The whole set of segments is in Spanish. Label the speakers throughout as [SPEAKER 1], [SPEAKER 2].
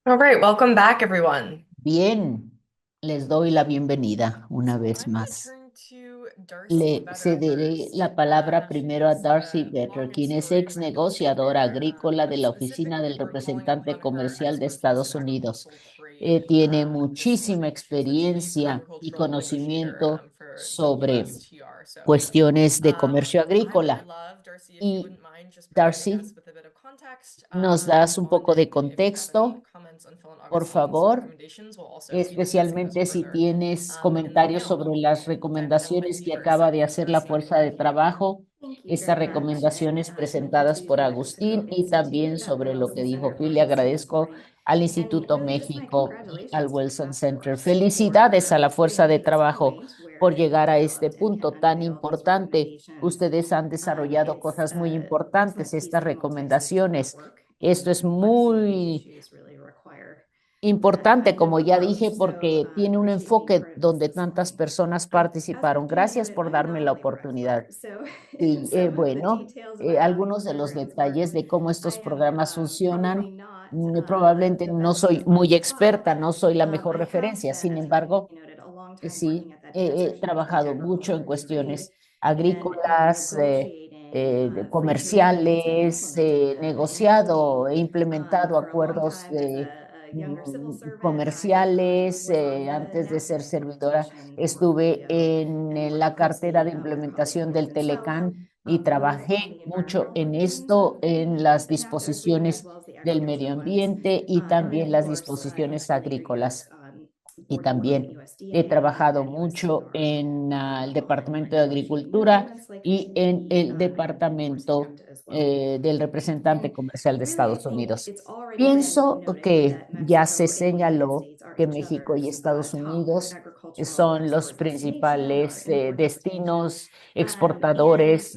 [SPEAKER 1] All right, welcome back, everyone.
[SPEAKER 2] Bien, les doy la bienvenida una
[SPEAKER 1] So
[SPEAKER 2] vez
[SPEAKER 1] I'm going to
[SPEAKER 2] más.
[SPEAKER 1] turn to Darcy
[SPEAKER 2] Le
[SPEAKER 1] Better
[SPEAKER 2] cederé
[SPEAKER 1] first.
[SPEAKER 2] la palabra primero a
[SPEAKER 1] She's
[SPEAKER 2] Darcy Better,
[SPEAKER 1] long and
[SPEAKER 2] quien es
[SPEAKER 1] storied
[SPEAKER 2] ex negociadora
[SPEAKER 1] negotiator,
[SPEAKER 2] agrícola de la Oficina
[SPEAKER 1] specifically
[SPEAKER 2] del
[SPEAKER 1] relying
[SPEAKER 2] Representante
[SPEAKER 1] upon her
[SPEAKER 2] Comercial de
[SPEAKER 1] expertise in
[SPEAKER 2] Estados Unidos.
[SPEAKER 1] agricultural trade.
[SPEAKER 2] Tiene
[SPEAKER 1] This is
[SPEAKER 2] muchísima
[SPEAKER 1] she's the chief
[SPEAKER 2] experiencia y
[SPEAKER 1] agricultural negotiator
[SPEAKER 2] conocimiento
[SPEAKER 1] for the
[SPEAKER 2] sobre
[SPEAKER 1] USTR. So
[SPEAKER 2] cuestiones de comercio
[SPEAKER 1] I would
[SPEAKER 2] agrícola.
[SPEAKER 1] love, Darcy, if you
[SPEAKER 2] Y
[SPEAKER 1] wouldn't mind just providing us
[SPEAKER 2] Darcy,
[SPEAKER 1] with a bit of context
[SPEAKER 2] ¿nos das un
[SPEAKER 1] on
[SPEAKER 2] poco de
[SPEAKER 1] it. And if you have any
[SPEAKER 2] contexto,
[SPEAKER 1] comments on Phil and
[SPEAKER 2] por
[SPEAKER 1] Augustine's
[SPEAKER 2] favor?
[SPEAKER 1] recommendations, we'll also be discussing those
[SPEAKER 2] Especialmente si
[SPEAKER 1] further
[SPEAKER 2] tienes
[SPEAKER 1] within the
[SPEAKER 2] comentarios
[SPEAKER 1] panel.
[SPEAKER 2] sobre las
[SPEAKER 1] Gentlemen,
[SPEAKER 2] recomendaciones
[SPEAKER 1] you
[SPEAKER 2] que
[SPEAKER 1] are
[SPEAKER 2] acaba
[SPEAKER 1] set
[SPEAKER 2] de hacer
[SPEAKER 1] for
[SPEAKER 2] la
[SPEAKER 1] starting
[SPEAKER 2] Fuerza
[SPEAKER 1] when
[SPEAKER 2] de
[SPEAKER 1] you can.
[SPEAKER 2] Trabajo,
[SPEAKER 3] Thank you
[SPEAKER 2] estas
[SPEAKER 3] very much,
[SPEAKER 2] recomendaciones
[SPEAKER 3] and thank you
[SPEAKER 2] presentadas
[SPEAKER 3] to
[SPEAKER 2] por
[SPEAKER 3] the Jefferson
[SPEAKER 2] Agustín
[SPEAKER 3] Hope
[SPEAKER 2] y también
[SPEAKER 3] Institute at the
[SPEAKER 2] sobre lo que
[SPEAKER 3] Wilson
[SPEAKER 2] dijo
[SPEAKER 3] Center
[SPEAKER 2] Phil.
[SPEAKER 3] for
[SPEAKER 2] Le
[SPEAKER 3] hosting this
[SPEAKER 2] agradezco
[SPEAKER 3] morning.
[SPEAKER 2] al
[SPEAKER 3] And
[SPEAKER 2] Instituto
[SPEAKER 3] really just my
[SPEAKER 2] México y al
[SPEAKER 3] congratulations to the
[SPEAKER 2] Wilson
[SPEAKER 3] task
[SPEAKER 2] Center.
[SPEAKER 3] force for
[SPEAKER 2] Felicidades a la Fuerza
[SPEAKER 3] getting
[SPEAKER 2] de
[SPEAKER 3] to this
[SPEAKER 2] Trabajo
[SPEAKER 3] point
[SPEAKER 2] por
[SPEAKER 3] where you've
[SPEAKER 2] llegar a este
[SPEAKER 3] developed and can
[SPEAKER 2] punto tan
[SPEAKER 3] unveil these
[SPEAKER 2] importante.
[SPEAKER 3] recommendations.
[SPEAKER 2] Ustedes han desarrollado
[SPEAKER 3] It's
[SPEAKER 2] cosas muy
[SPEAKER 3] an
[SPEAKER 2] importantes,
[SPEAKER 3] excellent piece
[SPEAKER 2] estas
[SPEAKER 3] of multi-stakeholder
[SPEAKER 2] recomendaciones.
[SPEAKER 3] work,
[SPEAKER 2] Esto
[SPEAKER 3] and the
[SPEAKER 2] es
[SPEAKER 3] complexity of these
[SPEAKER 2] muy
[SPEAKER 3] issues really require a
[SPEAKER 2] importante, como
[SPEAKER 3] nimble
[SPEAKER 2] ya
[SPEAKER 3] approach.
[SPEAKER 2] dije,
[SPEAKER 3] So
[SPEAKER 2] porque tiene un
[SPEAKER 3] appreciate being
[SPEAKER 2] enfoque
[SPEAKER 3] part of this
[SPEAKER 2] donde
[SPEAKER 3] this
[SPEAKER 2] tantas
[SPEAKER 3] morning.
[SPEAKER 2] personas
[SPEAKER 3] As for the
[SPEAKER 2] participaron. Gracias
[SPEAKER 3] candidate,
[SPEAKER 2] por
[SPEAKER 3] I'm
[SPEAKER 2] darme
[SPEAKER 3] not
[SPEAKER 2] la
[SPEAKER 3] a labor
[SPEAKER 2] oportunidad.
[SPEAKER 3] expert, so
[SPEAKER 2] Y
[SPEAKER 3] some of the
[SPEAKER 2] bueno,
[SPEAKER 3] details about how these
[SPEAKER 2] algunos de los
[SPEAKER 3] programs work
[SPEAKER 2] detalles de cómo estos
[SPEAKER 3] I am
[SPEAKER 2] programas
[SPEAKER 3] probably
[SPEAKER 2] funcionan,
[SPEAKER 3] not
[SPEAKER 2] probablemente
[SPEAKER 3] the
[SPEAKER 2] no
[SPEAKER 3] best
[SPEAKER 2] soy
[SPEAKER 3] inclined
[SPEAKER 2] muy
[SPEAKER 3] to follow.
[SPEAKER 2] experta, no soy la mejor
[SPEAKER 3] I have
[SPEAKER 2] referencia.
[SPEAKER 3] spent,
[SPEAKER 2] Sin
[SPEAKER 3] as Virginia
[SPEAKER 2] embargo,
[SPEAKER 3] noted, a long time
[SPEAKER 2] sí,
[SPEAKER 3] working at that
[SPEAKER 2] he
[SPEAKER 3] intersection between
[SPEAKER 2] trabajado mucho en
[SPEAKER 3] agriculture and trade
[SPEAKER 2] cuestiones
[SPEAKER 3] and
[SPEAKER 2] agrícolas,
[SPEAKER 3] negotiating
[SPEAKER 2] comerciales,
[SPEAKER 3] free trade agreements and implementing them,
[SPEAKER 2] negociado e
[SPEAKER 3] including
[SPEAKER 2] implementado
[SPEAKER 3] for a long
[SPEAKER 2] acuerdos
[SPEAKER 3] time as a younger civil servant. I
[SPEAKER 2] comerciales.
[SPEAKER 3] was on the
[SPEAKER 2] Antes de ser
[SPEAKER 3] NAFTA
[SPEAKER 2] servidora,
[SPEAKER 3] implementation
[SPEAKER 2] estuve
[SPEAKER 3] portfolio and
[SPEAKER 2] en
[SPEAKER 3] worked
[SPEAKER 2] la cartera
[SPEAKER 3] closely
[SPEAKER 2] de
[SPEAKER 3] with colleagues
[SPEAKER 2] implementación
[SPEAKER 3] north
[SPEAKER 2] del
[SPEAKER 3] and south,
[SPEAKER 2] Telecán y
[SPEAKER 3] both on
[SPEAKER 2] trabajé
[SPEAKER 3] the
[SPEAKER 2] mucho
[SPEAKER 3] environmental
[SPEAKER 2] en
[SPEAKER 3] provisions
[SPEAKER 2] esto,
[SPEAKER 3] of
[SPEAKER 2] en
[SPEAKER 3] the
[SPEAKER 2] las
[SPEAKER 3] NAFTA agreement as
[SPEAKER 2] disposiciones
[SPEAKER 3] well as the
[SPEAKER 2] del
[SPEAKER 3] agricultural
[SPEAKER 2] medio
[SPEAKER 3] ones.
[SPEAKER 2] ambiente y
[SPEAKER 3] And then,
[SPEAKER 2] también
[SPEAKER 3] of
[SPEAKER 2] las
[SPEAKER 3] course, I
[SPEAKER 2] disposiciones
[SPEAKER 3] spent later years
[SPEAKER 2] agrícolas. Y
[SPEAKER 3] board of work at
[SPEAKER 2] también he
[SPEAKER 3] USDA
[SPEAKER 2] trabajado
[SPEAKER 3] and
[SPEAKER 2] mucho
[SPEAKER 3] USTR,
[SPEAKER 2] en el
[SPEAKER 3] while
[SPEAKER 2] Departamento de
[SPEAKER 3] negotiating new
[SPEAKER 2] Agricultura
[SPEAKER 3] agreements like
[SPEAKER 2] y en
[SPEAKER 3] TPP
[SPEAKER 2] el
[SPEAKER 3] and enforcing
[SPEAKER 2] Departamento
[SPEAKER 3] NAFTA as well.
[SPEAKER 2] del Representante
[SPEAKER 3] And
[SPEAKER 2] Comercial de
[SPEAKER 3] really, I
[SPEAKER 2] Estados
[SPEAKER 3] think
[SPEAKER 2] Unidos.
[SPEAKER 3] it's already been
[SPEAKER 2] Pienso
[SPEAKER 3] noted
[SPEAKER 2] que
[SPEAKER 3] that
[SPEAKER 2] ya se
[SPEAKER 3] Mexico and the United
[SPEAKER 2] señaló
[SPEAKER 3] States are
[SPEAKER 2] que
[SPEAKER 3] each
[SPEAKER 2] México y
[SPEAKER 3] other's
[SPEAKER 2] Estados
[SPEAKER 3] top
[SPEAKER 2] Unidos
[SPEAKER 3] agricultural
[SPEAKER 2] son los
[SPEAKER 3] export destination or
[SPEAKER 2] principales
[SPEAKER 3] import destination.
[SPEAKER 2] destinos
[SPEAKER 3] And,
[SPEAKER 2] exportadores,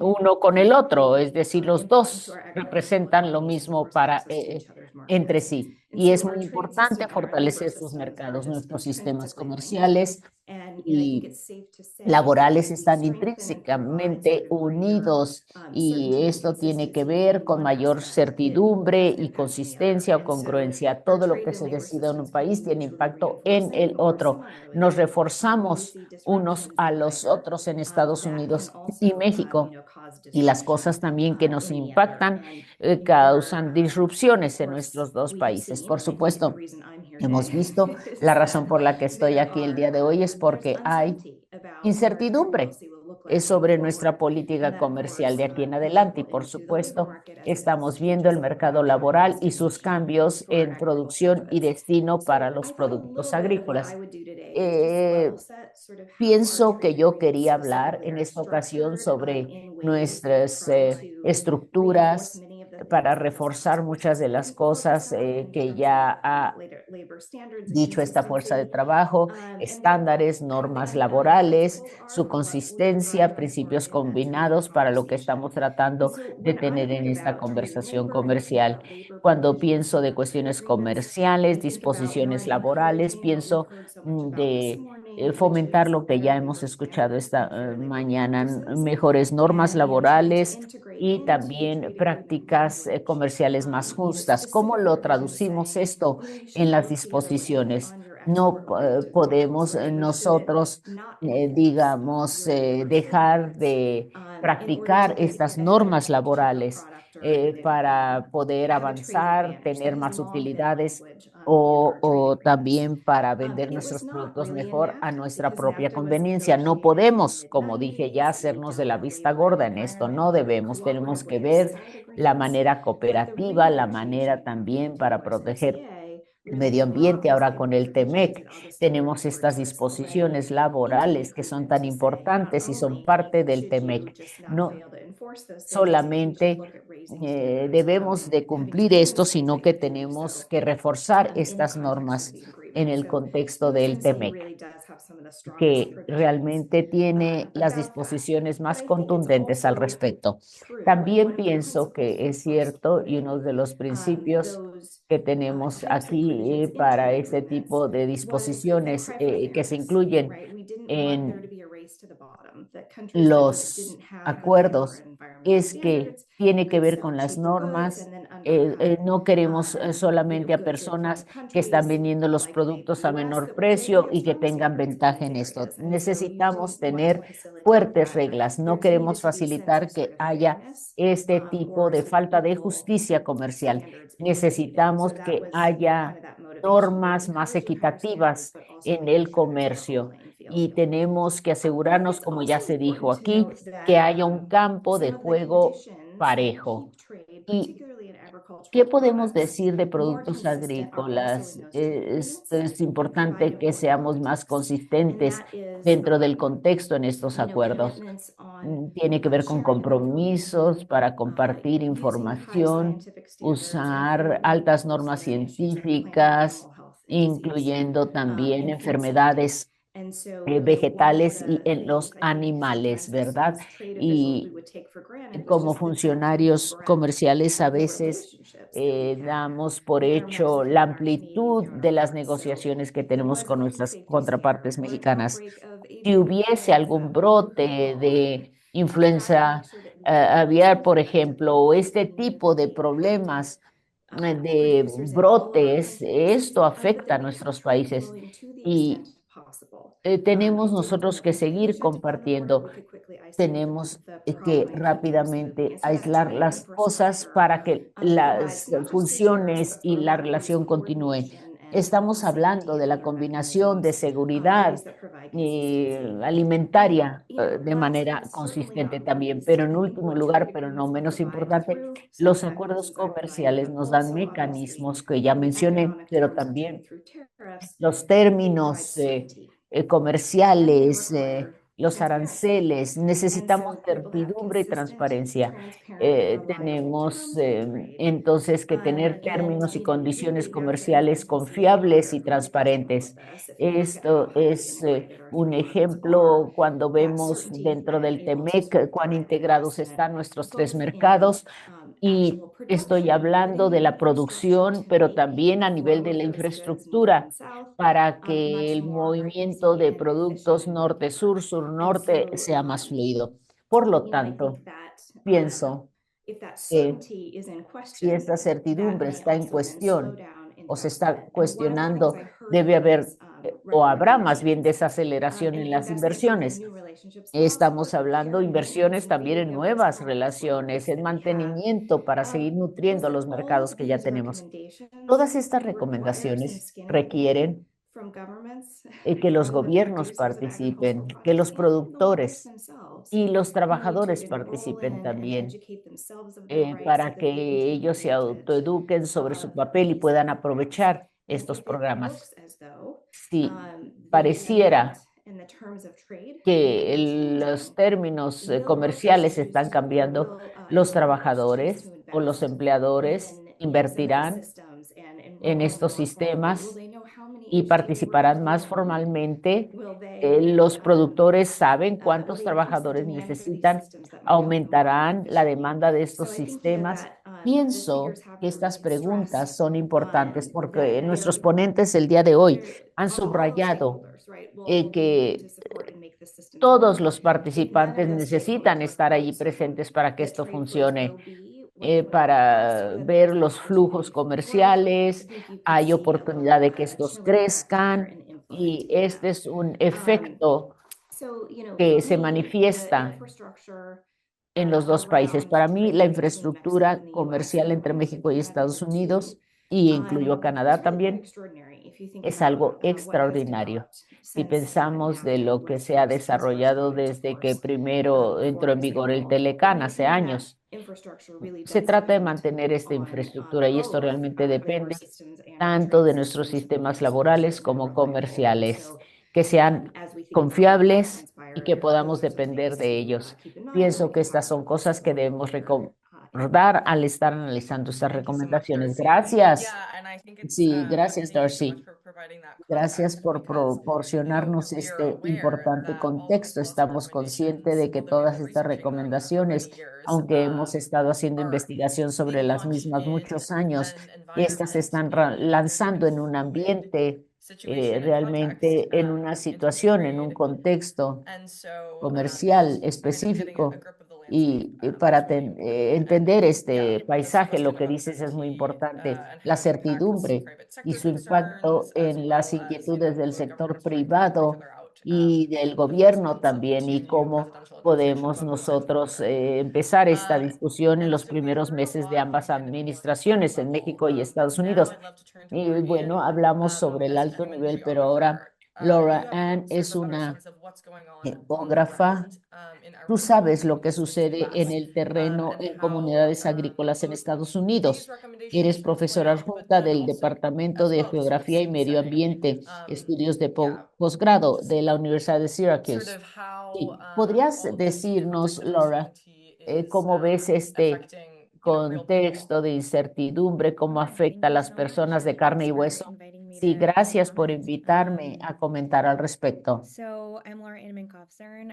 [SPEAKER 2] uno con el otro, es
[SPEAKER 3] frequently
[SPEAKER 2] decir, los
[SPEAKER 3] import into
[SPEAKER 2] dos
[SPEAKER 3] our agricultural
[SPEAKER 2] representan lo
[SPEAKER 3] economies to
[SPEAKER 2] mismo
[SPEAKER 3] force
[SPEAKER 2] para
[SPEAKER 3] access to each other's
[SPEAKER 2] entre
[SPEAKER 3] markets.
[SPEAKER 2] sí.
[SPEAKER 3] And
[SPEAKER 2] Y
[SPEAKER 3] so
[SPEAKER 2] es
[SPEAKER 3] our
[SPEAKER 2] muy
[SPEAKER 3] trade
[SPEAKER 2] importante
[SPEAKER 3] system and our labor
[SPEAKER 2] fortalecer sus
[SPEAKER 3] systems are
[SPEAKER 2] mercados,
[SPEAKER 3] just
[SPEAKER 2] nuestros sistemas
[SPEAKER 3] intrinsically linked.
[SPEAKER 2] comerciales
[SPEAKER 3] And I think
[SPEAKER 2] y
[SPEAKER 3] it's safe to say that
[SPEAKER 2] laborales
[SPEAKER 3] as we
[SPEAKER 2] están
[SPEAKER 3] strengthen and provide some
[SPEAKER 2] intrínsecamente
[SPEAKER 3] greater
[SPEAKER 2] unidos, y
[SPEAKER 3] certainty and
[SPEAKER 2] esto tiene que
[SPEAKER 3] consistency
[SPEAKER 2] ver
[SPEAKER 3] in
[SPEAKER 2] con
[SPEAKER 3] one
[SPEAKER 2] mayor
[SPEAKER 3] aspect, it
[SPEAKER 2] certidumbre
[SPEAKER 3] has an
[SPEAKER 2] y
[SPEAKER 3] impact in the other.
[SPEAKER 2] consistencia o
[SPEAKER 3] And so
[SPEAKER 2] congruencia.
[SPEAKER 3] our
[SPEAKER 2] Todo lo
[SPEAKER 3] trade
[SPEAKER 2] que
[SPEAKER 3] and
[SPEAKER 2] se
[SPEAKER 3] labor
[SPEAKER 2] decida en un
[SPEAKER 3] systems can be
[SPEAKER 2] país tiene
[SPEAKER 3] mutually
[SPEAKER 2] impacto en
[SPEAKER 3] reinforcing,
[SPEAKER 2] el
[SPEAKER 3] or
[SPEAKER 2] otro.
[SPEAKER 3] similarly,
[SPEAKER 2] Nos
[SPEAKER 3] we
[SPEAKER 2] reforzamos
[SPEAKER 3] see
[SPEAKER 2] unos
[SPEAKER 3] disruptions
[SPEAKER 2] a
[SPEAKER 3] that
[SPEAKER 2] los
[SPEAKER 3] occur
[SPEAKER 2] otros en Estados
[SPEAKER 3] that can
[SPEAKER 2] Unidos y
[SPEAKER 3] also,
[SPEAKER 2] México.
[SPEAKER 3] cause
[SPEAKER 2] Y las
[SPEAKER 3] disruption
[SPEAKER 2] cosas también que nos
[SPEAKER 3] in the other.
[SPEAKER 2] impactan
[SPEAKER 3] And
[SPEAKER 2] causan
[SPEAKER 3] of
[SPEAKER 2] disrupciones en
[SPEAKER 3] course,
[SPEAKER 2] nuestros dos
[SPEAKER 3] we have
[SPEAKER 2] países.
[SPEAKER 3] seen,
[SPEAKER 2] Por
[SPEAKER 3] and I think the
[SPEAKER 2] supuesto,
[SPEAKER 3] reason I'm here
[SPEAKER 2] hemos
[SPEAKER 3] today
[SPEAKER 2] visto la
[SPEAKER 3] is
[SPEAKER 2] razón
[SPEAKER 3] that
[SPEAKER 2] por la que estoy aquí el día de hoy es
[SPEAKER 3] there's
[SPEAKER 2] porque hay
[SPEAKER 3] uncertainty about what our trade
[SPEAKER 2] incertidumbre
[SPEAKER 3] policy will look
[SPEAKER 2] es
[SPEAKER 3] like going
[SPEAKER 2] sobre nuestra
[SPEAKER 3] forward. And
[SPEAKER 2] política
[SPEAKER 3] that, of
[SPEAKER 2] comercial de
[SPEAKER 3] course,
[SPEAKER 2] aquí en
[SPEAKER 3] plays a
[SPEAKER 2] adelante. Y
[SPEAKER 3] role
[SPEAKER 2] por
[SPEAKER 3] into the labor
[SPEAKER 2] supuesto,
[SPEAKER 3] market as it
[SPEAKER 2] estamos viendo el
[SPEAKER 3] changes
[SPEAKER 2] mercado
[SPEAKER 3] around the United
[SPEAKER 2] laboral y
[SPEAKER 3] States
[SPEAKER 2] sus
[SPEAKER 3] nation
[SPEAKER 2] cambios
[SPEAKER 3] for
[SPEAKER 2] en
[SPEAKER 3] agricultural
[SPEAKER 2] producción y
[SPEAKER 3] goods.
[SPEAKER 2] destino para
[SPEAKER 3] So I
[SPEAKER 2] los
[SPEAKER 3] thought a little
[SPEAKER 2] productos
[SPEAKER 3] bit of what I
[SPEAKER 2] agrícolas.
[SPEAKER 3] would do today is just
[SPEAKER 2] Eh,
[SPEAKER 3] level set sort of how our
[SPEAKER 2] Pienso que
[SPEAKER 3] trade
[SPEAKER 2] yo
[SPEAKER 3] agreements
[SPEAKER 2] quería hablar
[SPEAKER 3] specifically
[SPEAKER 2] en
[SPEAKER 3] are
[SPEAKER 2] esta ocasión
[SPEAKER 3] structured
[SPEAKER 2] sobre
[SPEAKER 3] in ways that
[SPEAKER 2] nuestras
[SPEAKER 3] try to reinforce
[SPEAKER 2] estructuras
[SPEAKER 3] many of the
[SPEAKER 2] para
[SPEAKER 3] things that the task
[SPEAKER 2] reforzar
[SPEAKER 3] force
[SPEAKER 2] muchas
[SPEAKER 3] has
[SPEAKER 2] de las
[SPEAKER 3] been focused
[SPEAKER 2] cosas
[SPEAKER 3] on in
[SPEAKER 2] que
[SPEAKER 3] terms of
[SPEAKER 2] ya ha
[SPEAKER 3] labor standards and
[SPEAKER 2] dicho esta fuerza de
[SPEAKER 3] consistency,
[SPEAKER 2] trabajo,
[SPEAKER 3] and that
[SPEAKER 2] estándares,
[SPEAKER 3] having
[SPEAKER 2] normas
[SPEAKER 3] unguided
[SPEAKER 2] laborales,
[SPEAKER 3] principles are
[SPEAKER 2] su
[SPEAKER 3] what will drive
[SPEAKER 2] consistencia,
[SPEAKER 3] them forward
[SPEAKER 2] principios
[SPEAKER 3] in that trade
[SPEAKER 2] combinados para lo que
[SPEAKER 3] conversation.
[SPEAKER 2] estamos
[SPEAKER 3] And
[SPEAKER 2] tratando
[SPEAKER 3] so
[SPEAKER 2] de
[SPEAKER 3] when I
[SPEAKER 2] tener
[SPEAKER 3] think
[SPEAKER 2] en esta
[SPEAKER 3] about trade and
[SPEAKER 2] conversación
[SPEAKER 3] labor, and I think
[SPEAKER 2] comercial.
[SPEAKER 3] about labor
[SPEAKER 2] Cuando
[SPEAKER 3] provisions
[SPEAKER 2] pienso
[SPEAKER 3] in
[SPEAKER 2] de
[SPEAKER 3] our trade
[SPEAKER 2] cuestiones
[SPEAKER 3] agreements,
[SPEAKER 2] comerciales,
[SPEAKER 3] I think about
[SPEAKER 2] disposiciones
[SPEAKER 3] one,
[SPEAKER 2] laborales,
[SPEAKER 3] encouraging what we've
[SPEAKER 2] pienso
[SPEAKER 3] heard so much about this
[SPEAKER 2] de
[SPEAKER 3] morning, which
[SPEAKER 2] fomentar
[SPEAKER 3] is
[SPEAKER 2] lo que ya
[SPEAKER 3] better
[SPEAKER 2] hemos
[SPEAKER 3] labor
[SPEAKER 2] escuchado
[SPEAKER 3] standards
[SPEAKER 2] esta
[SPEAKER 3] and fair labor
[SPEAKER 2] mañana,
[SPEAKER 3] practices,
[SPEAKER 2] mejores normas
[SPEAKER 3] and trying to
[SPEAKER 2] laborales
[SPEAKER 3] integrate
[SPEAKER 2] y
[SPEAKER 3] into
[SPEAKER 2] también
[SPEAKER 3] trade agreement
[SPEAKER 2] prácticas
[SPEAKER 3] language,
[SPEAKER 2] comerciales más justas. ¿Cómo
[SPEAKER 3] specific
[SPEAKER 2] lo
[SPEAKER 3] provisions
[SPEAKER 2] traducimos
[SPEAKER 3] saying,
[SPEAKER 2] esto
[SPEAKER 3] you should
[SPEAKER 2] en las
[SPEAKER 3] work fairly
[SPEAKER 2] disposiciones?
[SPEAKER 3] on your
[SPEAKER 2] No
[SPEAKER 3] export right to
[SPEAKER 2] podemos
[SPEAKER 3] those, right? We shouldn't
[SPEAKER 2] nosotros,
[SPEAKER 3] not enforce
[SPEAKER 2] digamos,
[SPEAKER 3] your labor
[SPEAKER 2] dejar
[SPEAKER 3] standards
[SPEAKER 2] de
[SPEAKER 3] in order to
[SPEAKER 2] practicar estas
[SPEAKER 3] get ahead
[SPEAKER 2] normas
[SPEAKER 3] with a cheaper
[SPEAKER 2] laborales
[SPEAKER 3] product or
[SPEAKER 2] para poder
[SPEAKER 3] have a trade
[SPEAKER 2] avanzar,
[SPEAKER 3] advantage. That
[SPEAKER 2] tener
[SPEAKER 3] has
[SPEAKER 2] más
[SPEAKER 3] long been
[SPEAKER 2] utilidades
[SPEAKER 3] language in
[SPEAKER 2] o,
[SPEAKER 3] our trade
[SPEAKER 2] o
[SPEAKER 3] agreements.
[SPEAKER 2] también para vender
[SPEAKER 3] It was
[SPEAKER 2] nuestros
[SPEAKER 3] not
[SPEAKER 2] productos
[SPEAKER 3] really in
[SPEAKER 2] mejor a
[SPEAKER 3] NAFTA
[SPEAKER 2] nuestra
[SPEAKER 3] because
[SPEAKER 2] propia
[SPEAKER 3] NAFTA was
[SPEAKER 2] conveniencia. No
[SPEAKER 3] negotiated in the
[SPEAKER 2] podemos,
[SPEAKER 3] mid
[SPEAKER 2] como dije ya,
[SPEAKER 3] 90s. We
[SPEAKER 2] hacernos de la
[SPEAKER 3] developed
[SPEAKER 2] vista
[SPEAKER 3] labor and
[SPEAKER 2] gorda en esto.
[SPEAKER 3] environment
[SPEAKER 2] No
[SPEAKER 3] very
[SPEAKER 2] debemos, tenemos que
[SPEAKER 3] cooperatively
[SPEAKER 2] ver
[SPEAKER 3] inside
[SPEAKER 2] la
[SPEAKER 3] agreements.
[SPEAKER 2] manera
[SPEAKER 3] But the
[SPEAKER 2] cooperativa, la manera
[SPEAKER 3] renegotiation that happened
[SPEAKER 2] también
[SPEAKER 3] with the
[SPEAKER 2] para proteger
[SPEAKER 3] USMCA
[SPEAKER 2] el
[SPEAKER 3] really
[SPEAKER 2] medio
[SPEAKER 3] dropped
[SPEAKER 2] ambiente.
[SPEAKER 3] these
[SPEAKER 2] Ahora
[SPEAKER 3] labor
[SPEAKER 2] con el
[SPEAKER 3] provisions that
[SPEAKER 2] TEMEC
[SPEAKER 3] Augustine
[SPEAKER 2] tenemos
[SPEAKER 3] referred
[SPEAKER 2] estas
[SPEAKER 3] to as already
[SPEAKER 2] disposiciones
[SPEAKER 3] into the
[SPEAKER 2] laborales que son
[SPEAKER 3] agreement
[SPEAKER 2] tan
[SPEAKER 3] to say not
[SPEAKER 2] importantes y son
[SPEAKER 3] only
[SPEAKER 2] parte del
[SPEAKER 3] should you
[SPEAKER 2] TEMEC.
[SPEAKER 3] just not
[SPEAKER 2] No
[SPEAKER 3] fail to enforce those things, you should
[SPEAKER 2] solamente
[SPEAKER 3] look at raising standards
[SPEAKER 2] debemos de
[SPEAKER 3] and having to
[SPEAKER 2] cumplir esto, sino
[SPEAKER 3] demonstrate
[SPEAKER 2] que
[SPEAKER 3] that you'll do
[SPEAKER 2] tenemos
[SPEAKER 3] so
[SPEAKER 2] que reforzar
[SPEAKER 3] in the
[SPEAKER 2] estas
[SPEAKER 3] context of
[SPEAKER 2] normas
[SPEAKER 3] the
[SPEAKER 2] en
[SPEAKER 3] agreement.
[SPEAKER 2] el
[SPEAKER 3] So
[SPEAKER 2] contexto del
[SPEAKER 3] USMCA
[SPEAKER 2] TEMEC,
[SPEAKER 3] really does have some of the strongest
[SPEAKER 2] que
[SPEAKER 3] provisions
[SPEAKER 2] realmente tiene las
[SPEAKER 3] about that.
[SPEAKER 2] disposiciones
[SPEAKER 3] But
[SPEAKER 2] más
[SPEAKER 3] I think it's
[SPEAKER 2] contundentes al
[SPEAKER 3] also
[SPEAKER 2] respecto.
[SPEAKER 3] true, and one
[SPEAKER 2] También
[SPEAKER 3] of the
[SPEAKER 2] pienso
[SPEAKER 3] principles
[SPEAKER 2] que
[SPEAKER 3] we're
[SPEAKER 2] es
[SPEAKER 3] first
[SPEAKER 2] cierto y uno
[SPEAKER 3] putting
[SPEAKER 2] de los principios
[SPEAKER 3] those
[SPEAKER 2] que tenemos
[SPEAKER 3] types of
[SPEAKER 2] aquí
[SPEAKER 3] provisions into
[SPEAKER 2] para
[SPEAKER 3] the
[SPEAKER 2] este
[SPEAKER 3] agreements
[SPEAKER 2] tipo de
[SPEAKER 3] was the
[SPEAKER 2] disposiciones
[SPEAKER 3] cry for
[SPEAKER 2] que se
[SPEAKER 3] fairness,
[SPEAKER 2] incluyen
[SPEAKER 3] right? We didn't want there to
[SPEAKER 2] en
[SPEAKER 3] be a race to the bottom.
[SPEAKER 2] los acuerdos es que tiene que ver con las normas. No queremos solamente a personas que están vendiendo los productos a menor precio y que tengan ventaja en esto. Necesitamos tener fuertes reglas. No queremos facilitar que haya este tipo de falta de justicia comercial. Necesitamos que haya normas más equitativas en el comercio y tenemos que asegurarnos, como ya se dijo aquí, que haya un campo de juego parejo. ¿Y qué podemos decir de productos agrícolas? Es importante que seamos más consistentes dentro del contexto en estos acuerdos. Tiene que ver con compromisos para compartir información, usar altas normas científicas, incluyendo también enfermedades vegetales y en los animales, ¿verdad? Y como funcionarios comerciales a veces damos por hecho la amplitud de las negociaciones que tenemos con nuestras contrapartes mexicanas. Si hubiese algún brote de influenza aviar, por ejemplo, o este tipo de problemas de brotes, esto afecta a nuestros países y tenemos nosotros que seguir compartiendo. Tenemos que rápidamente aislar las cosas para que las funciones y la relación continúen. Estamos hablando de la combinación de seguridad alimentaria de manera consistente también, pero en último lugar, pero no menos importante, los acuerdos comerciales nos dan mecanismos que ya mencioné, pero también los términos comerciales, los aranceles. Necesitamos certidumbre y transparencia. Tenemos entonces que tener términos y condiciones comerciales confiables y transparentes. Esto es un ejemplo cuando vemos dentro del TEMEC cuán integrados están nuestros tres mercados. Y estoy hablando de la producción, pero también a nivel de la infraestructura para que el movimiento de productos norte-sur, sur-norte sea más fluido. Por lo tanto, pienso que si esta certidumbre está en cuestión o se está cuestionando, debe haber o habrá más bien desaceleración en las inversiones. Estamos hablando inversiones también en nuevas relaciones, en mantenimiento para seguir nutriendo los mercados que ya tenemos. Todas estas recomendaciones requieren que los gobiernos participen, que los productores y los trabajadores participen también, para que ellos se autoeduquen sobre su papel y puedan aprovechar estos programas. Si pareciera que los términos comerciales están cambiando, los trabajadores o los empleadores invertirán en estos sistemas y participarán más formalmente. Los productores saben cuántos trabajadores necesitan, aumentarán la demanda de estos sistemas. Pienso que estas preguntas son importantes porque nuestros ponentes el día de hoy han subrayado que todos los participantes necesitan estar allí presentes para que esto funcione, para ver los flujos comerciales, hay oportunidad de que estos crezcan y este es un efecto que se manifiesta en los dos países. Para mí, la infraestructura comercial entre México y Estados Unidos, y incluyo a Canadá también, es algo extraordinario. Si pensamos de lo que se ha desarrollado desde que primero entró en vigor el Telecán hace años, se trata de mantener esta infraestructura y esto realmente depende tanto de nuestros sistemas laborales como comerciales, que sean confiables y que podamos depender de ellos. Pienso que estas son cosas que debemos recordar al estar analizando estas recomendaciones. Gracias. Sí, gracias, Darcy. Gracias por proporcionarnos este importante contexto. Estamos conscientes de que todas estas recomendaciones, aunque hemos estado haciendo investigación sobre las mismas muchos años, estas se están lanzando en un ambiente realmente en una situación, en un contexto comercial específico y para entender este paisaje, lo que dices es muy importante, la certidumbre y su impacto en las inquietudes del sector privado y del gobierno también, y cómo podemos nosotros empezar esta discusión en los primeros meses de ambas administraciones en México y Estados Unidos. Y bueno, hablamos sobre el alto nivel, pero ahora Laura Ann es una geógrafa. Tú sabes lo que sucede en el terreno en comunidades agrícolas en Estados Unidos. Eres profesora adjunta del Departamento de Geografía y Medio Ambiente, estudios de posgrado de la Universidad de Syracuse. Sí. ¿Podrías decirnos, Laura, cómo ves este contexto de incertidumbre, cómo afecta a las personas de carne y hueso? Sí, gracias por invitarme a comentar al respecto.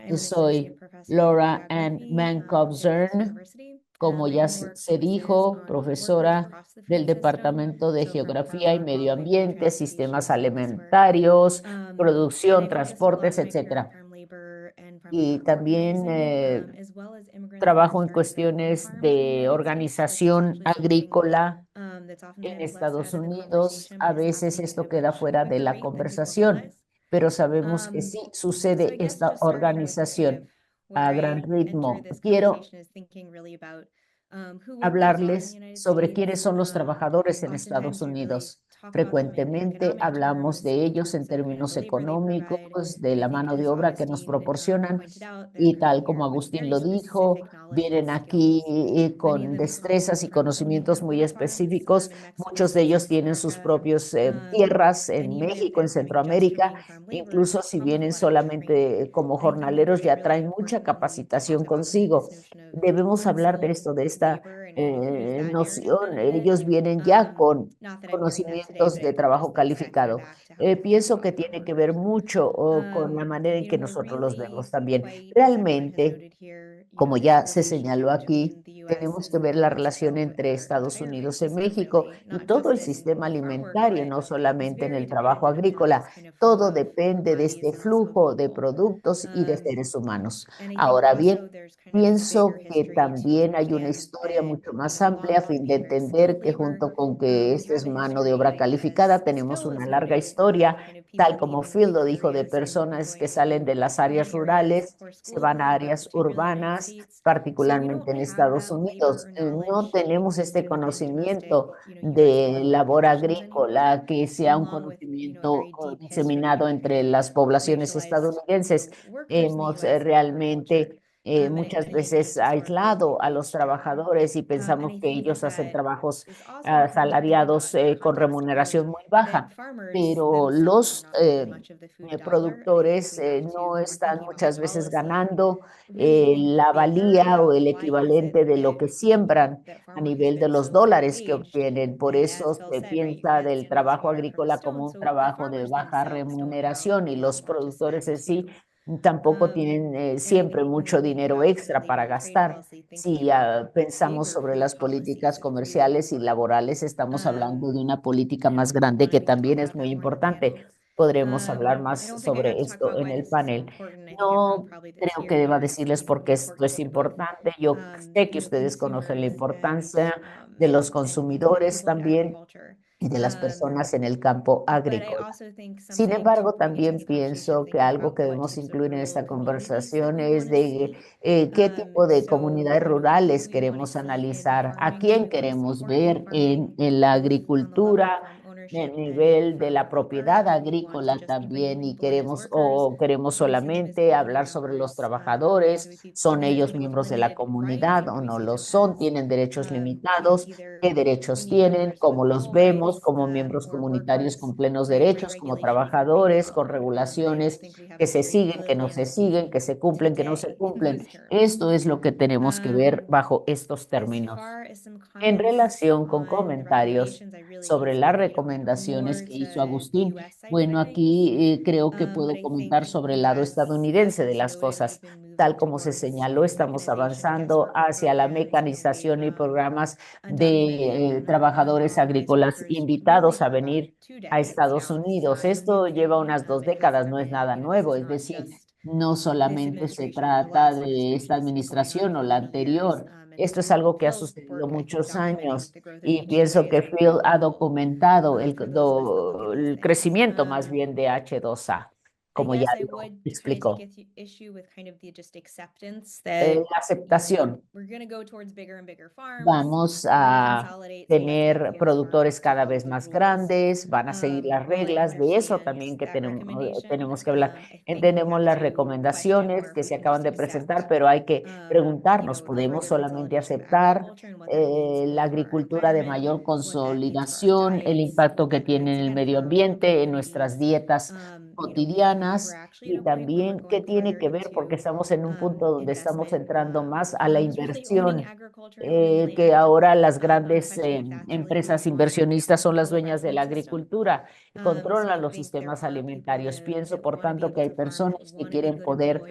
[SPEAKER 2] Yo soy Laura Ann Mankov-Zern, como ya se dijo, profesora del Departamento de Geografía y Medio Ambiente, Sistemas Alimentarios, Producción, Transportes, etcétera. Y también trabajo en cuestiones de organización agrícola en Estados Unidos. A veces esto queda fuera de la conversación, pero sabemos que sí sucede esta organización a gran ritmo. Quiero hablarles sobre quiénes son los trabajadores en Estados Unidos. Frecuentemente hablamos de ellos en términos económicos, de la mano de obra que nos proporcionan, y tal como Agustín lo dijo, vienen aquí con destrezas y conocimientos muy específicos. Muchos de ellos tienen sus propias tierras en México, en Centroamérica. Incluso si vienen solamente como jornaleros, ya traen mucha capacitación consigo. Debemos hablar de esto, de esta noción. Ellos vienen ya con conocimientos de trabajo calificado. Pienso que tiene que ver mucho con la manera en que nosotros los vemos también. Realmente, como ya se señaló aquí, tenemos que ver la relación entre Estados Unidos y México y todo el sistema alimentario, no solamente en el trabajo agrícola. Todo depende de este flujo de productos y de seres humanos. Ahora bien, pienso que también hay una historia mucho más amplia a fin de entender que junto con que esta es mano de obra calificada, tenemos una larga historia, tal como Phil lo dijo, de personas que salen de las áreas rurales, se van a áreas urbanas, particularmente en Estados Unidos. No tenemos este conocimiento de labor agrícola que sea un conocimiento diseminado entre las poblaciones estadounidenses. Hemos realmente muchas veces aislado a los trabajadores y pensamos que ellos hacen trabajos asalariados con remuneración muy baja, pero los productores no están muchas veces ganando la valía o el equivalente de lo que siembran a nivel de los dólares que obtienen. Por eso se piensa del trabajo agrícola como un trabajo de baja remuneración, y los productores en sí tampoco tienen siempre mucho dinero extra para gastar. Si pensamos sobre las políticas comerciales y laborales, estamos hablando de una política más grande que también es muy importante. Podremos hablar más sobre esto en el panel. No creo que deba decirles por qué esto es importante. Yo sé que ustedes conocen la importancia de los consumidores también y de las personas en el campo agrícola. Sin embargo, también pienso que algo que debemos incluir en esta conversación es de qué tipo de comunidades rurales queremos analizar, a quién queremos ver en la agricultura, el nivel de la propiedad agrícola también, y queremos solamente hablar sobre los trabajadores, son ellos miembros de la comunidad o no lo son, tienen derechos limitados, qué derechos tienen, cómo los vemos como miembros comunitarios con plenos derechos, como trabajadores, con regulaciones que se siguen, que no se siguen, que se cumplen, que no se cumplen. Esto es lo que tenemos que ver bajo estos términos. En relación con comentarios sobre las recomendaciones recomendaciones que hizo Agustín. Bueno, aquí creo que puedo comentar sobre el lado estadounidense de las cosas. Tal como se señaló, estamos avanzando hacia la mecanización y programas de trabajadores agrícolas invitados a venir a Estados Unidos. Esto lleva unas 2 décadas, no es nada nuevo, es decir, no solamente se trata de esta administración o la anterior. Esto es algo que ha sucedido muchos años y pienso que Phil ha documentado el crecimiento más bien de H2A, como ya lo explicó. La aceptación. Vamos a tener productores cada vez más grandes, van a seguir las reglas, de eso también que tenemos que hablar. Entendemos las recomendaciones que se acaban de presentar, pero hay que preguntarnos, ¿podemos solamente aceptar la agricultura de mayor consolidación, el impacto que tiene en el medio ambiente, en nuestras dietas cotidianas? Y también qué tiene que ver, porque estamos en un punto donde estamos entrando más a la inversión, que ahora las grandes empresas inversionistas son las dueñas de la agricultura, controlan los sistemas alimentarios. Pienso, por tanto, que hay personas que quieren poder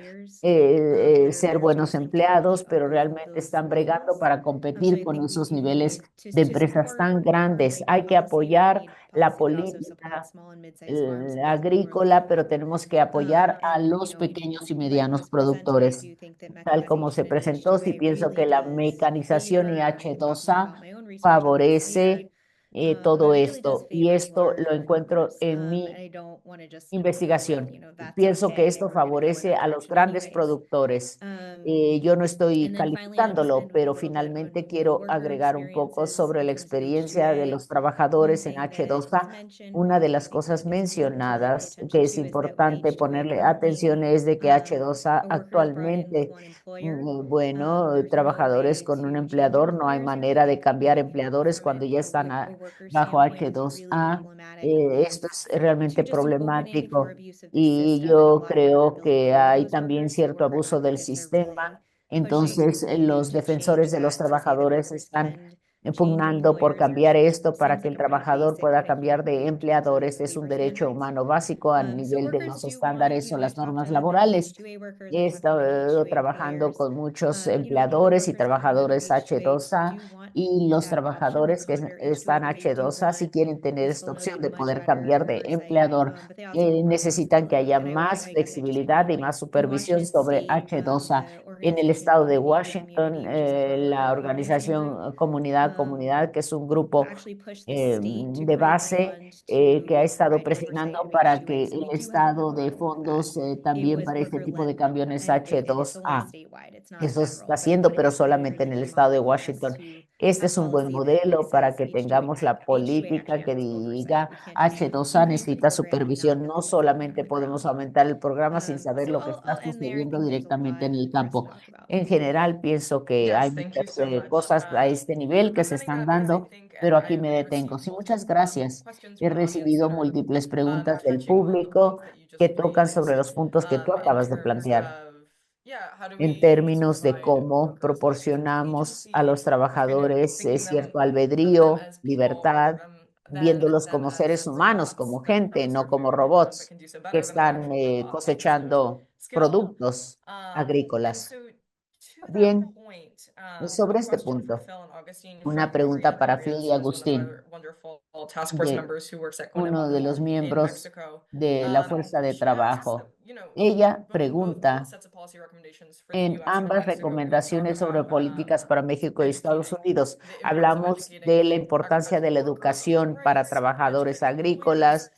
[SPEAKER 2] ser buenos empleados, pero realmente están bregando para competir con esos niveles de empresas tan grandes. Hay que apoyar la política agrícola, pero tenemos que apoyar a los pequeños y medianos productores. Tal como se presentó, sí pienso que la mecanización y H2A favorece todo esto, y esto lo encuentro en mi investigación. Pienso que esto favorece a los grandes productores. Yo no estoy calificándolo, pero finalmente quiero agregar un poco sobre la experiencia de los trabajadores en H2A. Una de las cosas mencionadas que es importante ponerle atención es de que H2A actualmente, bueno, trabajadores con un empleador, no hay manera de cambiar empleadores cuando ya están bajo H2A. Esto es realmente problemático y yo creo que hay también cierto abuso del sistema. Entonces, los defensores de los trabajadores están pugnando por cambiar esto para que el trabajador pueda cambiar de empleadores. Es un derecho humano básico a nivel de los estándares o las normas laborales. He estado trabajando con muchos empleadores y trabajadores H2A, y los trabajadores que están H2A, si quieren tener esta opción de poder cambiar de empleador, necesitan que haya más flexibilidad y más supervisión sobre H2A. En el estado de Washington, la organización Comunidad, que es un grupo de base que ha estado presionando para que el estado de fondos también para este tipo de camiones H2A. Eso se está haciendo, pero solamente en el estado de Washington. Este es un buen modelo para que tengamos la política que diga H2A necesita supervisión. No solamente podemos aumentar el programa sin saber lo que está sucediendo directamente en el campo. En general, pienso que hay muchas cosas a este nivel que se están dando, pero aquí me detengo. Sí, muchas gracias. He recibido múltiples preguntas del público que tocan sobre los puntos que tú acabas de plantear en términos de cómo proporcionamos a los trabajadores cierto albedrío, libertad, viéndolos como seres humanos, como gente, no como robots que están cosechando productos agrícolas. Bien, sobre este punto, una pregunta para Phil y Agustín, de uno de los miembros de la fuerza de trabajo. Ella pregunta, en ambas recomendaciones sobre políticas para México y Estados Unidos, hablamos de la importancia de la educación para trabajadores agrícolas,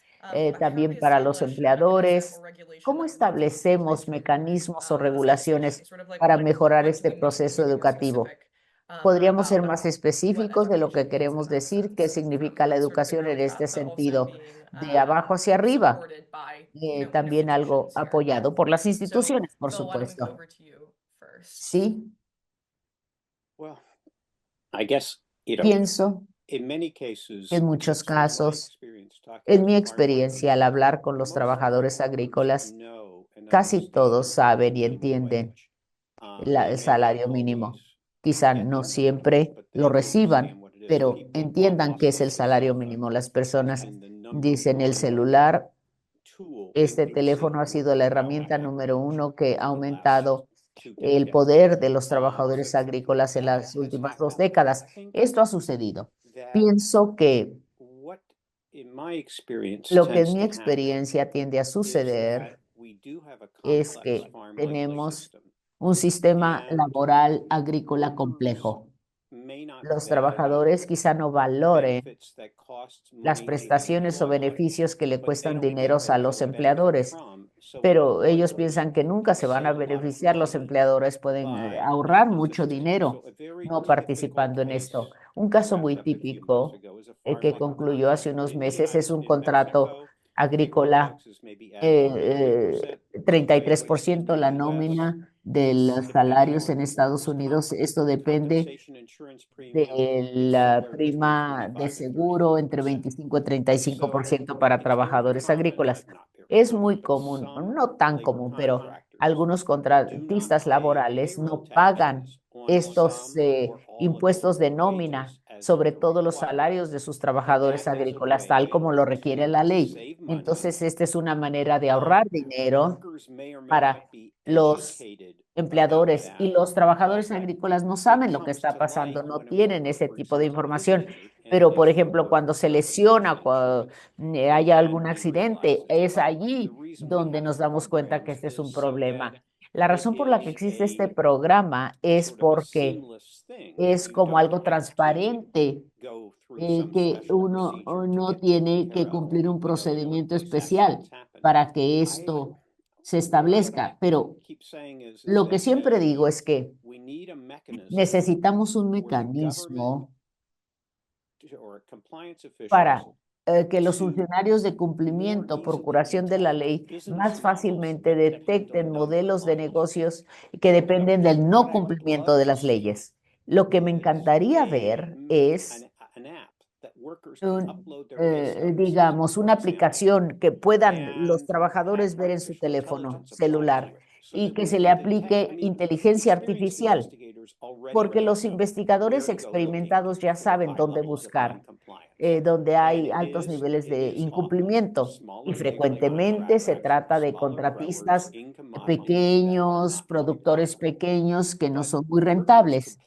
[SPEAKER 2] también para los empleadores. ¿Cómo establecemos mecanismos o regulaciones para mejorar este proceso educativo? ¿Podríamos ser más específicos de lo que queremos decir? ¿Qué significa la educación en este sentido? De abajo hacia arriba, también algo apoyado por las instituciones, por supuesto. Sí, pienso que en muchos casos, en mi experiencia al hablar con los trabajadores agrícolas, casi todos saben y entienden el salario mínimo. Quizá no siempre lo reciban, pero entiendan qué es el salario mínimo. Las personas dicen el celular, este teléfono ha sido la herramienta número uno que ha aumentado el poder de los trabajadores agrícolas en las últimas 2 décadas. Esto ha sucedido. Pienso que lo que en mi experiencia tiende a suceder es que tenemos un sistema laboral agrícola complejo. Los trabajadores quizá no valoren las prestaciones o beneficios que le cuestan dineros a los empleadores, pero ellos piensan que nunca se van a beneficiar. Los empleadores pueden ahorrar mucho dinero no participando en esto. Un caso muy típico que concluyó hace unos meses es un contrato agrícola, 33% la nómina de los salarios en Estados Unidos. Esto depende de la prima de seguro entre 25 y 35% para trabajadores agrícolas. Es muy común, no tan común, pero algunos contratistas laborales no pagan estos impuestos de nómina sobre todos los salarios de sus trabajadores agrícolas, tal como lo requiere la ley. Entonces, esta es una manera de ahorrar dinero para los empleadores, y los trabajadores agrícolas no saben lo que está pasando, no tienen ese tipo de información. Pero, por ejemplo, cuando se lesiona, cuando haya algún accidente, es allí donde nos damos cuenta que este es un problema. La razón por la que existe este programa es porque es como algo transparente, que uno no tiene que cumplir un procedimiento especial para que esto se establezca. Pero lo que siempre digo es que necesitamos un mecanismo para que los funcionarios de cumplimiento, procuración de la ley, más fácilmente detecten modelos de negocios que dependen del no cumplimiento de las leyes. Lo que me encantaría ver es digamos, una aplicación que puedan los trabajadores ver en su teléfono celular y que se le aplique inteligencia artificial, porque los investigadores experimentados ya saben dónde buscar, donde hay altos niveles de incumplimiento, y frecuentemente se trata de contratistas pequeños, productores pequeños que no son muy rentables.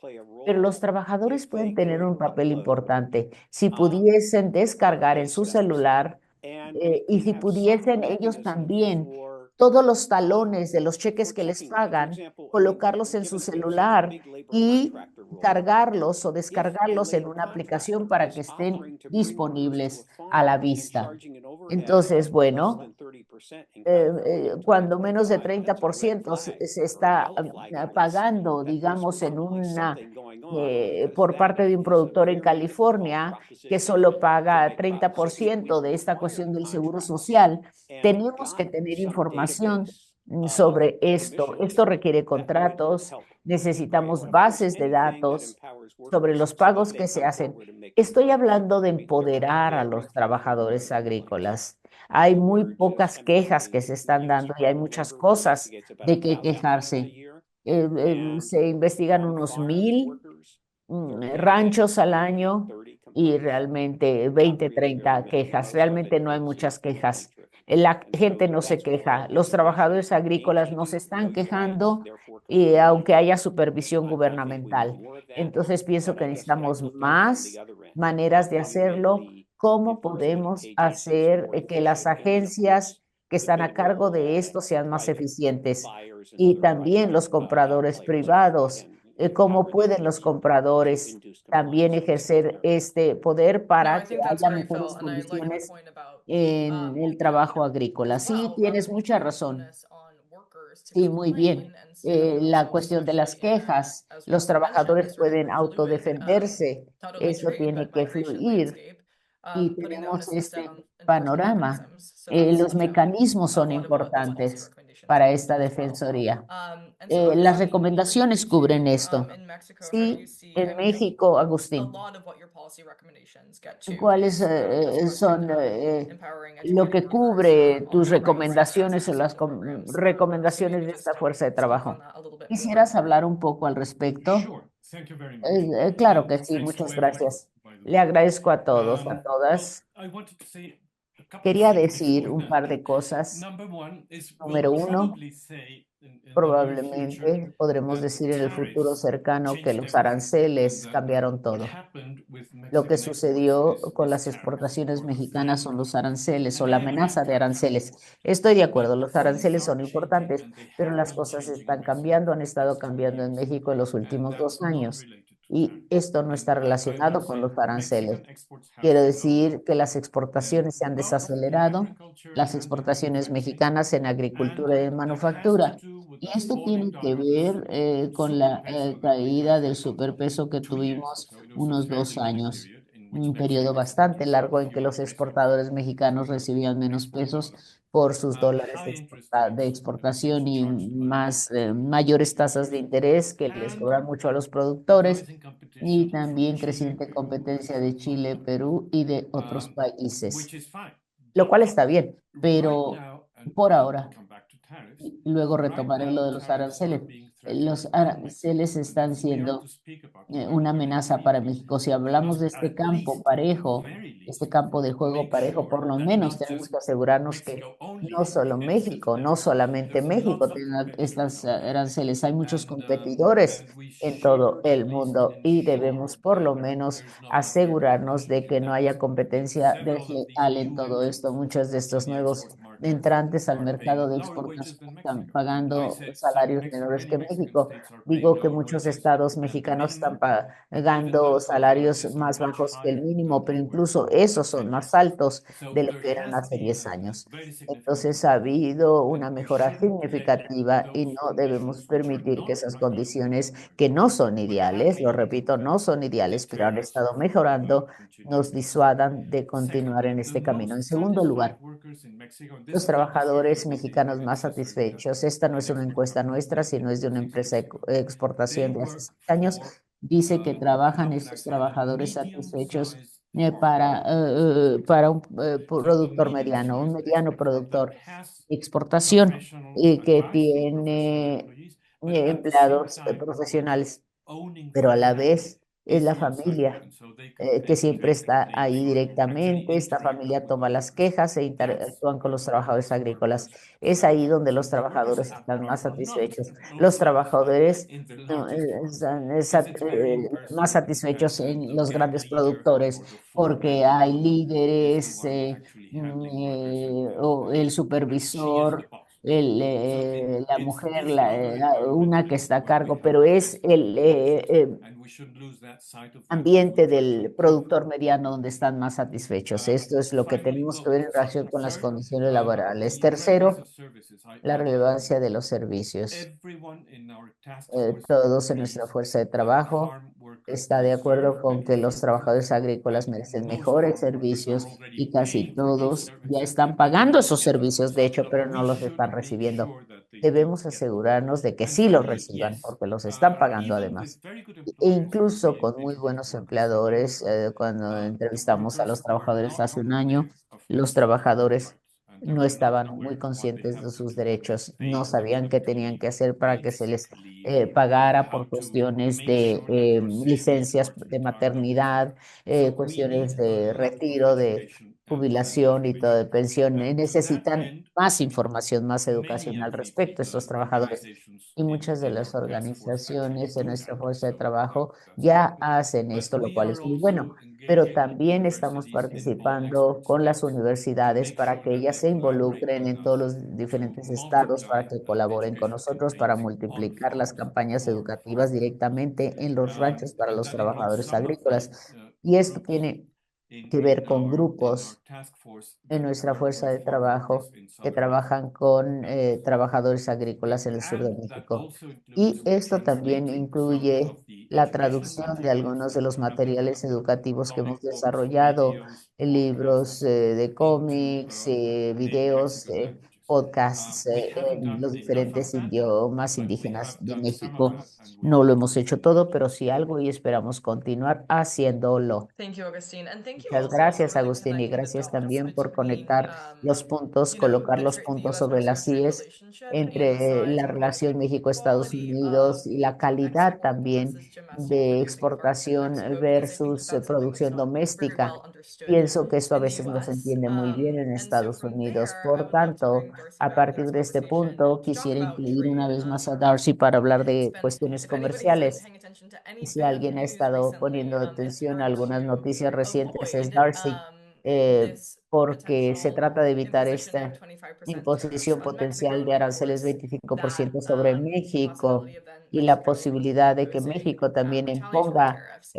[SPEAKER 2] Pero los trabajadores pueden tener un papel importante. Si pudiesen descargar en su celular y si pudiesen ellos también todos los talones de los cheques que les pagan, colocarlos en su celular y cargarlos o descargarlos en una aplicación para que estén disponibles a la vista. Entonces, bueno, cuando menos de 30% se está pagando, digamos, en una por parte de un productor en California que solo paga 30% de esta cuestión del seguro social, tenemos que tener información sobre esto. Esto requiere contratos, necesitamos bases de datos sobre los pagos que se hacen. Estoy hablando de empoderar a los trabajadores agrícolas. Hay muy pocas quejas que se están dando y hay muchas cosas de que quejarse. Se investigan unos 1000 ranchos al año y realmente 20, 30 quejas. Realmente no hay muchas quejas. La gente no se queja. Los trabajadores agrícolas no se están quejando, aunque haya supervisión gubernamental. Entonces pienso que necesitamos más maneras de hacerlo. ¿Cómo podemos hacer que las agencias que están a cargo de esto sean más eficientes? Y también los compradores privados. ¿Cómo pueden los compradores también ejercer este poder para que haya mejores condiciones en el trabajo agrícola? Sí, tienes mucha razón. Sí, muy bien. La cuestión de las quejas, los trabajadores pueden autodefenderse, eso tiene que fluir y tenemos este panorama. Los mecanismos son importantes para esta defensoría. Las recomendaciones cubren esto. Sí, en México, Agustín, ¿cuáles son lo que cubre tus recomendaciones o las recomendaciones de esta fuerza de trabajo? ¿Quisieras hablar un poco al respecto? Claro que sí, muchas gracias. Le agradezco a todos, a todas. Quería decir un par de cosas. Número uno, probablemente podremos decir en el futuro cercano que los aranceles cambiaron todo. Lo que sucedió con las exportaciones mexicanas son los aranceles o la amenaza de aranceles. Estoy de acuerdo, los aranceles son importantes, pero las cosas están cambiando, han estado cambiando en México en los últimos 2 años. Y esto no está relacionado con los aranceles. Quiero decir que las exportaciones se han desacelerado, las exportaciones mexicanas en agricultura y en manufactura. Y esto tiene que ver con la caída del superpeso que tuvimos unos 2 años, un periodo bastante largo en que los exportadores mexicanos recibían menos pesos por sus dólares de exportación y mayores tasas de interés que les cobran mucho a los productores y también creciente competencia de Chile, Perú y de otros países, lo cual está bien, pero por ahora, y luego retomaré lo de los aranceles. Los aranceles están siendo una amenaza para México. Si hablamos de este campo parejo, este campo de juego parejo, por lo menos tenemos que asegurarnos que no solo México, no solamente México tenga estas aranceles. Hay muchos competidores en todo el mundo y debemos por lo menos asegurarnos de que no haya competencia desleal en todo esto. Muchos de estos nuevos entrantes al mercado de exportación están pagando salarios menores que México. Digo que muchos estados mexicanos están pagando salarios más bajos que el mínimo, pero incluso esos son más altos de lo que eran hace 10 años. Entonces ha habido una mejora significativa y no debemos permitir que esas condiciones que no son ideales, lo repito, no son ideales, pero han estado mejorando, nos disuadan de continuar en este camino. En segundo lugar, los trabajadores mexicanos más satisfechos. Esta no es una encuesta nuestra, sino es de una empresa de exportación de hace 6 años. Dice que trabajan estos trabajadores satisfechos para un productor mediano, un mediano productor de exportación y que tiene empleados profesionales, pero a la vez es la familia que siempre está ahí directamente. Esta familia toma las quejas e interactúan con los trabajadores agrícolas. Es ahí donde los trabajadores están más satisfechos. Los trabajadores no, están más satisfechos en los grandes productores porque hay líderes, o el supervisor. La mujer, una que está a cargo, pero es el ambiente del productor mediano donde están más satisfechos. Esto es lo que tenemos que ver en relación con las condiciones laborales. Tercero, la relevancia de los servicios. Todos en nuestra fuerza de trabajo está de acuerdo con que los trabajadores agrícolas merecen mejores servicios y casi todos ya están pagando esos servicios, de hecho, pero no los están recibiendo. Debemos asegurarnos de que sí los reciban, porque los están pagando además. E incluso con muy buenos empleadores, cuando entrevistamos a los trabajadores hace un año, los trabajadores no estaban muy conscientes de sus derechos, no sabían qué tenían que hacer para que se les pagara por cuestiones de licencias de maternidad, cuestiones de retiro, de jubilación y todo de pensión. Necesitan más información, más educación al respecto, estos trabajadores. Y muchas de las organizaciones de nuestra fuerza de trabajo ya hacen esto, lo cual es muy bueno, pero también estamos participando con las universidades para que ellas se involucren en todos los diferentes estados, para que colaboren con nosotros, para multiplicar las campañas educativas directamente en los ranchos para los trabajadores agrícolas. Y esto tiene que ver con grupos en nuestra fuerza de trabajo que trabajan con trabajadores agrícolas en el sur de México. Y esto también incluye la traducción de algunos de los materiales educativos que hemos desarrollado, libros de cómics, videos podcasts en los diferentes idiomas indígenas de México. No lo hemos hecho todo, pero sí algo y esperamos continuar haciéndolo.
[SPEAKER 1] Thank you, Augustine. And thank you
[SPEAKER 2] Muchas
[SPEAKER 1] also
[SPEAKER 2] gracias,
[SPEAKER 1] for
[SPEAKER 2] Agustín, y
[SPEAKER 1] connecting the
[SPEAKER 2] gracias
[SPEAKER 1] dots
[SPEAKER 2] también por
[SPEAKER 1] between,
[SPEAKER 2] conectar los puntos, colocar
[SPEAKER 1] the
[SPEAKER 2] los puntos sobre las
[SPEAKER 1] US-Mexico trade
[SPEAKER 2] IES
[SPEAKER 1] relationship and the
[SPEAKER 2] entre
[SPEAKER 1] size
[SPEAKER 2] la
[SPEAKER 1] and
[SPEAKER 2] relación
[SPEAKER 1] relative
[SPEAKER 2] México-Estados
[SPEAKER 1] quality of
[SPEAKER 2] Unidos y la calidad
[SPEAKER 1] Mexico
[SPEAKER 2] también
[SPEAKER 1] versus domestic
[SPEAKER 2] de
[SPEAKER 1] producing farms in
[SPEAKER 2] exportación
[SPEAKER 1] Mexico, because I think that
[SPEAKER 2] versus
[SPEAKER 1] that's something that's
[SPEAKER 2] producción
[SPEAKER 1] not very
[SPEAKER 2] doméstica.
[SPEAKER 1] well understood
[SPEAKER 2] Pienso que esto a
[SPEAKER 1] in the
[SPEAKER 2] veces no se
[SPEAKER 1] US.
[SPEAKER 2] entiende muy bien en
[SPEAKER 1] And so
[SPEAKER 2] Estados
[SPEAKER 1] from
[SPEAKER 2] Unidos.
[SPEAKER 1] there, I
[SPEAKER 2] Por
[SPEAKER 1] would love to
[SPEAKER 2] tanto,
[SPEAKER 1] bring Darcy
[SPEAKER 2] a
[SPEAKER 1] back into
[SPEAKER 2] partir
[SPEAKER 1] this
[SPEAKER 2] de este
[SPEAKER 1] conversation
[SPEAKER 2] punto,
[SPEAKER 1] to talk
[SPEAKER 2] quisiera
[SPEAKER 1] about
[SPEAKER 2] incluir una
[SPEAKER 1] trade.
[SPEAKER 2] vez más a Darcy para hablar
[SPEAKER 1] And it's
[SPEAKER 2] de
[SPEAKER 1] been,
[SPEAKER 2] cuestiones
[SPEAKER 1] if anybody's been
[SPEAKER 2] comerciales.
[SPEAKER 1] paying attention to
[SPEAKER 2] Y
[SPEAKER 1] any
[SPEAKER 2] si
[SPEAKER 1] bit of
[SPEAKER 2] alguien ha
[SPEAKER 1] news
[SPEAKER 2] estado
[SPEAKER 1] recently,
[SPEAKER 2] poniendo
[SPEAKER 1] it's
[SPEAKER 2] atención a
[SPEAKER 1] hard
[SPEAKER 2] algunas
[SPEAKER 1] to
[SPEAKER 2] noticias recientes, es
[SPEAKER 1] avoid
[SPEAKER 2] Darcy,
[SPEAKER 1] this
[SPEAKER 2] porque se
[SPEAKER 1] potential
[SPEAKER 2] trata de evitar
[SPEAKER 1] imposition of
[SPEAKER 2] esta
[SPEAKER 1] 25% tariffs
[SPEAKER 2] imposición
[SPEAKER 1] on Mexico
[SPEAKER 2] potencial de aranceles
[SPEAKER 1] imports, that
[SPEAKER 2] 25% sobre
[SPEAKER 1] the
[SPEAKER 2] México
[SPEAKER 1] possibility of then
[SPEAKER 2] y la
[SPEAKER 1] Mexico
[SPEAKER 2] posibilidad de que
[SPEAKER 1] imposing
[SPEAKER 2] México también
[SPEAKER 1] retaliatory
[SPEAKER 2] imponga
[SPEAKER 1] tariffs.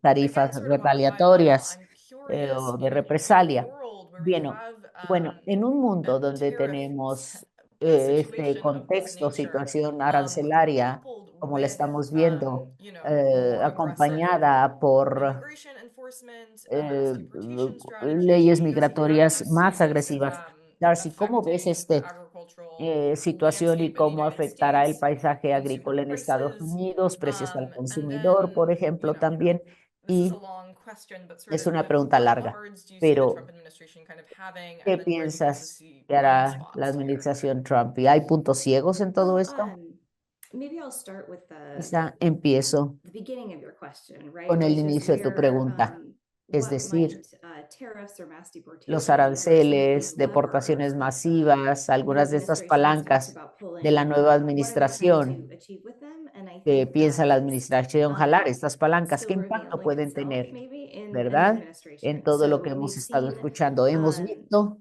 [SPEAKER 2] tarifas
[SPEAKER 1] So again, sort of on a high level,
[SPEAKER 2] retaliatorias
[SPEAKER 1] I'm curious
[SPEAKER 2] o de
[SPEAKER 1] in a
[SPEAKER 2] represalia.
[SPEAKER 1] world where we
[SPEAKER 2] Bien,
[SPEAKER 1] have
[SPEAKER 2] bueno, en un mundo
[SPEAKER 1] a
[SPEAKER 2] donde
[SPEAKER 1] tariff
[SPEAKER 2] tenemos este
[SPEAKER 1] situation of this
[SPEAKER 2] contexto,
[SPEAKER 1] nature,
[SPEAKER 2] situación arancelaria,
[SPEAKER 1] coupled
[SPEAKER 2] como la
[SPEAKER 1] with
[SPEAKER 2] estamos viendo,
[SPEAKER 1] more aggressive
[SPEAKER 2] acompañada por
[SPEAKER 1] immigration enforcement,
[SPEAKER 2] eh,
[SPEAKER 1] deportation
[SPEAKER 2] leyes
[SPEAKER 1] strategies, where do
[SPEAKER 2] migratorias
[SPEAKER 1] you see
[SPEAKER 2] más
[SPEAKER 1] this
[SPEAKER 2] agresivas. Darcy, ¿cómo ves
[SPEAKER 1] affecting the
[SPEAKER 2] este
[SPEAKER 1] agricultural
[SPEAKER 2] situación y
[SPEAKER 1] landscape in the
[SPEAKER 2] cómo
[SPEAKER 1] United
[SPEAKER 2] afectará el
[SPEAKER 1] States,
[SPEAKER 2] paisaje
[SPEAKER 1] consumer
[SPEAKER 2] agrícola en Estados
[SPEAKER 1] prices?
[SPEAKER 2] Unidos, precios al
[SPEAKER 1] And
[SPEAKER 2] consumidor,
[SPEAKER 1] then,
[SPEAKER 2] por ejemplo, también?
[SPEAKER 1] this is a
[SPEAKER 2] Y
[SPEAKER 1] long question, but sort
[SPEAKER 2] es
[SPEAKER 1] of,
[SPEAKER 2] una pregunta
[SPEAKER 1] what
[SPEAKER 2] larga,
[SPEAKER 1] cards do you see the Trump
[SPEAKER 2] pero
[SPEAKER 1] administration kind of having,
[SPEAKER 2] ¿qué
[SPEAKER 1] and then where do you also
[SPEAKER 2] piensas
[SPEAKER 1] see
[SPEAKER 2] que
[SPEAKER 1] blind
[SPEAKER 2] hará la
[SPEAKER 1] spots here?
[SPEAKER 2] administración Trump? ¿Y hay puntos ciegos en todo
[SPEAKER 3] Well,
[SPEAKER 2] esto?
[SPEAKER 3] maybe I'll start with
[SPEAKER 2] Quizá empiezo
[SPEAKER 3] the beginning of your question, right?
[SPEAKER 2] con el
[SPEAKER 3] Which is
[SPEAKER 2] inicio de tu pregunta, es
[SPEAKER 3] what
[SPEAKER 2] decir,
[SPEAKER 3] might tariffs or mass
[SPEAKER 2] los
[SPEAKER 3] deportation are some of these
[SPEAKER 2] aranceles,
[SPEAKER 3] levers
[SPEAKER 2] deportaciones
[SPEAKER 3] that
[SPEAKER 2] masivas,
[SPEAKER 3] the new
[SPEAKER 2] algunas de estas
[SPEAKER 3] administration has talked
[SPEAKER 2] palancas
[SPEAKER 3] about
[SPEAKER 2] de la
[SPEAKER 3] pulling.
[SPEAKER 2] nueva
[SPEAKER 3] What are they trying to
[SPEAKER 2] administración
[SPEAKER 3] achieve with them? And I
[SPEAKER 2] que
[SPEAKER 3] think
[SPEAKER 2] piensa la
[SPEAKER 3] that
[SPEAKER 2] administración jalar estas palancas, ¿qué
[SPEAKER 3] still
[SPEAKER 2] impacto
[SPEAKER 3] revealing
[SPEAKER 2] pueden
[SPEAKER 3] itself
[SPEAKER 2] tener,
[SPEAKER 3] maybe in the
[SPEAKER 2] verdad? En
[SPEAKER 3] administration.
[SPEAKER 2] todo lo que
[SPEAKER 3] So
[SPEAKER 2] hemos
[SPEAKER 3] we've
[SPEAKER 2] estado
[SPEAKER 3] seen,
[SPEAKER 2] escuchando. Hemos visto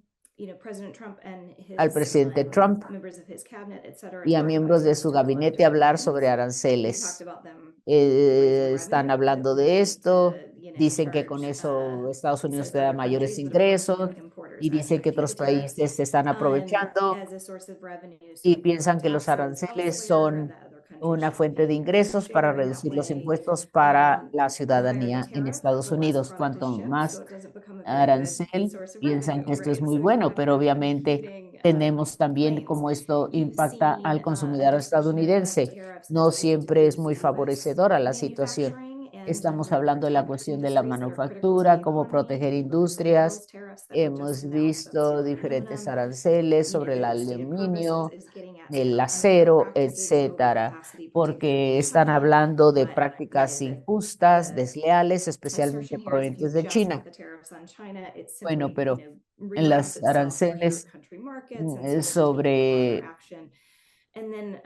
[SPEAKER 3] President Trump and
[SPEAKER 2] al
[SPEAKER 3] his
[SPEAKER 2] presidente Trump
[SPEAKER 3] members of his cabinet, et cetera,
[SPEAKER 2] y a
[SPEAKER 3] talk about
[SPEAKER 2] miembros de
[SPEAKER 3] tariffs
[SPEAKER 2] su
[SPEAKER 3] to collect
[SPEAKER 2] gabinete hablar sobre
[SPEAKER 3] investments. They talked
[SPEAKER 2] aranceles.
[SPEAKER 3] about them raising
[SPEAKER 2] Están
[SPEAKER 3] revenue,
[SPEAKER 2] hablando
[SPEAKER 3] the
[SPEAKER 2] de
[SPEAKER 3] ability
[SPEAKER 2] esto,
[SPEAKER 3] to,
[SPEAKER 2] dicen que con eso Estados Unidos
[SPEAKER 3] says
[SPEAKER 2] te da
[SPEAKER 3] other
[SPEAKER 2] mayores
[SPEAKER 3] countries would of course,
[SPEAKER 2] ingresos
[SPEAKER 3] importers
[SPEAKER 2] y dice que
[SPEAKER 3] keep the
[SPEAKER 2] otros
[SPEAKER 3] tariffs
[SPEAKER 2] países se están aprovechando
[SPEAKER 3] as a source of revenue, so
[SPEAKER 2] y
[SPEAKER 3] they can avoid
[SPEAKER 2] piensan que los
[SPEAKER 3] taxes
[SPEAKER 2] aranceles
[SPEAKER 3] elsewhere,
[SPEAKER 2] son
[SPEAKER 3] that other countries
[SPEAKER 2] una
[SPEAKER 3] should
[SPEAKER 2] fuente de
[SPEAKER 3] be
[SPEAKER 2] ingresos para
[SPEAKER 3] sharing that
[SPEAKER 2] reducir los
[SPEAKER 3] way.
[SPEAKER 2] impuestos para la
[SPEAKER 3] The higher the
[SPEAKER 2] ciudadanía en
[SPEAKER 3] tariff,
[SPEAKER 2] Estados
[SPEAKER 3] the less
[SPEAKER 2] Unidos.
[SPEAKER 3] product is
[SPEAKER 2] Cuanto
[SPEAKER 3] shipped, so
[SPEAKER 2] más
[SPEAKER 3] it doesn't become a very good
[SPEAKER 2] arancel,
[SPEAKER 3] source of
[SPEAKER 2] piensan
[SPEAKER 3] revenue,
[SPEAKER 2] que esto es
[SPEAKER 3] right?
[SPEAKER 2] muy
[SPEAKER 3] So you
[SPEAKER 2] bueno,
[SPEAKER 3] have
[SPEAKER 2] pero
[SPEAKER 3] kind of
[SPEAKER 2] obviamente
[SPEAKER 3] competing
[SPEAKER 2] tenemos también
[SPEAKER 3] claims.
[SPEAKER 2] cómo esto
[SPEAKER 3] You've
[SPEAKER 2] impacta
[SPEAKER 3] seen
[SPEAKER 2] al
[SPEAKER 3] a
[SPEAKER 2] consumidor
[SPEAKER 3] discretionary level
[SPEAKER 2] estadounidense.
[SPEAKER 3] tariffs that
[SPEAKER 2] No
[SPEAKER 3] aim to
[SPEAKER 2] siempre es
[SPEAKER 3] boost
[SPEAKER 2] muy
[SPEAKER 3] US
[SPEAKER 2] favorecedora la situación.
[SPEAKER 3] manufacturing and to
[SPEAKER 2] Estamos
[SPEAKER 3] kind of
[SPEAKER 2] hablando de la
[SPEAKER 3] protect
[SPEAKER 2] cuestión de la
[SPEAKER 3] industries that are critical to the
[SPEAKER 2] manufactura, cómo
[SPEAKER 3] economy.
[SPEAKER 2] proteger
[SPEAKER 3] You look at some of those
[SPEAKER 2] industrias.
[SPEAKER 3] tariffs that were just
[SPEAKER 2] Hemos
[SPEAKER 3] announced on
[SPEAKER 2] visto
[SPEAKER 3] steel and
[SPEAKER 2] diferentes
[SPEAKER 3] aluminum.
[SPEAKER 2] aranceles sobre el
[SPEAKER 3] Their stated purpose
[SPEAKER 2] aluminio,
[SPEAKER 3] is getting at sort
[SPEAKER 2] el
[SPEAKER 3] of unfair
[SPEAKER 2] acero,
[SPEAKER 3] practices and
[SPEAKER 2] etcétera,
[SPEAKER 3] overcapacity, particularly
[SPEAKER 2] porque
[SPEAKER 3] in
[SPEAKER 2] están
[SPEAKER 3] China.
[SPEAKER 2] hablando de
[SPEAKER 3] But
[SPEAKER 2] prácticas
[SPEAKER 3] the
[SPEAKER 2] injustas, desleales, especialmente
[SPEAKER 3] assertion here is if you
[SPEAKER 2] provenientes de
[SPEAKER 3] just got
[SPEAKER 2] China.
[SPEAKER 3] the tariffs on China, it
[SPEAKER 2] Bueno,
[SPEAKER 3] simply,
[SPEAKER 2] pero en
[SPEAKER 3] reroutes
[SPEAKER 2] las
[SPEAKER 3] itself through
[SPEAKER 2] aranceles
[SPEAKER 3] country markets, and so that you're taking harder
[SPEAKER 2] sobre
[SPEAKER 3] action. And then,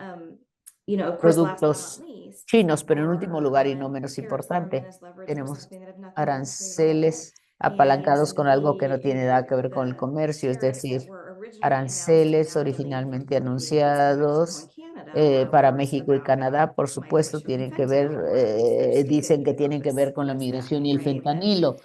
[SPEAKER 3] of course, last but not
[SPEAKER 2] productos
[SPEAKER 3] least,
[SPEAKER 2] chinos, pero en último lugar y no
[SPEAKER 3] are
[SPEAKER 2] menos
[SPEAKER 3] tariffs that are meant
[SPEAKER 2] importante,
[SPEAKER 3] as leverage for
[SPEAKER 2] tenemos
[SPEAKER 3] something that have nothing to do with trade at all.
[SPEAKER 2] aranceles apalancados con algo que no tiene nada que ver con el
[SPEAKER 3] The
[SPEAKER 2] comercio, es
[SPEAKER 3] tariffs that
[SPEAKER 2] decir,
[SPEAKER 3] were originally announced and
[SPEAKER 2] aranceles
[SPEAKER 3] now delayed for
[SPEAKER 2] originalmente
[SPEAKER 3] 48 months in Mexico and
[SPEAKER 2] anunciados
[SPEAKER 3] Canada were
[SPEAKER 2] para
[SPEAKER 3] words
[SPEAKER 2] México y
[SPEAKER 3] about
[SPEAKER 2] Canadá, por supuesto,
[SPEAKER 3] migration and
[SPEAKER 2] tienen que ver,
[SPEAKER 3] fentanyl, words that are
[SPEAKER 2] dicen
[SPEAKER 3] stated
[SPEAKER 2] que tienen que
[SPEAKER 3] purpose
[SPEAKER 2] ver con la
[SPEAKER 3] was that,
[SPEAKER 2] migración y el
[SPEAKER 3] right?
[SPEAKER 2] fentanilo,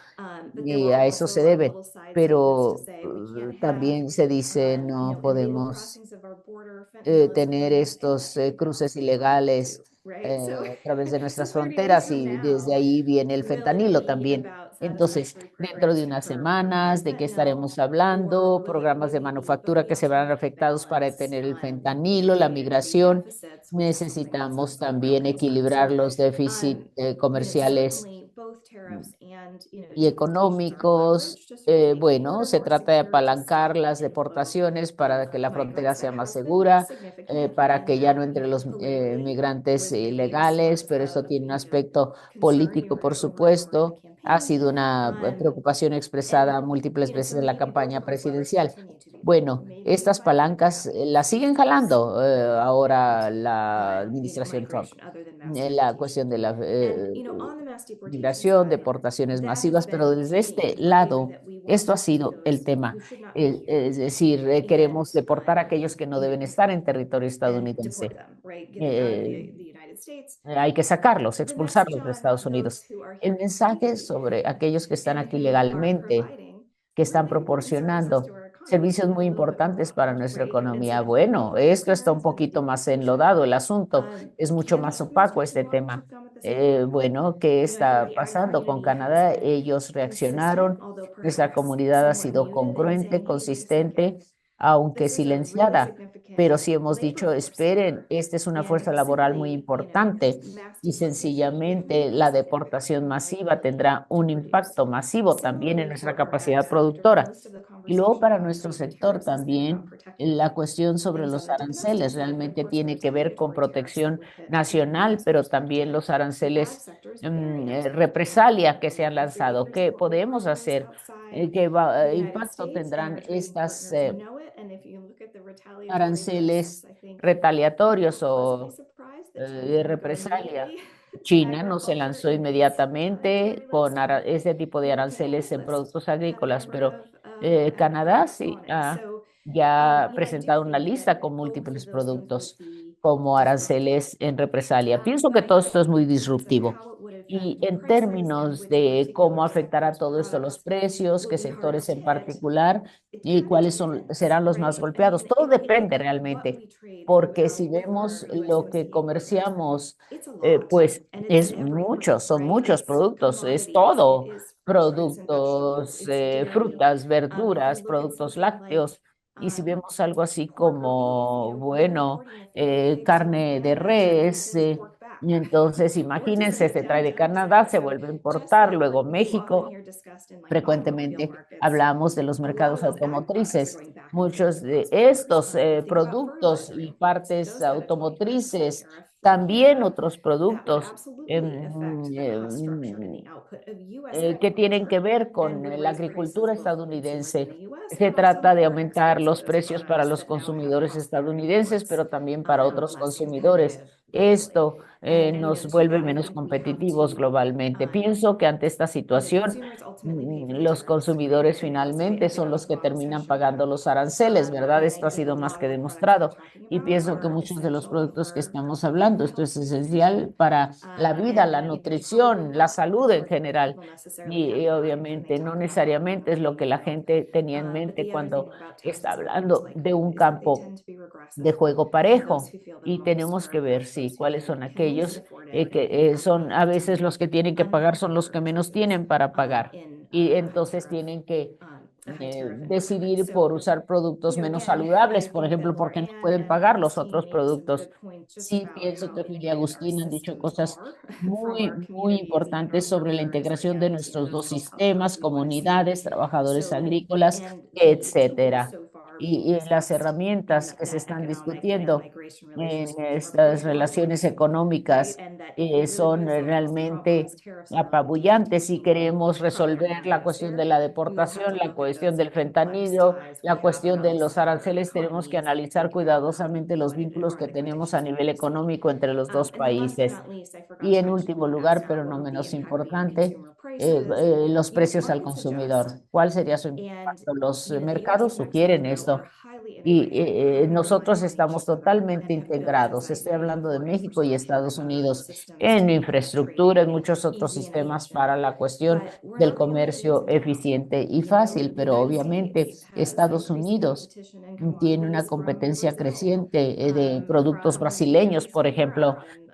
[SPEAKER 3] But there
[SPEAKER 2] y
[SPEAKER 3] were
[SPEAKER 2] a eso
[SPEAKER 3] also
[SPEAKER 2] se debe.
[SPEAKER 3] little side statements to
[SPEAKER 2] Pero
[SPEAKER 3] say we can't have,
[SPEAKER 2] también se dice no
[SPEAKER 3] illegal
[SPEAKER 2] podemos
[SPEAKER 3] crossings of our border. Fentanyl is
[SPEAKER 2] tener
[SPEAKER 3] something that
[SPEAKER 2] estos
[SPEAKER 3] can
[SPEAKER 2] cruces
[SPEAKER 3] also bring that
[SPEAKER 2] ilegales
[SPEAKER 3] too, right? So,
[SPEAKER 2] a través de
[SPEAKER 3] so
[SPEAKER 2] nuestras
[SPEAKER 3] 38
[SPEAKER 2] fronteras
[SPEAKER 3] from
[SPEAKER 2] y desde
[SPEAKER 3] now
[SPEAKER 2] ahí viene el
[SPEAKER 3] will it
[SPEAKER 2] fentanilo
[SPEAKER 3] be
[SPEAKER 2] también.
[SPEAKER 3] about
[SPEAKER 2] Entonces,
[SPEAKER 3] satisfactory
[SPEAKER 2] dentro
[SPEAKER 3] programs
[SPEAKER 2] de
[SPEAKER 3] to
[SPEAKER 2] unas
[SPEAKER 3] curb
[SPEAKER 2] semanas, ¿de qué
[SPEAKER 3] fentanyl,
[SPEAKER 2] estaremos
[SPEAKER 3] or
[SPEAKER 2] hablando?
[SPEAKER 3] will it
[SPEAKER 2] Programas de
[SPEAKER 3] be
[SPEAKER 2] manufactura que se verán
[SPEAKER 3] building a
[SPEAKER 2] afectados para
[SPEAKER 3] balance
[SPEAKER 2] detener el
[SPEAKER 3] on
[SPEAKER 2] fentanilo, la
[SPEAKER 3] creating trade
[SPEAKER 2] migración.
[SPEAKER 3] deficits, which is something that's
[SPEAKER 2] Necesitamos
[SPEAKER 3] of real
[SPEAKER 2] también
[SPEAKER 3] concern.
[SPEAKER 2] equilibrar
[SPEAKER 3] So,
[SPEAKER 2] los déficits comerciales
[SPEAKER 3] certainly both tariffs and,
[SPEAKER 2] y
[SPEAKER 3] deportations are
[SPEAKER 2] económicos.
[SPEAKER 3] leverage to sort of make the
[SPEAKER 2] Bueno,
[SPEAKER 3] border
[SPEAKER 2] se
[SPEAKER 3] more
[SPEAKER 2] trata de
[SPEAKER 3] secure, to
[SPEAKER 2] apalancar
[SPEAKER 3] stop
[SPEAKER 2] las
[SPEAKER 3] inflow
[SPEAKER 2] deportaciones para que
[SPEAKER 3] of
[SPEAKER 2] la frontera
[SPEAKER 3] migrants
[SPEAKER 2] sea
[SPEAKER 3] that
[SPEAKER 2] más
[SPEAKER 3] has been
[SPEAKER 2] segura,
[SPEAKER 3] significant
[SPEAKER 2] para
[SPEAKER 3] and
[SPEAKER 2] que ya
[SPEAKER 3] that
[SPEAKER 2] no entre los
[SPEAKER 3] politically
[SPEAKER 2] migrantes
[SPEAKER 3] was really a
[SPEAKER 2] ilegales,
[SPEAKER 3] source
[SPEAKER 2] pero esto
[SPEAKER 3] of,
[SPEAKER 2] tiene un aspecto
[SPEAKER 3] concern you
[SPEAKER 2] político, por
[SPEAKER 3] heard over and over in the
[SPEAKER 2] supuesto. Ha
[SPEAKER 3] campaign.
[SPEAKER 2] sido una preocupación expresada
[SPEAKER 3] And,
[SPEAKER 2] múltiples veces
[SPEAKER 3] so
[SPEAKER 2] en la
[SPEAKER 3] maybe both
[SPEAKER 2] campaña
[SPEAKER 3] of those levers
[SPEAKER 2] presidencial.
[SPEAKER 3] continue to be pulled.
[SPEAKER 2] Bueno,
[SPEAKER 3] Maybe
[SPEAKER 2] estas
[SPEAKER 3] by
[SPEAKER 2] palancas las siguen jalando ahora la
[SPEAKER 3] on,
[SPEAKER 2] administración Trump.
[SPEAKER 3] migration other than mass
[SPEAKER 2] La
[SPEAKER 3] deportation.
[SPEAKER 2] cuestión de la
[SPEAKER 3] And, on the mass deportation
[SPEAKER 2] migración,
[SPEAKER 3] side,
[SPEAKER 2] deportaciones
[SPEAKER 3] that has
[SPEAKER 2] masivas, pero
[SPEAKER 3] been
[SPEAKER 2] desde
[SPEAKER 3] a
[SPEAKER 2] este
[SPEAKER 3] line
[SPEAKER 2] lado,
[SPEAKER 3] that we want
[SPEAKER 2] esto
[SPEAKER 3] to
[SPEAKER 2] ha
[SPEAKER 3] keep
[SPEAKER 2] sido el
[SPEAKER 3] those
[SPEAKER 2] tema.
[SPEAKER 3] who should not be here.
[SPEAKER 2] Es decir, queremos deportar a
[SPEAKER 3] And,
[SPEAKER 2] aquellos que no deben estar en territorio
[SPEAKER 3] and
[SPEAKER 2] estadounidense.
[SPEAKER 3] deport them, right? Get them out of
[SPEAKER 2] Eh,
[SPEAKER 3] the United States.
[SPEAKER 2] hay que sacarlos,
[SPEAKER 3] The message
[SPEAKER 2] expulsarlos de
[SPEAKER 3] on
[SPEAKER 2] Estados
[SPEAKER 3] those
[SPEAKER 2] Unidos.
[SPEAKER 3] who are
[SPEAKER 2] El
[SPEAKER 3] here
[SPEAKER 2] mensaje
[SPEAKER 3] illegally
[SPEAKER 2] sobre aquellos que están
[SPEAKER 3] and
[SPEAKER 2] aquí
[SPEAKER 3] who are
[SPEAKER 2] legalmente,
[SPEAKER 3] providing
[SPEAKER 2] que están
[SPEAKER 3] really important services to
[SPEAKER 2] proporcionando
[SPEAKER 3] our economy
[SPEAKER 2] servicios
[SPEAKER 3] seem a
[SPEAKER 2] muy
[SPEAKER 3] little bit more
[SPEAKER 2] importantes para
[SPEAKER 3] muddled,
[SPEAKER 2] nuestra
[SPEAKER 3] right? And
[SPEAKER 2] economía.
[SPEAKER 3] so one of the
[SPEAKER 2] Bueno, esto está un
[SPEAKER 3] concerns with the
[SPEAKER 2] poquito más
[SPEAKER 3] deportation,
[SPEAKER 2] enlodado, el asunto es mucho
[SPEAKER 3] Canada's
[SPEAKER 2] más opaco este
[SPEAKER 3] administration, well,
[SPEAKER 2] tema.
[SPEAKER 3] took on at the same time.
[SPEAKER 2] Bueno, ¿qué
[SPEAKER 3] I feel
[SPEAKER 2] está
[SPEAKER 3] the ag
[SPEAKER 2] pasando con
[SPEAKER 3] community has
[SPEAKER 2] Canadá?
[SPEAKER 3] been
[SPEAKER 2] Ellos
[SPEAKER 3] consistent,
[SPEAKER 2] reaccionaron,
[SPEAKER 3] although
[SPEAKER 2] nuestra
[SPEAKER 3] perhaps
[SPEAKER 2] comunidad ha
[SPEAKER 3] somewhat
[SPEAKER 2] sido
[SPEAKER 3] muted in
[SPEAKER 2] congruente,
[SPEAKER 3] saying, hey, wait a second,
[SPEAKER 2] consistente aunque
[SPEAKER 3] This is a really
[SPEAKER 2] silenciada,
[SPEAKER 3] significant
[SPEAKER 2] pero sí hemos dicho,
[SPEAKER 3] labor force
[SPEAKER 2] esperen,
[SPEAKER 3] number.
[SPEAKER 2] esta es una
[SPEAKER 3] And
[SPEAKER 2] fuerza laboral muy
[SPEAKER 3] simply,
[SPEAKER 2] importante
[SPEAKER 3] mass
[SPEAKER 2] y
[SPEAKER 3] deportation
[SPEAKER 2] sencillamente
[SPEAKER 3] is
[SPEAKER 2] la
[SPEAKER 3] a
[SPEAKER 2] deportación
[SPEAKER 3] significant
[SPEAKER 2] masiva
[SPEAKER 3] likelihood
[SPEAKER 2] tendrá un
[SPEAKER 3] to produce.
[SPEAKER 2] impacto masivo también en
[SPEAKER 3] Similarly,
[SPEAKER 2] nuestra
[SPEAKER 3] for our ag
[SPEAKER 2] capacidad
[SPEAKER 3] sector,
[SPEAKER 2] productora.
[SPEAKER 3] most of the
[SPEAKER 2] Y luego
[SPEAKER 3] conversation
[SPEAKER 2] para
[SPEAKER 3] about
[SPEAKER 2] nuestro
[SPEAKER 3] safety
[SPEAKER 2] sector
[SPEAKER 3] tariffs has been about
[SPEAKER 2] también
[SPEAKER 3] protecting
[SPEAKER 2] la cuestión sobre
[SPEAKER 3] things
[SPEAKER 2] los
[SPEAKER 3] on the domestic
[SPEAKER 2] aranceles
[SPEAKER 3] side, but of
[SPEAKER 2] realmente
[SPEAKER 3] course
[SPEAKER 2] tiene
[SPEAKER 3] there's
[SPEAKER 2] que ver con
[SPEAKER 3] retaliatory tariffs that
[SPEAKER 2] protección
[SPEAKER 3] would hit from the
[SPEAKER 2] nacional,
[SPEAKER 3] US
[SPEAKER 2] pero también
[SPEAKER 3] perspective.
[SPEAKER 2] los
[SPEAKER 3] The ag
[SPEAKER 2] aranceles
[SPEAKER 3] sector is very exportable.
[SPEAKER 2] represalia que se han
[SPEAKER 3] Regulators
[SPEAKER 2] lanzado. ¿Qué
[SPEAKER 3] support
[SPEAKER 2] podemos
[SPEAKER 3] programs
[SPEAKER 2] hacer?
[SPEAKER 3] outside
[SPEAKER 2] ¿Qué
[SPEAKER 3] the United
[SPEAKER 2] impacto
[SPEAKER 3] States, and
[SPEAKER 2] tendrán
[SPEAKER 3] our trading
[SPEAKER 2] estas
[SPEAKER 3] partners know it. And if you look at the retaliatory lists,
[SPEAKER 2] aranceles
[SPEAKER 3] I think
[SPEAKER 2] retaliatorios
[SPEAKER 3] we're pleasantly
[SPEAKER 2] o
[SPEAKER 3] surprised that China
[SPEAKER 2] de
[SPEAKER 3] didn't go
[SPEAKER 2] represalia?
[SPEAKER 3] immediately to
[SPEAKER 2] China no se
[SPEAKER 3] agriculture
[SPEAKER 2] lanzó
[SPEAKER 3] in its
[SPEAKER 2] inmediatamente con
[SPEAKER 3] retaliatory list.
[SPEAKER 2] ese tipo de
[SPEAKER 3] But the
[SPEAKER 2] aranceles
[SPEAKER 3] Canadian
[SPEAKER 2] en
[SPEAKER 3] list
[SPEAKER 2] productos
[SPEAKER 3] had a
[SPEAKER 2] agrícolas,
[SPEAKER 3] number
[SPEAKER 2] pero
[SPEAKER 3] of ag
[SPEAKER 2] Canadá
[SPEAKER 3] products
[SPEAKER 2] sí
[SPEAKER 3] on it.
[SPEAKER 2] ha
[SPEAKER 3] So
[SPEAKER 2] ya
[SPEAKER 3] I do
[SPEAKER 2] presentado una
[SPEAKER 3] think
[SPEAKER 2] lista
[SPEAKER 3] that
[SPEAKER 2] con
[SPEAKER 3] both
[SPEAKER 2] múltiples
[SPEAKER 3] of those things
[SPEAKER 2] productos
[SPEAKER 3] would be
[SPEAKER 2] como
[SPEAKER 3] disruptive
[SPEAKER 2] aranceles en
[SPEAKER 3] to
[SPEAKER 2] represalia.
[SPEAKER 3] ag,
[SPEAKER 2] Pienso
[SPEAKER 3] but
[SPEAKER 2] que
[SPEAKER 3] I
[SPEAKER 2] todo
[SPEAKER 3] have
[SPEAKER 2] esto es muy
[SPEAKER 3] concerns of
[SPEAKER 2] disruptivo.
[SPEAKER 3] how it would
[SPEAKER 2] Y
[SPEAKER 3] affect
[SPEAKER 2] en
[SPEAKER 3] prices and
[SPEAKER 2] términos
[SPEAKER 3] which
[SPEAKER 2] de cómo
[SPEAKER 3] particular
[SPEAKER 2] afectará
[SPEAKER 3] sectors'
[SPEAKER 2] todo esto a los
[SPEAKER 3] products
[SPEAKER 2] precios,
[SPEAKER 3] will
[SPEAKER 2] qué
[SPEAKER 3] be
[SPEAKER 2] sectores
[SPEAKER 3] hardest
[SPEAKER 2] en
[SPEAKER 3] hit.
[SPEAKER 2] particular
[SPEAKER 3] It
[SPEAKER 2] y
[SPEAKER 3] kind of
[SPEAKER 2] cuáles
[SPEAKER 3] depends,
[SPEAKER 2] serán los más
[SPEAKER 3] right? I mean,
[SPEAKER 2] golpeados. Todo
[SPEAKER 3] if we think
[SPEAKER 2] depende
[SPEAKER 3] about what
[SPEAKER 2] realmente,
[SPEAKER 3] we trade
[SPEAKER 2] porque si
[SPEAKER 3] throughout with
[SPEAKER 2] vemos
[SPEAKER 3] our
[SPEAKER 2] lo que
[SPEAKER 3] USMCA partners,
[SPEAKER 2] comerciamos,
[SPEAKER 3] it's a lot,
[SPEAKER 2] pues
[SPEAKER 3] and it's
[SPEAKER 2] es
[SPEAKER 3] everything,
[SPEAKER 2] son
[SPEAKER 3] right?
[SPEAKER 2] muchos
[SPEAKER 3] It's
[SPEAKER 2] productos, es
[SPEAKER 3] commodities, it
[SPEAKER 2] todo,
[SPEAKER 3] is fruits and vegetables,
[SPEAKER 2] productos,
[SPEAKER 3] it's dairy.
[SPEAKER 2] frutas,
[SPEAKER 3] If you
[SPEAKER 2] verduras,
[SPEAKER 3] look at
[SPEAKER 2] productos
[SPEAKER 3] something like
[SPEAKER 2] lácteos. Y si vemos algo así
[SPEAKER 3] pork or beef,
[SPEAKER 2] como,
[SPEAKER 3] we're
[SPEAKER 2] bueno,
[SPEAKER 3] importing a feed from pigs from
[SPEAKER 2] carne de
[SPEAKER 3] Canada to then
[SPEAKER 2] res,
[SPEAKER 3] send pork back.
[SPEAKER 2] y entonces
[SPEAKER 3] Or to send
[SPEAKER 2] imagínense,
[SPEAKER 3] it
[SPEAKER 2] se
[SPEAKER 3] down
[SPEAKER 2] trae
[SPEAKER 3] to
[SPEAKER 2] de Canadá,
[SPEAKER 3] Mexico.
[SPEAKER 2] se
[SPEAKER 3] So
[SPEAKER 2] vuelve a
[SPEAKER 3] just
[SPEAKER 2] importar,
[SPEAKER 3] like what
[SPEAKER 2] luego
[SPEAKER 3] you often
[SPEAKER 2] México.
[SPEAKER 3] hear discussed in like automobile
[SPEAKER 2] Frecuentemente
[SPEAKER 3] markets,
[SPEAKER 2] hablamos de los
[SPEAKER 3] a lot
[SPEAKER 2] mercados
[SPEAKER 3] of those ag products are
[SPEAKER 2] automotrices.
[SPEAKER 3] going back and forth
[SPEAKER 2] Muchos de
[SPEAKER 3] across borders.
[SPEAKER 2] estos
[SPEAKER 3] Think about
[SPEAKER 2] productos
[SPEAKER 3] fertilizer
[SPEAKER 2] y
[SPEAKER 3] imports.
[SPEAKER 2] partes
[SPEAKER 3] Those had a 25%
[SPEAKER 2] automotrices,
[SPEAKER 3] tariff from
[SPEAKER 2] también
[SPEAKER 3] Canada.
[SPEAKER 2] otros
[SPEAKER 3] That would
[SPEAKER 2] productos
[SPEAKER 3] absolutely affect the cost structure and the output of US
[SPEAKER 2] que tienen que
[SPEAKER 3] agriculture
[SPEAKER 2] ver
[SPEAKER 3] and
[SPEAKER 2] con
[SPEAKER 3] would
[SPEAKER 2] la
[SPEAKER 3] raise prices
[SPEAKER 2] agricultura
[SPEAKER 3] both for consumers in
[SPEAKER 2] estadounidense.
[SPEAKER 3] the US,
[SPEAKER 2] Se
[SPEAKER 3] but also
[SPEAKER 2] trata de
[SPEAKER 3] for
[SPEAKER 2] aumentar
[SPEAKER 3] exports of
[SPEAKER 2] los
[SPEAKER 3] those
[SPEAKER 2] precios para
[SPEAKER 3] products
[SPEAKER 2] los
[SPEAKER 3] that now have
[SPEAKER 2] consumidores
[SPEAKER 3] cost bearing
[SPEAKER 2] estadounidenses,
[SPEAKER 3] imports
[SPEAKER 2] pero también para otros
[SPEAKER 3] less
[SPEAKER 2] consumidores.
[SPEAKER 3] competitive globally.
[SPEAKER 2] Esto
[SPEAKER 3] And
[SPEAKER 2] nos
[SPEAKER 3] so
[SPEAKER 2] vuelve
[SPEAKER 3] yeah, I
[SPEAKER 2] menos
[SPEAKER 3] think we have
[SPEAKER 2] competitivos
[SPEAKER 3] to
[SPEAKER 2] globalmente. Pienso que ante esta situación,
[SPEAKER 3] consumers ultimately pay for the
[SPEAKER 2] los
[SPEAKER 3] tariffs,
[SPEAKER 2] consumidores
[SPEAKER 3] and that's
[SPEAKER 2] finalmente son
[SPEAKER 3] what
[SPEAKER 2] los
[SPEAKER 3] the
[SPEAKER 2] que
[SPEAKER 3] laws have
[SPEAKER 2] terminan
[SPEAKER 3] shown.
[SPEAKER 2] pagando los aranceles, ¿verdad?
[SPEAKER 3] And I
[SPEAKER 2] Esto ha
[SPEAKER 3] think a
[SPEAKER 2] sido más
[SPEAKER 3] lot
[SPEAKER 2] que
[SPEAKER 3] of the products we're
[SPEAKER 2] demostrado.
[SPEAKER 3] talking
[SPEAKER 2] Y
[SPEAKER 3] about
[SPEAKER 2] pienso que
[SPEAKER 3] are
[SPEAKER 2] muchos de los
[SPEAKER 3] essential
[SPEAKER 2] productos que
[SPEAKER 3] for
[SPEAKER 2] estamos hablando, esto es
[SPEAKER 3] healthy
[SPEAKER 2] esencial
[SPEAKER 3] nutrition.
[SPEAKER 2] para la vida, la
[SPEAKER 3] And there's probably
[SPEAKER 2] nutrición, la
[SPEAKER 3] not
[SPEAKER 2] salud en
[SPEAKER 3] what
[SPEAKER 2] general.
[SPEAKER 3] people necessarily have
[SPEAKER 2] Y
[SPEAKER 3] in mind when they
[SPEAKER 2] obviamente no
[SPEAKER 3] talk about
[SPEAKER 2] necesariamente es lo que la
[SPEAKER 3] animal health.
[SPEAKER 2] gente tenía en
[SPEAKER 3] But
[SPEAKER 2] mente
[SPEAKER 3] the other thing
[SPEAKER 2] cuando
[SPEAKER 3] about
[SPEAKER 2] está
[SPEAKER 3] taxes on things
[SPEAKER 2] hablando
[SPEAKER 3] like
[SPEAKER 2] de
[SPEAKER 3] food
[SPEAKER 2] un
[SPEAKER 3] is that they
[SPEAKER 2] campo
[SPEAKER 3] tend to be
[SPEAKER 2] de
[SPEAKER 3] regressive
[SPEAKER 2] juego
[SPEAKER 3] for those
[SPEAKER 2] parejo.
[SPEAKER 3] who feel the
[SPEAKER 2] Y
[SPEAKER 3] most
[SPEAKER 2] tenemos que
[SPEAKER 3] harm,
[SPEAKER 2] ver,
[SPEAKER 3] not
[SPEAKER 2] sí,
[SPEAKER 3] those who
[SPEAKER 2] cuáles son
[SPEAKER 3] can least
[SPEAKER 2] aquellos
[SPEAKER 3] afford it or can have
[SPEAKER 2] son a
[SPEAKER 3] access
[SPEAKER 2] veces
[SPEAKER 3] to
[SPEAKER 2] los que tienen que pagar, son los
[SPEAKER 3] unhealthier
[SPEAKER 2] que menos
[SPEAKER 3] choices
[SPEAKER 2] tienen para pagar.
[SPEAKER 3] in
[SPEAKER 2] Y
[SPEAKER 3] a
[SPEAKER 2] entonces tienen que
[SPEAKER 3] high tariff environment.
[SPEAKER 2] decidir por
[SPEAKER 3] So,
[SPEAKER 2] usar productos menos
[SPEAKER 3] again,
[SPEAKER 2] saludables,
[SPEAKER 3] I
[SPEAKER 2] por
[SPEAKER 3] think that
[SPEAKER 2] ejemplo,
[SPEAKER 3] Laura
[SPEAKER 2] porque no
[SPEAKER 3] Ann
[SPEAKER 2] pueden
[SPEAKER 3] and
[SPEAKER 2] pagar los
[SPEAKER 3] Agustín
[SPEAKER 2] otros
[SPEAKER 3] made some
[SPEAKER 2] productos.
[SPEAKER 3] good points just
[SPEAKER 2] Sí,
[SPEAKER 3] about
[SPEAKER 2] pienso
[SPEAKER 3] how
[SPEAKER 2] que Julia y
[SPEAKER 3] integrated our
[SPEAKER 2] Agustín han dicho
[SPEAKER 3] systems
[SPEAKER 2] cosas
[SPEAKER 3] are from our
[SPEAKER 2] muy, muy
[SPEAKER 3] communities and from our
[SPEAKER 2] importantes sobre la
[SPEAKER 3] workers, our
[SPEAKER 2] integración de
[SPEAKER 3] debts,
[SPEAKER 2] nuestros dos
[SPEAKER 3] the outcomes
[SPEAKER 2] sistemas,
[SPEAKER 3] we want to see.
[SPEAKER 2] comunidades, trabajadores
[SPEAKER 3] So,
[SPEAKER 2] agrícolas,
[SPEAKER 3] and the tools
[SPEAKER 2] etcétera.
[SPEAKER 3] so far being
[SPEAKER 2] Y las
[SPEAKER 3] discussed in
[SPEAKER 2] herramientas que se
[SPEAKER 3] that
[SPEAKER 2] están
[SPEAKER 3] economic and
[SPEAKER 2] discutiendo
[SPEAKER 3] migration
[SPEAKER 2] en
[SPEAKER 3] relations
[SPEAKER 2] estas
[SPEAKER 3] report are
[SPEAKER 2] relaciones
[SPEAKER 3] worrisome, right?
[SPEAKER 2] económicas
[SPEAKER 3] And that if we really want
[SPEAKER 2] son
[SPEAKER 3] to solve these
[SPEAKER 2] realmente
[SPEAKER 3] problems, tariffs are not the
[SPEAKER 2] apabullantes si
[SPEAKER 3] only
[SPEAKER 2] queremos resolver
[SPEAKER 3] primary
[SPEAKER 2] la cuestión de
[SPEAKER 3] answer.
[SPEAKER 2] la
[SPEAKER 3] We will have
[SPEAKER 2] deportación,
[SPEAKER 3] to
[SPEAKER 2] la
[SPEAKER 3] look at
[SPEAKER 2] cuestión
[SPEAKER 3] those
[SPEAKER 2] del
[SPEAKER 3] complex
[SPEAKER 2] fentanilo,
[SPEAKER 3] ties we
[SPEAKER 2] la
[SPEAKER 3] have
[SPEAKER 2] cuestión de los
[SPEAKER 3] amongst our
[SPEAKER 2] aranceles. Tenemos que
[SPEAKER 3] economies and
[SPEAKER 2] analizar
[SPEAKER 3] think about
[SPEAKER 2] cuidadosamente los
[SPEAKER 3] what
[SPEAKER 2] vínculos que
[SPEAKER 3] economic
[SPEAKER 2] tenemos a
[SPEAKER 3] relations we
[SPEAKER 2] nivel
[SPEAKER 3] want to see.
[SPEAKER 2] económico entre los dos
[SPEAKER 3] And then last but
[SPEAKER 2] países.
[SPEAKER 3] not least, I forgot
[SPEAKER 2] Y
[SPEAKER 3] to
[SPEAKER 2] en
[SPEAKER 3] mention
[SPEAKER 2] último
[SPEAKER 3] as
[SPEAKER 2] lugar,
[SPEAKER 3] how
[SPEAKER 2] pero no
[SPEAKER 3] it'll be
[SPEAKER 2] menos
[SPEAKER 3] impacting
[SPEAKER 2] importante,
[SPEAKER 3] consumer prices.
[SPEAKER 2] los precios al
[SPEAKER 3] Markets adjust,
[SPEAKER 2] consumidor. ¿Cuál sería su
[SPEAKER 3] and
[SPEAKER 2] impacto? Los
[SPEAKER 3] the U.S.
[SPEAKER 2] mercados
[SPEAKER 3] and Mexico,
[SPEAKER 2] sugieren
[SPEAKER 3] though, are
[SPEAKER 2] esto.
[SPEAKER 3] highly
[SPEAKER 2] Y
[SPEAKER 3] integrated, highly
[SPEAKER 2] nosotros
[SPEAKER 3] relying on each
[SPEAKER 2] estamos
[SPEAKER 3] other,
[SPEAKER 2] totalmente
[SPEAKER 3] and have built, as
[SPEAKER 2] integrados.
[SPEAKER 3] I
[SPEAKER 2] Estoy
[SPEAKER 3] say,
[SPEAKER 2] hablando de
[SPEAKER 3] for
[SPEAKER 2] México y
[SPEAKER 3] infrastructure
[SPEAKER 2] Estados Unidos
[SPEAKER 3] systems to
[SPEAKER 2] en
[SPEAKER 3] make that
[SPEAKER 2] infraestructura, en
[SPEAKER 3] trading
[SPEAKER 2] muchos otros
[SPEAKER 3] easy and
[SPEAKER 2] sistemas
[SPEAKER 3] efficient.
[SPEAKER 2] para la cuestión
[SPEAKER 3] But we're
[SPEAKER 2] del
[SPEAKER 3] not the only ones
[SPEAKER 2] comercio
[SPEAKER 3] in town.
[SPEAKER 2] eficiente y fácil,
[SPEAKER 3] The
[SPEAKER 2] pero
[SPEAKER 3] United
[SPEAKER 2] obviamente
[SPEAKER 3] States has
[SPEAKER 2] Estados
[SPEAKER 3] increasing
[SPEAKER 2] Unidos
[SPEAKER 3] competition in
[SPEAKER 2] tiene una
[SPEAKER 3] commodities from
[SPEAKER 2] competencia
[SPEAKER 3] Brazil,
[SPEAKER 2] creciente de productos
[SPEAKER 3] from the Middle
[SPEAKER 2] brasileños,
[SPEAKER 3] East
[SPEAKER 2] por
[SPEAKER 3] and Europe,
[SPEAKER 2] ejemplo,
[SPEAKER 3] and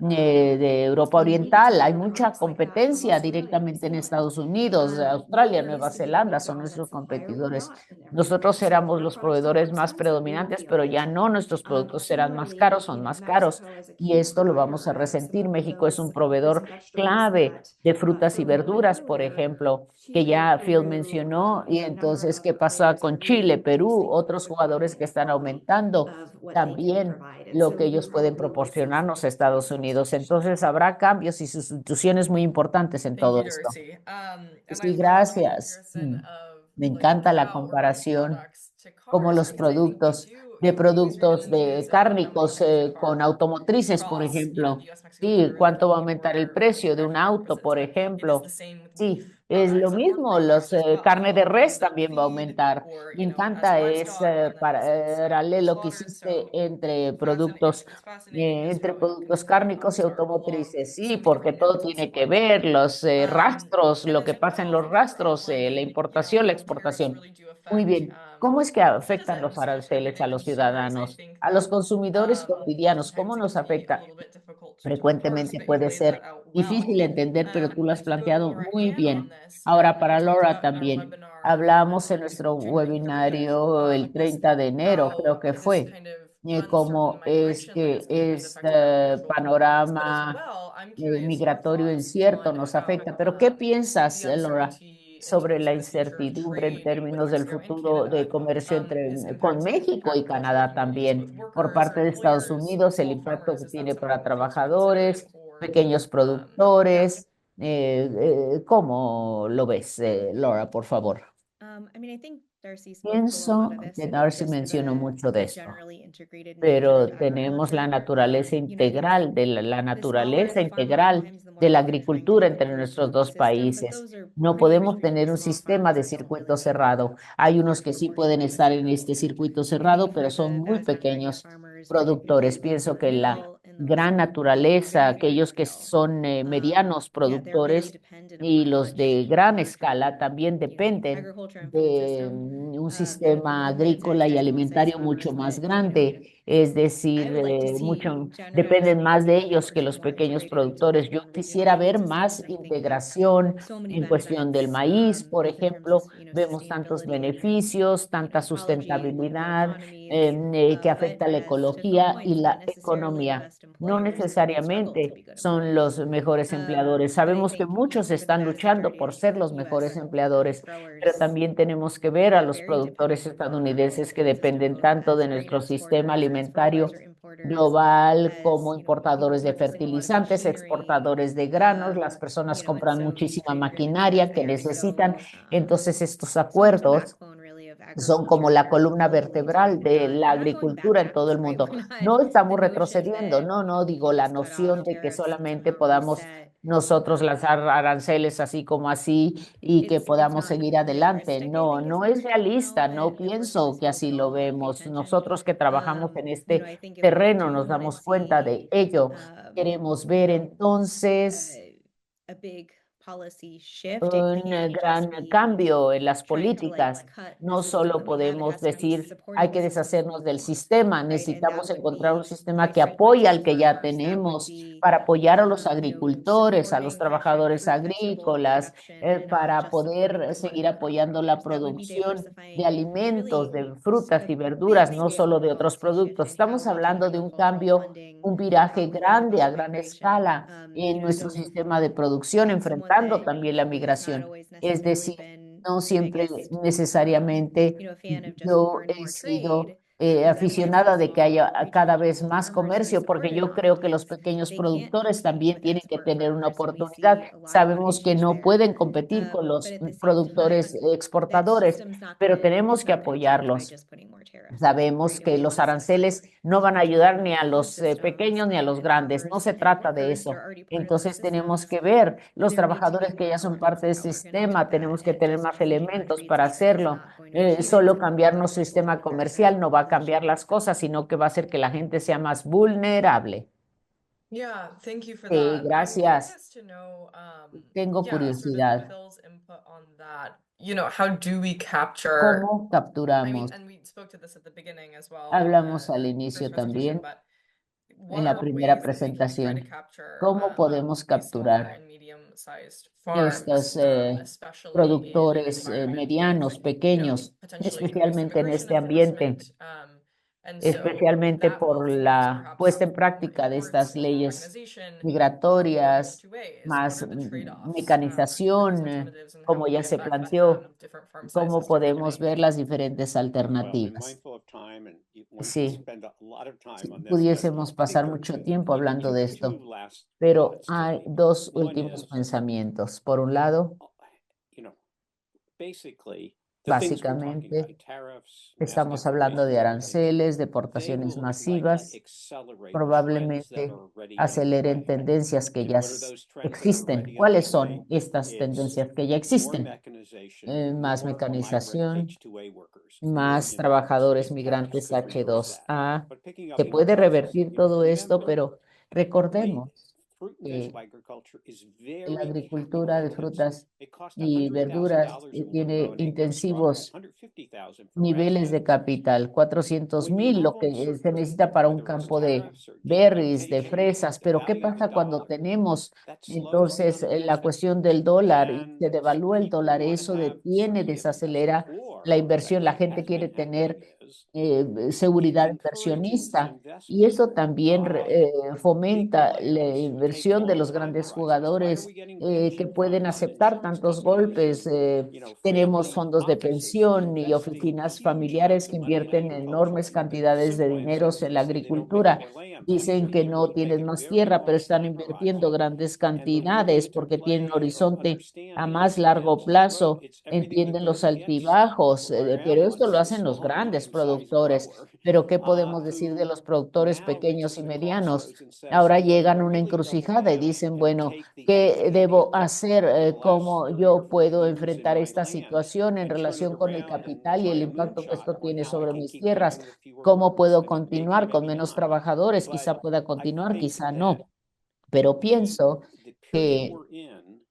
[SPEAKER 2] de Europa
[SPEAKER 3] and maybe
[SPEAKER 2] Oriental. Hay
[SPEAKER 3] particular
[SPEAKER 2] mucha
[SPEAKER 3] products like that from
[SPEAKER 2] competencia
[SPEAKER 3] Australia and New
[SPEAKER 2] directamente en
[SPEAKER 3] Zealand.
[SPEAKER 2] Estados Unidos,
[SPEAKER 3] While
[SPEAKER 2] Australia,
[SPEAKER 3] there
[SPEAKER 2] Nueva
[SPEAKER 3] needs to be a
[SPEAKER 2] Zelanda
[SPEAKER 3] more
[SPEAKER 2] son
[SPEAKER 3] dominant
[SPEAKER 2] nuestros
[SPEAKER 3] supplier, we're
[SPEAKER 2] competidores.
[SPEAKER 3] not in every
[SPEAKER 2] Nosotros
[SPEAKER 3] place. So for
[SPEAKER 2] éramos
[SPEAKER 3] our
[SPEAKER 2] los
[SPEAKER 3] products to be more
[SPEAKER 2] proveedores más
[SPEAKER 3] expensive, we will
[SPEAKER 2] predominantes,
[SPEAKER 3] feel
[SPEAKER 2] pero
[SPEAKER 3] it.
[SPEAKER 2] ya no, nuestros productos serán más caros,
[SPEAKER 3] Similarly,
[SPEAKER 2] son más caros.
[SPEAKER 3] Mexico is a
[SPEAKER 2] Y
[SPEAKER 3] key
[SPEAKER 2] esto lo vamos a
[SPEAKER 3] provider of some
[SPEAKER 2] resentir.
[SPEAKER 3] of
[SPEAKER 2] México es un
[SPEAKER 3] those fruits
[SPEAKER 2] proveedor
[SPEAKER 3] and vegetables
[SPEAKER 2] clave
[SPEAKER 3] that
[SPEAKER 2] de frutas y
[SPEAKER 3] Phil noted
[SPEAKER 2] verduras, por
[SPEAKER 3] earlier.
[SPEAKER 2] ejemplo, que
[SPEAKER 3] Chile,
[SPEAKER 2] ya Phil
[SPEAKER 3] Peru,
[SPEAKER 2] mencionó. Y
[SPEAKER 3] and a number
[SPEAKER 2] entonces,
[SPEAKER 3] of
[SPEAKER 2] ¿qué
[SPEAKER 3] other
[SPEAKER 2] pasa
[SPEAKER 3] players
[SPEAKER 2] con
[SPEAKER 3] are really
[SPEAKER 2] Chile, Perú?
[SPEAKER 3] reducing the
[SPEAKER 2] Otros jugadores que
[SPEAKER 3] quantity and
[SPEAKER 2] están
[SPEAKER 3] quality
[SPEAKER 2] aumentando
[SPEAKER 3] of what they can
[SPEAKER 2] también
[SPEAKER 3] provide. And
[SPEAKER 2] lo
[SPEAKER 3] so
[SPEAKER 2] que
[SPEAKER 3] we
[SPEAKER 2] ellos pueden
[SPEAKER 3] probably will see some
[SPEAKER 2] proporcionarnos a
[SPEAKER 3] tariff
[SPEAKER 2] Estados Unidos.
[SPEAKER 3] substitution.
[SPEAKER 2] Entonces, habrá cambios y sustituciones muy importantes en
[SPEAKER 1] Thank
[SPEAKER 2] todo
[SPEAKER 1] you,
[SPEAKER 2] esto.
[SPEAKER 1] Darcy. And I
[SPEAKER 2] Sí,
[SPEAKER 1] love the
[SPEAKER 2] gracias.
[SPEAKER 1] comparison of
[SPEAKER 2] Me
[SPEAKER 1] like
[SPEAKER 2] encanta la
[SPEAKER 1] cow or beef
[SPEAKER 2] comparación
[SPEAKER 1] products to
[SPEAKER 2] como
[SPEAKER 1] cars
[SPEAKER 2] los
[SPEAKER 1] because I think we
[SPEAKER 2] productos
[SPEAKER 1] do
[SPEAKER 2] de
[SPEAKER 1] we always read in the
[SPEAKER 2] productos de
[SPEAKER 1] news about how many
[SPEAKER 2] cárnicos
[SPEAKER 1] things a
[SPEAKER 2] con
[SPEAKER 1] car
[SPEAKER 2] automotrices, por
[SPEAKER 1] costs, you know, the
[SPEAKER 2] ejemplo.
[SPEAKER 1] US-Mexico
[SPEAKER 2] Sí,
[SPEAKER 1] border is a
[SPEAKER 2] cuánto va a
[SPEAKER 1] 20-year
[SPEAKER 2] aumentar el
[SPEAKER 1] border with
[SPEAKER 2] precio de un auto,
[SPEAKER 1] prerequisites,
[SPEAKER 2] por
[SPEAKER 1] but it is
[SPEAKER 2] ejemplo.
[SPEAKER 1] the same with
[SPEAKER 2] Sí,
[SPEAKER 1] beef
[SPEAKER 2] es lo
[SPEAKER 1] products. A pork
[SPEAKER 2] mismo,
[SPEAKER 1] breast
[SPEAKER 2] los
[SPEAKER 1] just got
[SPEAKER 2] carne de
[SPEAKER 1] out
[SPEAKER 2] res
[SPEAKER 1] from the
[SPEAKER 2] también va a
[SPEAKER 1] feed
[SPEAKER 2] aumentar.
[SPEAKER 1] or,
[SPEAKER 2] Me
[SPEAKER 1] you know, as
[SPEAKER 2] encanta
[SPEAKER 1] livestock and then also
[SPEAKER 2] paralelo que
[SPEAKER 1] slaughtered.
[SPEAKER 2] hiciste
[SPEAKER 1] So it's fascinating as
[SPEAKER 2] entre
[SPEAKER 1] well, you know,
[SPEAKER 2] productos
[SPEAKER 1] considering how
[SPEAKER 2] cárnicos y
[SPEAKER 1] those are along
[SPEAKER 2] automotrices. Sí,
[SPEAKER 1] so many
[SPEAKER 2] porque
[SPEAKER 1] different
[SPEAKER 2] todo
[SPEAKER 1] nodes in the
[SPEAKER 2] tiene que
[SPEAKER 1] supply chain.
[SPEAKER 2] ver, los rastros,
[SPEAKER 1] And
[SPEAKER 2] lo que
[SPEAKER 1] as
[SPEAKER 2] pasa en los
[SPEAKER 1] well, I think
[SPEAKER 2] rastros,
[SPEAKER 1] one
[SPEAKER 2] la
[SPEAKER 1] thing that, you
[SPEAKER 2] importación, la
[SPEAKER 1] know, tariffs
[SPEAKER 2] exportación.
[SPEAKER 1] really do
[SPEAKER 2] Muy
[SPEAKER 1] affect
[SPEAKER 2] bien. ¿Cómo es que afectan los aranceles a los ciudadanos, a los consumidores cotidianos? ¿Cómo nos afecta? Frecuentemente puede ser difícil entender, pero tú lo has planteado muy bien. Ahora, para Laura también, hablamos en nuestro webinario el 30 de enero, creo que fue, cómo es que este panorama migratorio incierto nos afecta. Pero, ¿qué piensas, Laura, sobre la incertidumbre en términos del futuro de comercio con México y Canadá también, por parte de Estados Unidos, el impacto que tiene para trabajadores, pequeños productores? ¿Cómo lo ves, Laura, por favor? Pienso que Darcy mencionó mucho de esto, pero tenemos la naturaleza integral la naturaleza integral de la agricultura entre nuestros dos países. No podemos tener un sistema de circuito cerrado. Hay unos que sí pueden estar en este circuito cerrado, pero son muy pequeños productores. Pienso que la gran naturaleza, aquellos que son medianos productores y los de gran escala también dependen de un sistema agrícola y alimentario mucho más grande, es decir, dependen más de ellos que los pequeños productores. Yo quisiera ver más integración en cuestión del maíz, por ejemplo. Vemos tantos beneficios, tanta sustentabilidad que afecta la ecología y la economía. No necesariamente son los mejores empleadores. Sabemos que muchos están luchando por ser los mejores empleadores, pero también tenemos que ver a los productores estadounidenses que dependen tanto de nuestro sistema alimentario global como importadores de fertilizantes, exportadores de granos. Las personas compran muchísima maquinaria que necesitan. Entonces, estos acuerdos son como la columna vertebral de la agricultura en todo el mundo. No estamos retrocediendo, no digo la noción de que solamente podamos nosotros lanzar aranceles así como así y que podamos seguir adelante. No, no es realista, no pienso que así lo vemos. Nosotros que trabajamos en este terreno nos damos cuenta de ello. Queremos ver entonces un gran cambio en las políticas. No solo podemos decir hay que deshacernos del sistema, necesitamos encontrar un sistema que apoye al que ya tenemos, para apoyar a los agricultores, a los trabajadores agrícolas, para poder seguir apoyando la producción de alimentos, de frutas y verduras, no solo de otros productos. Estamos hablando de un cambio, un viraje grande a gran escala en nuestro sistema de producción, enfrentando también la migración. Es decir, no siempre necesariamente yo he sido aficionada de que haya cada vez más comercio, porque yo creo que los pequeños productores también tienen que tener una oportunidad. Sabemos que no pueden competir con los productores exportadores, pero tenemos que apoyarlos. Sabemos que los aranceles no van a ayudar ni a los pequeños ni a los grandes, no se trata de eso. Entonces tenemos que ver los trabajadores que ya son parte del sistema, tenemos que tener más elementos para hacerlo. Solo cambiar nuestro sistema comercial no va a cambiar las cosas, sino que va a hacer que la gente sea más vulnerable.
[SPEAKER 4] Yeah, thank you for
[SPEAKER 2] Sí,
[SPEAKER 4] that. I would like
[SPEAKER 2] gracias.
[SPEAKER 4] us to know,
[SPEAKER 2] Tengo
[SPEAKER 4] sort of
[SPEAKER 2] curiosidad.
[SPEAKER 4] Phil's input on that. How do we capture,
[SPEAKER 2] ¿Cómo capturamos?
[SPEAKER 4] and we spoke to this at the beginning as well,
[SPEAKER 2] Hablamos al
[SPEAKER 4] first
[SPEAKER 2] inicio
[SPEAKER 4] presentation,
[SPEAKER 2] también,
[SPEAKER 4] but
[SPEAKER 2] en
[SPEAKER 4] what
[SPEAKER 2] la
[SPEAKER 4] are
[SPEAKER 2] primera
[SPEAKER 4] ways that we can try to
[SPEAKER 2] presentación.
[SPEAKER 4] capture
[SPEAKER 2] ¿Cómo podemos
[SPEAKER 4] these smaller
[SPEAKER 2] capturar
[SPEAKER 4] and medium-sized
[SPEAKER 2] estos
[SPEAKER 4] farms, especially in
[SPEAKER 2] productores
[SPEAKER 4] environment
[SPEAKER 2] medianos,
[SPEAKER 4] with,
[SPEAKER 2] pequeños,
[SPEAKER 4] potentially increased
[SPEAKER 2] especialmente en
[SPEAKER 4] immigration
[SPEAKER 2] este ambiente,
[SPEAKER 4] enforcement, and so
[SPEAKER 2] especialmente
[SPEAKER 4] that
[SPEAKER 2] por
[SPEAKER 4] both means
[SPEAKER 2] la
[SPEAKER 4] perhaps
[SPEAKER 2] puesta en
[SPEAKER 4] more
[SPEAKER 2] práctica de
[SPEAKER 4] imports,
[SPEAKER 2] estas
[SPEAKER 4] more
[SPEAKER 2] leyes
[SPEAKER 4] urbanization, or both
[SPEAKER 2] migratorias,
[SPEAKER 4] two ways. What
[SPEAKER 2] más
[SPEAKER 4] are the trade-offs, business
[SPEAKER 2] mecanización,
[SPEAKER 4] incentives, and how
[SPEAKER 2] como
[SPEAKER 4] can
[SPEAKER 2] ya
[SPEAKER 4] we
[SPEAKER 2] se
[SPEAKER 4] affect
[SPEAKER 2] planteó,
[SPEAKER 4] different farm
[SPEAKER 2] cómo
[SPEAKER 4] sizes
[SPEAKER 2] podemos
[SPEAKER 4] differently?
[SPEAKER 2] ver las diferentes
[SPEAKER 5] Well, and
[SPEAKER 2] alternativas.
[SPEAKER 5] mindful of time, and want to
[SPEAKER 2] Sí,
[SPEAKER 5] spend a lot of
[SPEAKER 2] si
[SPEAKER 5] time on this, but
[SPEAKER 2] pudiésemos
[SPEAKER 5] I think
[SPEAKER 2] pasar
[SPEAKER 5] there are
[SPEAKER 2] mucho tiempo hablando de esto,
[SPEAKER 5] two last
[SPEAKER 2] pero
[SPEAKER 5] thoughts to
[SPEAKER 2] hay
[SPEAKER 5] make.
[SPEAKER 2] dos
[SPEAKER 5] One
[SPEAKER 2] últimos
[SPEAKER 5] is,
[SPEAKER 2] pensamientos. Por un lado,
[SPEAKER 5] basically, the things we're talking
[SPEAKER 2] básicamente,
[SPEAKER 5] about, tariffs, mass
[SPEAKER 2] estamos hablando de
[SPEAKER 5] deportations,
[SPEAKER 2] aranceles,
[SPEAKER 5] they
[SPEAKER 2] deportaciones
[SPEAKER 5] will
[SPEAKER 2] masivas,
[SPEAKER 5] accelerate trends that
[SPEAKER 2] probablemente
[SPEAKER 5] are already
[SPEAKER 2] aceleren
[SPEAKER 5] underway.
[SPEAKER 2] tendencias que
[SPEAKER 5] And
[SPEAKER 2] ya
[SPEAKER 5] what are those trends that are
[SPEAKER 2] existen.
[SPEAKER 5] already
[SPEAKER 2] ¿Cuáles
[SPEAKER 5] underway?
[SPEAKER 2] son estas
[SPEAKER 5] It's
[SPEAKER 2] tendencias que ya
[SPEAKER 5] more
[SPEAKER 2] existen?
[SPEAKER 5] mechanization,
[SPEAKER 2] Más
[SPEAKER 5] more migrant
[SPEAKER 2] mecanización,
[SPEAKER 5] H2A workers,
[SPEAKER 2] más
[SPEAKER 5] Indian
[SPEAKER 2] trabajadores
[SPEAKER 5] workers.
[SPEAKER 2] migrantes
[SPEAKER 5] Tariffs could reverse that.
[SPEAKER 2] H2A.
[SPEAKER 5] But picking up
[SPEAKER 2] Se
[SPEAKER 5] in
[SPEAKER 2] puede
[SPEAKER 5] process,
[SPEAKER 2] revertir todo esto,
[SPEAKER 5] remember,
[SPEAKER 2] pero recordemos la agricultura de frutas y verduras tiene intensivos niveles de capital, 400,000, lo que se necesita para un campo de berries, de fresas. Pero ¿qué pasa cuando tenemos entonces la cuestión del dólar y se devalúa el dólar? Eso detiene, desacelera la inversión. La gente quiere tener seguridad inversionista y eso también fomenta la inversión de los grandes jugadores que pueden aceptar tantos golpes. Tenemos fondos de pensión y oficinas familiares que invierten enormes cantidades de dineros en la agricultura. Dicen que no tienen más tierra, pero están invirtiendo grandes cantidades porque tienen horizonte a más largo plazo, entienden los altibajos, pero esto lo hacen los grandes productores. Pero ¿qué podemos decir de los productores pequeños y medianos? Ahora llegan a una encrucijada y dicen, bueno, ¿qué debo hacer? ¿Cómo yo puedo enfrentar esta situación en relación con el capital y el impacto que esto tiene sobre mis tierras? ¿Cómo puedo continuar con menos trabajadores? Quizá pueda continuar, quizá no. Pero pienso que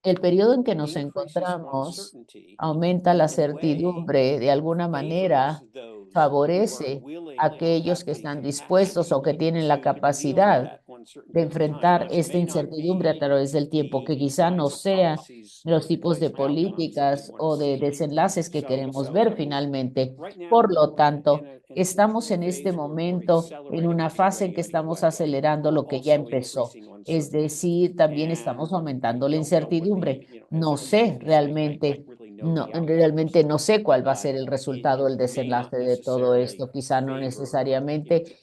[SPEAKER 2] el periodo en que nos encontramos aumenta la certidumbre, de alguna manera favorece a aquellos que están dispuestos o que tienen la capacidad de enfrentar esta incertidumbre a través del tiempo, que quizá no sean los tipos de políticas o de desenlaces que queremos ver finalmente. Por lo tanto, estamos en este momento en una fase en que estamos acelerando lo que ya empezó. Es decir, también estamos aumentando la incertidumbre. No sé realmente no sé cuál va a ser el resultado, el desenlace de todo esto. Quizá no necesariamente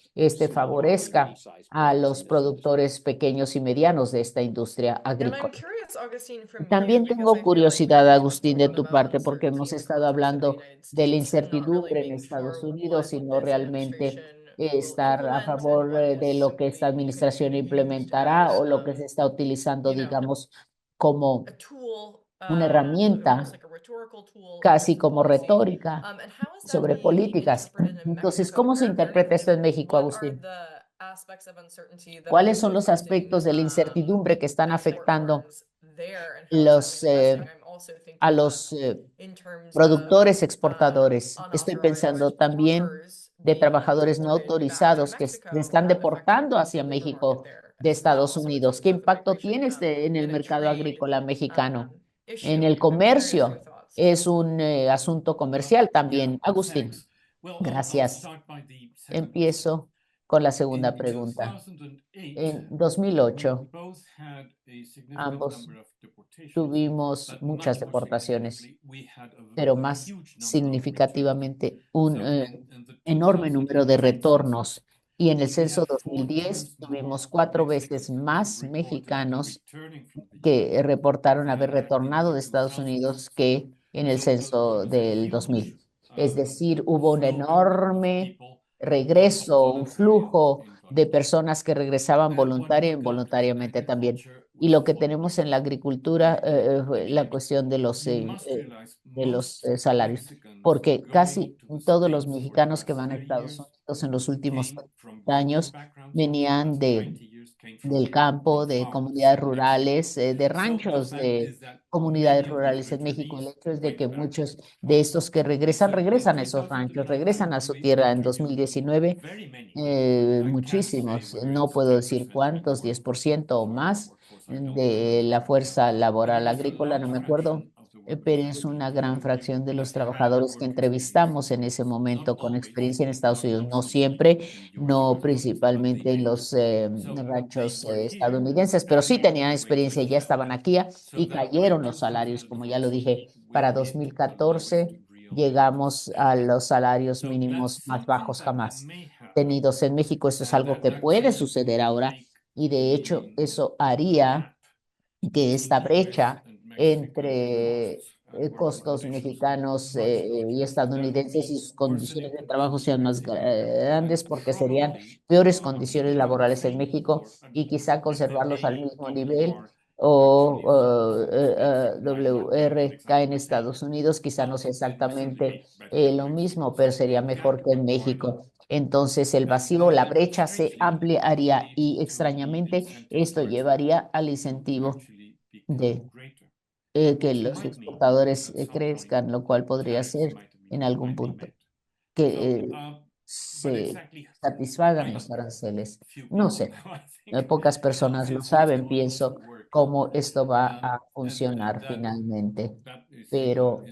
[SPEAKER 2] favorezca a los productores pequeños y medianos de esta industria
[SPEAKER 4] And I'm
[SPEAKER 2] agrícola.
[SPEAKER 4] curious, Augustine, from you,
[SPEAKER 2] También
[SPEAKER 4] because
[SPEAKER 2] tengo
[SPEAKER 4] I feel like
[SPEAKER 2] curiosidad,
[SPEAKER 4] we've been
[SPEAKER 2] Agustín, de
[SPEAKER 4] talking
[SPEAKER 2] tu
[SPEAKER 4] about
[SPEAKER 2] parte, porque hemos
[SPEAKER 4] uncertainty and
[SPEAKER 2] estado
[SPEAKER 4] hopes in the
[SPEAKER 2] hablando
[SPEAKER 4] United
[SPEAKER 2] de la
[SPEAKER 4] States, but not really
[SPEAKER 2] incertidumbre en
[SPEAKER 4] being
[SPEAKER 2] Estados
[SPEAKER 4] sure
[SPEAKER 2] Unidos y
[SPEAKER 4] what
[SPEAKER 2] no
[SPEAKER 4] this
[SPEAKER 2] realmente
[SPEAKER 4] administration will
[SPEAKER 2] estar a
[SPEAKER 4] implement and
[SPEAKER 2] favor
[SPEAKER 4] what
[SPEAKER 2] de
[SPEAKER 4] is
[SPEAKER 2] lo que esta
[SPEAKER 4] simply
[SPEAKER 2] administración
[SPEAKER 4] being used
[SPEAKER 2] implementará
[SPEAKER 4] as
[SPEAKER 2] o lo que se está utilizando,
[SPEAKER 4] you know,
[SPEAKER 2] digamos, como
[SPEAKER 4] a tool,
[SPEAKER 2] una
[SPEAKER 4] almost
[SPEAKER 2] herramienta,
[SPEAKER 4] like a rhetorical tool
[SPEAKER 2] casi
[SPEAKER 4] against
[SPEAKER 2] como
[SPEAKER 4] policy.
[SPEAKER 2] retórica
[SPEAKER 4] And how is that
[SPEAKER 2] sobre
[SPEAKER 4] being
[SPEAKER 2] políticas.
[SPEAKER 4] interpreted in
[SPEAKER 2] Entonces,
[SPEAKER 4] Mexico?
[SPEAKER 2] ¿cómo se
[SPEAKER 4] Where
[SPEAKER 2] interpreta esto en México,
[SPEAKER 4] what are
[SPEAKER 2] Agustín?
[SPEAKER 4] the aspects of uncertainty that are
[SPEAKER 2] ¿Cuáles son
[SPEAKER 4] really
[SPEAKER 2] los
[SPEAKER 4] affecting
[SPEAKER 2] aspectos de la incertidumbre que están
[SPEAKER 4] export
[SPEAKER 2] afectando
[SPEAKER 4] farms there, and how is that
[SPEAKER 2] los,
[SPEAKER 4] manifesting? I'm also
[SPEAKER 2] a
[SPEAKER 4] thinking
[SPEAKER 2] los
[SPEAKER 4] in terms
[SPEAKER 2] productores exportadores? Estoy
[SPEAKER 4] unauthorized
[SPEAKER 2] pensando también
[SPEAKER 4] workers
[SPEAKER 2] de
[SPEAKER 4] being
[SPEAKER 2] trabajadores no
[SPEAKER 4] deported back to
[SPEAKER 2] autorizados que se
[SPEAKER 4] Mexico,
[SPEAKER 2] están deportando
[SPEAKER 4] affecting
[SPEAKER 2] hacia
[SPEAKER 4] the labor market
[SPEAKER 2] México
[SPEAKER 4] there
[SPEAKER 2] de
[SPEAKER 4] as well.
[SPEAKER 2] Estados
[SPEAKER 4] So it's
[SPEAKER 2] Unidos.
[SPEAKER 4] also
[SPEAKER 2] ¿Qué
[SPEAKER 4] both a
[SPEAKER 2] impacto
[SPEAKER 4] migration
[SPEAKER 2] tiene en el
[SPEAKER 4] and a
[SPEAKER 2] mercado
[SPEAKER 4] trade
[SPEAKER 2] agrícola mexicano?
[SPEAKER 4] issue.
[SPEAKER 2] En el
[SPEAKER 4] I'm curious your
[SPEAKER 2] comercio
[SPEAKER 4] thoughts.
[SPEAKER 2] es un asunto comercial también. Agustín, gracias. Empiezo con la segunda pregunta. En 2008, ambos tuvimos muchas deportaciones, pero más significativamente un enorme número de retornos. Y en el censo 2010 tuvimos 4 veces más mexicanos que reportaron haber retornado de Estados Unidos que en el censo del 2000. Es decir, hubo un enorme regreso, un flujo de personas que regresaban voluntaria e involuntariamente también. Y lo que tenemos en la agricultura, fue la cuestión de los salarios, porque casi todos los mexicanos que van a Estados Unidos en los últimos 30 años venían del campo, de comunidades rurales, de ranchos, de comunidades rurales en México. El hecho es de que muchos de estos que regresan a esos ranchos, regresan a su tierra en 2019, muchísimos, no puedo decir cuántos, 10% o más de la fuerza laboral agrícola, no me acuerdo, pero es una gran fracción de los trabajadores que entrevistamos en ese momento con experiencia en Estados Unidos. No siempre, no principalmente en los ranchos estadounidenses, pero sí tenían experiencia, ya estaban aquí y cayeron los salarios, como ya lo dije, para 2014 llegamos a los salarios mínimos más bajos jamás tenidos en México. Eso es algo que puede suceder ahora y de hecho eso haría que esta brecha entre costos mexicanos y estadounidenses y sus condiciones de trabajo sean más grandes porque serían peores condiciones laborales en México y quizá conservarlos al mismo nivel o WRK en Estados Unidos, quizá no sea exactamente lo mismo, pero sería mejor que en México. entonces el vacío, la brecha se ampliaría y extrañamente esto llevaría al incentivo de que los exportadores crezcan, lo cual podría ser en algún punto que se satisfagan los aranceles. No sé, pocas personas lo saben, pienso cómo esto va a funcionar finalmente, pero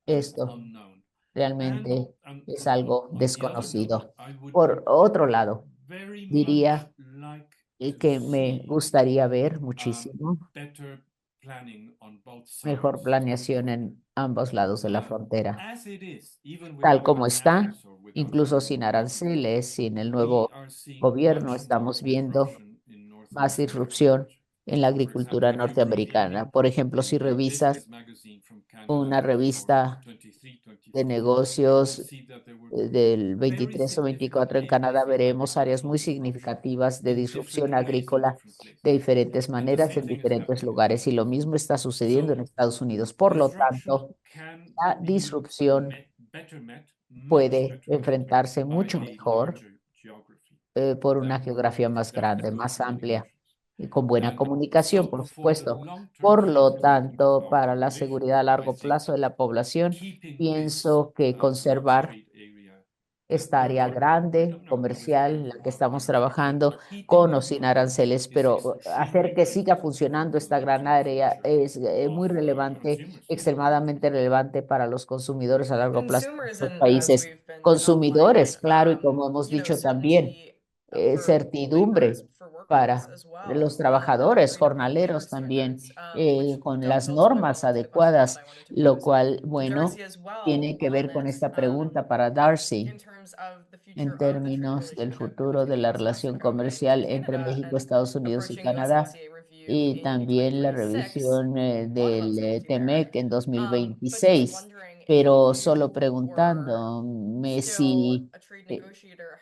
[SPEAKER 2] esto realmente es algo desconocido. Por otro lado, diría que me gustaría ver muchísimo mejor planeación en ambos lados de la frontera, tal como está, incluso sin aranceles, sin el nuevo gobierno, estamos viendo más disrupción en la agricultura norteamericana. Por ejemplo, si revisas una revista de negocios del 23 o 24 en Canadá, veremos áreas muy significativas de disrupción agrícola de diferentes maneras en diferentes lugares y lo mismo está sucediendo en Estados Unidos. Por lo tanto, la disrupción puede enfrentarse mucho mejor por una geografía más grande, más amplia y con buena comunicación, por supuesto. Por lo tanto, para la seguridad a largo plazo de la población, pienso que conservar esta área grande, comercial, en la que estamos trabajando, con o sin aranceles, pero hacer que siga funcionando esta gran área es muy relevante, extremadamente relevante para los consumidores a largo plazo en
[SPEAKER 4] Consumers
[SPEAKER 2] los
[SPEAKER 4] and as
[SPEAKER 2] países.
[SPEAKER 4] we've been
[SPEAKER 2] Consumidores,
[SPEAKER 4] outlining,
[SPEAKER 2] claro, y como hemos
[SPEAKER 4] you know,
[SPEAKER 2] dicho también,
[SPEAKER 4] certainty for
[SPEAKER 2] certidumbre
[SPEAKER 4] laborers, for workers
[SPEAKER 2] para
[SPEAKER 4] as well.
[SPEAKER 2] los trabajadores,
[SPEAKER 4] You know, labor
[SPEAKER 2] jornaleros también,
[SPEAKER 4] standards, which
[SPEAKER 2] con las
[SPEAKER 4] dovetails really
[SPEAKER 2] normas
[SPEAKER 4] well into the question that
[SPEAKER 2] adecuadas,
[SPEAKER 4] I wanted to
[SPEAKER 2] lo
[SPEAKER 4] pose
[SPEAKER 2] cual,
[SPEAKER 4] to
[SPEAKER 2] bueno,
[SPEAKER 4] Darcy as well
[SPEAKER 2] tiene que
[SPEAKER 4] on
[SPEAKER 2] ver con
[SPEAKER 4] this,
[SPEAKER 2] esta pregunta para Darcy
[SPEAKER 4] in terms of the future
[SPEAKER 2] en
[SPEAKER 4] of the trade
[SPEAKER 2] términos del
[SPEAKER 4] relationship
[SPEAKER 2] futuro de
[SPEAKER 4] between
[SPEAKER 2] la
[SPEAKER 4] the US
[SPEAKER 2] relación
[SPEAKER 4] federal government
[SPEAKER 2] comercial
[SPEAKER 4] and
[SPEAKER 2] entre
[SPEAKER 4] Canada
[SPEAKER 2] México,
[SPEAKER 4] and
[SPEAKER 2] Estados Unidos y
[SPEAKER 4] approaching
[SPEAKER 2] Canadá,
[SPEAKER 4] USMCA review
[SPEAKER 2] y
[SPEAKER 4] in
[SPEAKER 2] también la
[SPEAKER 4] 2026.
[SPEAKER 2] revisión
[SPEAKER 4] A lot of
[SPEAKER 2] del
[SPEAKER 4] uncertainty there.
[SPEAKER 2] TEMEC en
[SPEAKER 4] But just
[SPEAKER 2] 2026.
[SPEAKER 4] wondering
[SPEAKER 2] Pero
[SPEAKER 4] if
[SPEAKER 2] solo
[SPEAKER 4] you were
[SPEAKER 2] preguntándome
[SPEAKER 4] still
[SPEAKER 2] si
[SPEAKER 4] a trade
[SPEAKER 2] eh,
[SPEAKER 4] negotiator,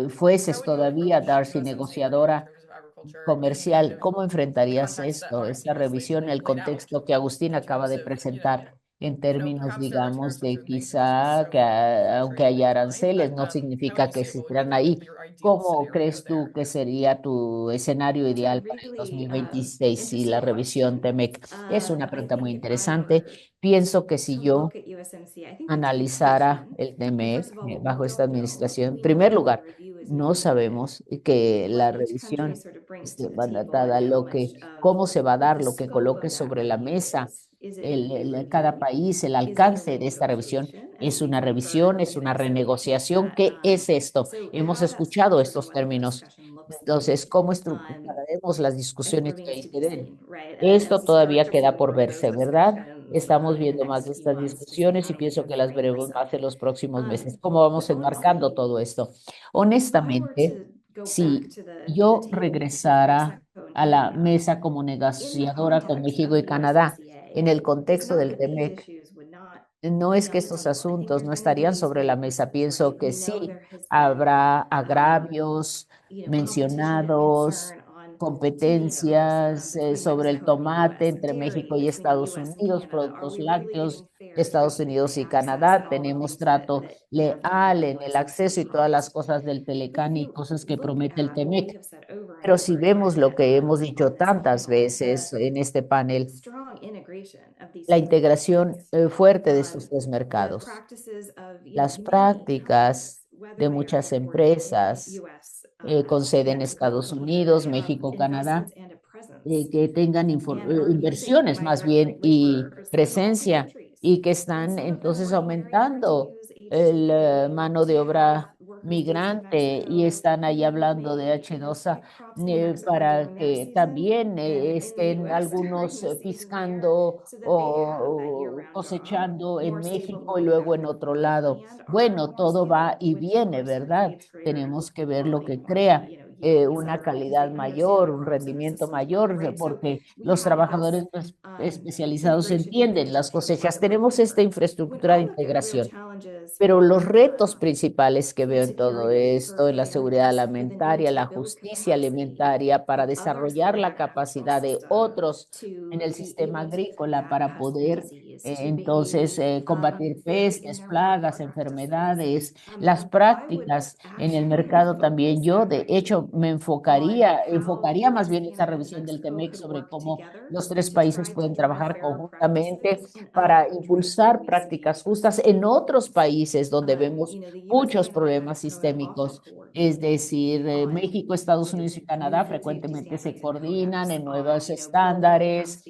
[SPEAKER 2] fueses
[SPEAKER 4] how would you
[SPEAKER 2] todavía
[SPEAKER 4] approach
[SPEAKER 2] Darcy
[SPEAKER 4] USMCA review in
[SPEAKER 2] negociadora
[SPEAKER 4] terms of agriculture
[SPEAKER 2] comercial, ¿cómo
[SPEAKER 4] in the
[SPEAKER 2] enfrentarías
[SPEAKER 4] context that
[SPEAKER 2] esto, esta
[SPEAKER 4] previously
[SPEAKER 2] revisión, el
[SPEAKER 4] laid out
[SPEAKER 2] contexto que Agustín
[SPEAKER 4] in
[SPEAKER 2] acaba
[SPEAKER 4] terms
[SPEAKER 2] de
[SPEAKER 4] of,
[SPEAKER 2] presentar en términos,
[SPEAKER 4] perhaps there are
[SPEAKER 2] digamos,
[SPEAKER 4] tariffs which
[SPEAKER 2] de
[SPEAKER 4] would make things
[SPEAKER 2] quizá que
[SPEAKER 4] so free
[SPEAKER 2] aunque
[SPEAKER 4] trade
[SPEAKER 2] haya
[SPEAKER 4] would be fine,
[SPEAKER 2] aranceles,
[SPEAKER 4] but
[SPEAKER 2] no
[SPEAKER 4] how would
[SPEAKER 2] significa
[SPEAKER 4] you
[SPEAKER 2] que
[SPEAKER 4] say, well, you know,
[SPEAKER 2] existirán
[SPEAKER 4] that would be
[SPEAKER 2] ahí?
[SPEAKER 4] your ideal
[SPEAKER 2] ¿Cómo
[SPEAKER 4] scenario
[SPEAKER 2] crees tú
[SPEAKER 4] there?
[SPEAKER 2] que sería tu escenario
[SPEAKER 3] That's a
[SPEAKER 2] ideal para el
[SPEAKER 3] really
[SPEAKER 2] 2026 y la
[SPEAKER 3] interesting
[SPEAKER 2] revisión
[SPEAKER 3] question.
[SPEAKER 2] TEMEC? Es una
[SPEAKER 3] I
[SPEAKER 2] pregunta muy
[SPEAKER 3] think if I
[SPEAKER 2] interesante.
[SPEAKER 3] were
[SPEAKER 2] Pienso que si
[SPEAKER 3] to
[SPEAKER 2] yo
[SPEAKER 3] look at USMCA, I think the
[SPEAKER 2] analizara
[SPEAKER 3] temptation,
[SPEAKER 2] el
[SPEAKER 3] well,
[SPEAKER 2] TEMEC
[SPEAKER 3] first of all, what we
[SPEAKER 2] bajo esta
[SPEAKER 3] don't know,
[SPEAKER 2] administración, en
[SPEAKER 3] we know
[SPEAKER 2] primer
[SPEAKER 3] that when the
[SPEAKER 2] lugar,
[SPEAKER 3] review is
[SPEAKER 2] no
[SPEAKER 3] mandated,
[SPEAKER 2] sabemos que la
[SPEAKER 3] what each country
[SPEAKER 2] revisión
[SPEAKER 3] sort of brings
[SPEAKER 2] esté
[SPEAKER 3] to the table and
[SPEAKER 2] mandatada,
[SPEAKER 3] how
[SPEAKER 2] lo
[SPEAKER 3] much
[SPEAKER 2] que,
[SPEAKER 3] of
[SPEAKER 2] cómo se va a
[SPEAKER 3] what
[SPEAKER 2] dar,
[SPEAKER 3] the
[SPEAKER 2] lo que
[SPEAKER 3] scope
[SPEAKER 2] coloque
[SPEAKER 3] of that
[SPEAKER 2] sobre la
[SPEAKER 3] review
[SPEAKER 2] mesa
[SPEAKER 3] is. Is it really a
[SPEAKER 2] cada
[SPEAKER 3] review?
[SPEAKER 2] país, el
[SPEAKER 3] Is it a
[SPEAKER 2] alcance de esta revisión.
[SPEAKER 3] renegotiation, as
[SPEAKER 2] ¿Es
[SPEAKER 3] we've
[SPEAKER 2] una revisión?
[SPEAKER 3] heard
[SPEAKER 2] ¿Es una
[SPEAKER 3] today? So
[SPEAKER 2] renegociación? ¿Qué es esto?
[SPEAKER 3] so
[SPEAKER 2] Hemos
[SPEAKER 3] how that
[SPEAKER 2] escuchado
[SPEAKER 3] structures or
[SPEAKER 2] estos
[SPEAKER 3] what that
[SPEAKER 2] términos.
[SPEAKER 3] discussion looks
[SPEAKER 2] Entonces,
[SPEAKER 3] like,
[SPEAKER 2] ¿cómo estructuraremos las
[SPEAKER 3] I think
[SPEAKER 2] discusiones que
[SPEAKER 3] remains
[SPEAKER 2] ahí
[SPEAKER 3] to
[SPEAKER 2] se
[SPEAKER 3] be
[SPEAKER 2] den?
[SPEAKER 3] seen, right?
[SPEAKER 2] Esto
[SPEAKER 3] As we
[SPEAKER 2] todavía
[SPEAKER 3] start
[SPEAKER 2] queda
[SPEAKER 3] to
[SPEAKER 2] por
[SPEAKER 3] see more of
[SPEAKER 2] verse,
[SPEAKER 3] those
[SPEAKER 2] ¿verdad?
[SPEAKER 3] discussions
[SPEAKER 2] Estamos
[SPEAKER 3] in the
[SPEAKER 2] viendo más de
[SPEAKER 3] next few
[SPEAKER 2] estas
[SPEAKER 3] months to see
[SPEAKER 2] discusiones y
[SPEAKER 3] how do we
[SPEAKER 2] pienso que las
[SPEAKER 3] embrace
[SPEAKER 2] veremos
[SPEAKER 3] them.
[SPEAKER 2] más en los próximos meses. ¿Cómo
[SPEAKER 3] But
[SPEAKER 2] vamos enmarcando
[SPEAKER 3] honestly,
[SPEAKER 2] todo esto?
[SPEAKER 3] if I were
[SPEAKER 2] Honestamente,
[SPEAKER 3] to go back
[SPEAKER 2] si
[SPEAKER 3] to the
[SPEAKER 2] yo
[SPEAKER 3] table with
[SPEAKER 2] regresara
[SPEAKER 3] Mexico and
[SPEAKER 2] a la
[SPEAKER 3] Canada,
[SPEAKER 2] mesa como
[SPEAKER 3] in the
[SPEAKER 2] negociadora con
[SPEAKER 3] context
[SPEAKER 2] México
[SPEAKER 3] of
[SPEAKER 2] y
[SPEAKER 3] the
[SPEAKER 2] Canadá, en
[SPEAKER 3] USMCA,
[SPEAKER 2] el
[SPEAKER 3] it's
[SPEAKER 2] contexto
[SPEAKER 3] not
[SPEAKER 2] del
[SPEAKER 3] that these
[SPEAKER 2] TEMEC,
[SPEAKER 3] issues would not
[SPEAKER 2] no
[SPEAKER 3] be
[SPEAKER 2] es que
[SPEAKER 3] on the
[SPEAKER 2] estos
[SPEAKER 3] table. I think
[SPEAKER 2] asuntos
[SPEAKER 3] there's
[SPEAKER 2] no
[SPEAKER 3] going to be
[SPEAKER 2] estarían
[SPEAKER 3] these
[SPEAKER 2] sobre la
[SPEAKER 3] big
[SPEAKER 2] mesa.
[SPEAKER 3] issues,
[SPEAKER 2] Pienso
[SPEAKER 3] right?
[SPEAKER 2] que
[SPEAKER 3] We know
[SPEAKER 2] sí,
[SPEAKER 3] there has been,
[SPEAKER 2] habrá agravios,
[SPEAKER 3] competition and
[SPEAKER 2] mencionados,
[SPEAKER 3] concern on tomatoes,
[SPEAKER 2] competencias
[SPEAKER 3] between
[SPEAKER 2] sobre el
[SPEAKER 3] Mexico and the
[SPEAKER 2] tomate
[SPEAKER 3] US,
[SPEAKER 2] entre México
[SPEAKER 3] dairy
[SPEAKER 2] y
[SPEAKER 3] between the
[SPEAKER 2] Estados
[SPEAKER 3] US and
[SPEAKER 2] Unidos,
[SPEAKER 3] Canada. Are
[SPEAKER 2] productos
[SPEAKER 3] we really
[SPEAKER 2] lácteos
[SPEAKER 3] getting
[SPEAKER 2] de
[SPEAKER 3] fair
[SPEAKER 2] Estados
[SPEAKER 3] trade,
[SPEAKER 2] Unidos
[SPEAKER 3] free
[SPEAKER 2] y
[SPEAKER 3] access, and
[SPEAKER 2] Canadá.
[SPEAKER 3] all the
[SPEAKER 2] Tenemos
[SPEAKER 3] things that
[SPEAKER 2] trato
[SPEAKER 3] have to come
[SPEAKER 2] leal
[SPEAKER 3] with
[SPEAKER 2] en el
[SPEAKER 3] USMCA
[SPEAKER 2] acceso y todas las
[SPEAKER 3] promise?
[SPEAKER 2] cosas del
[SPEAKER 3] But if
[SPEAKER 2] Telecán y
[SPEAKER 3] you
[SPEAKER 2] cosas que
[SPEAKER 3] look
[SPEAKER 2] promete el
[SPEAKER 3] at what we
[SPEAKER 2] TEMEC.
[SPEAKER 3] have said over and
[SPEAKER 2] Pero si
[SPEAKER 3] over
[SPEAKER 2] vemos
[SPEAKER 3] again
[SPEAKER 2] lo que hemos dicho
[SPEAKER 3] on this
[SPEAKER 2] tantas
[SPEAKER 3] panel,
[SPEAKER 2] veces en este panel,
[SPEAKER 3] strong integration of these
[SPEAKER 2] la
[SPEAKER 3] three
[SPEAKER 2] integración
[SPEAKER 3] markets,
[SPEAKER 2] fuerte de estos tres
[SPEAKER 3] the
[SPEAKER 2] mercados,
[SPEAKER 3] practices of
[SPEAKER 2] las
[SPEAKER 3] many
[SPEAKER 2] prácticas
[SPEAKER 3] companies, whether
[SPEAKER 2] de
[SPEAKER 3] they are
[SPEAKER 2] muchas
[SPEAKER 3] headquartered in
[SPEAKER 2] empresas
[SPEAKER 3] US,
[SPEAKER 2] con sede en
[SPEAKER 3] Mexico,
[SPEAKER 2] Estados
[SPEAKER 3] or whether
[SPEAKER 2] Unidos,
[SPEAKER 3] they have
[SPEAKER 2] México, Canadá,
[SPEAKER 3] investments and a presence,
[SPEAKER 2] que tengan
[SPEAKER 3] and are using
[SPEAKER 2] inversiones más bien
[SPEAKER 3] migrant
[SPEAKER 2] y
[SPEAKER 3] laborers in all three
[SPEAKER 2] presencia
[SPEAKER 3] countries.
[SPEAKER 2] y que
[SPEAKER 3] And
[SPEAKER 2] están
[SPEAKER 3] some of them
[SPEAKER 2] entonces
[SPEAKER 3] working very hard to
[SPEAKER 2] aumentando
[SPEAKER 3] use
[SPEAKER 2] el
[SPEAKER 3] H-2
[SPEAKER 2] mano de
[SPEAKER 3] to have
[SPEAKER 2] obra
[SPEAKER 3] workers based in
[SPEAKER 2] migrante y
[SPEAKER 3] Mexico
[SPEAKER 2] están ahí
[SPEAKER 3] who
[SPEAKER 2] hablando de
[SPEAKER 3] may,
[SPEAKER 2] H2A
[SPEAKER 3] pick crops in Mexico
[SPEAKER 2] para
[SPEAKER 3] during their
[SPEAKER 2] que
[SPEAKER 3] season
[SPEAKER 2] también
[SPEAKER 3] and in the
[SPEAKER 2] estén
[SPEAKER 3] US during
[SPEAKER 2] algunos
[SPEAKER 3] the season there,
[SPEAKER 2] piscando
[SPEAKER 3] so that they have that
[SPEAKER 2] o
[SPEAKER 3] year-round job,
[SPEAKER 2] cosechando en
[SPEAKER 3] more stable,
[SPEAKER 2] México
[SPEAKER 3] more
[SPEAKER 2] y luego en
[SPEAKER 3] productive
[SPEAKER 2] otro
[SPEAKER 3] life,
[SPEAKER 2] lado.
[SPEAKER 3] and are
[SPEAKER 2] Bueno,
[SPEAKER 3] more
[SPEAKER 2] todo va
[SPEAKER 3] stable,
[SPEAKER 2] y
[SPEAKER 3] which of
[SPEAKER 2] viene,
[SPEAKER 3] course
[SPEAKER 2] ¿verdad?
[SPEAKER 3] feeds greater
[SPEAKER 2] Tenemos que ver lo
[SPEAKER 3] quality,
[SPEAKER 2] que crea
[SPEAKER 3] quantity, yields,
[SPEAKER 2] una
[SPEAKER 3] other because
[SPEAKER 2] calidad
[SPEAKER 3] they understand
[SPEAKER 2] mayor,
[SPEAKER 3] the
[SPEAKER 2] un
[SPEAKER 3] crops and the
[SPEAKER 2] rendimiento
[SPEAKER 3] systems well,
[SPEAKER 2] mayor,
[SPEAKER 3] right? So
[SPEAKER 2] porque
[SPEAKER 3] we
[SPEAKER 2] los
[SPEAKER 3] have this
[SPEAKER 2] trabajadores especializados
[SPEAKER 3] integration
[SPEAKER 2] entienden las
[SPEAKER 3] infrastructure
[SPEAKER 2] cosechas.
[SPEAKER 3] on one
[SPEAKER 2] Tenemos esta
[SPEAKER 3] paper. When
[SPEAKER 2] infraestructura
[SPEAKER 3] I
[SPEAKER 2] de
[SPEAKER 3] look at real
[SPEAKER 2] integración.
[SPEAKER 3] challenges
[SPEAKER 2] Pero los retos principales que veo en todo esto, en la seguridad alimentaria, la justicia alimentaria, para desarrollar la capacidad de otros en el sistema agrícola para poder entonces combatir pestes, plagas, enfermedades, las prácticas en el mercado también. Yo, de hecho, me enfocaría más bien esta revisión del TEMEC sobre cómo los tres países pueden trabajar conjuntamente para impulsar prácticas justas en otros países donde vemos muchos problemas sistémicos. Es decir, México, Estados Unidos y Canadá frecuentemente se coordinan en nuevos estándares,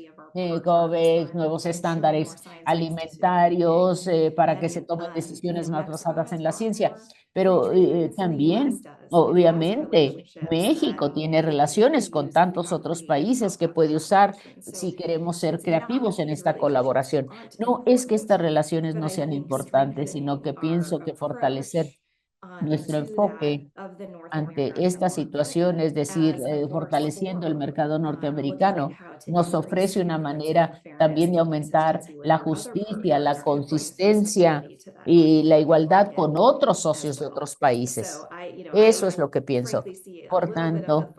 [SPEAKER 2] nuevos estándares alimentarios para que se tomen decisiones más basadas en la ciencia. Pero también, obviamente, México tiene relaciones con tantos otros países que puede usar si queremos ser creativos en esta colaboración. No es que estas relaciones no sean importantes, sino que pienso que fortalecer nuestro enfoque ante esta situación, es decir, fortaleciendo el mercado norteamericano, nos ofrece una manera también de aumentar la justicia, la consistencia y la igualdad con otros socios de otros países. Eso es lo que pienso. Por tanto,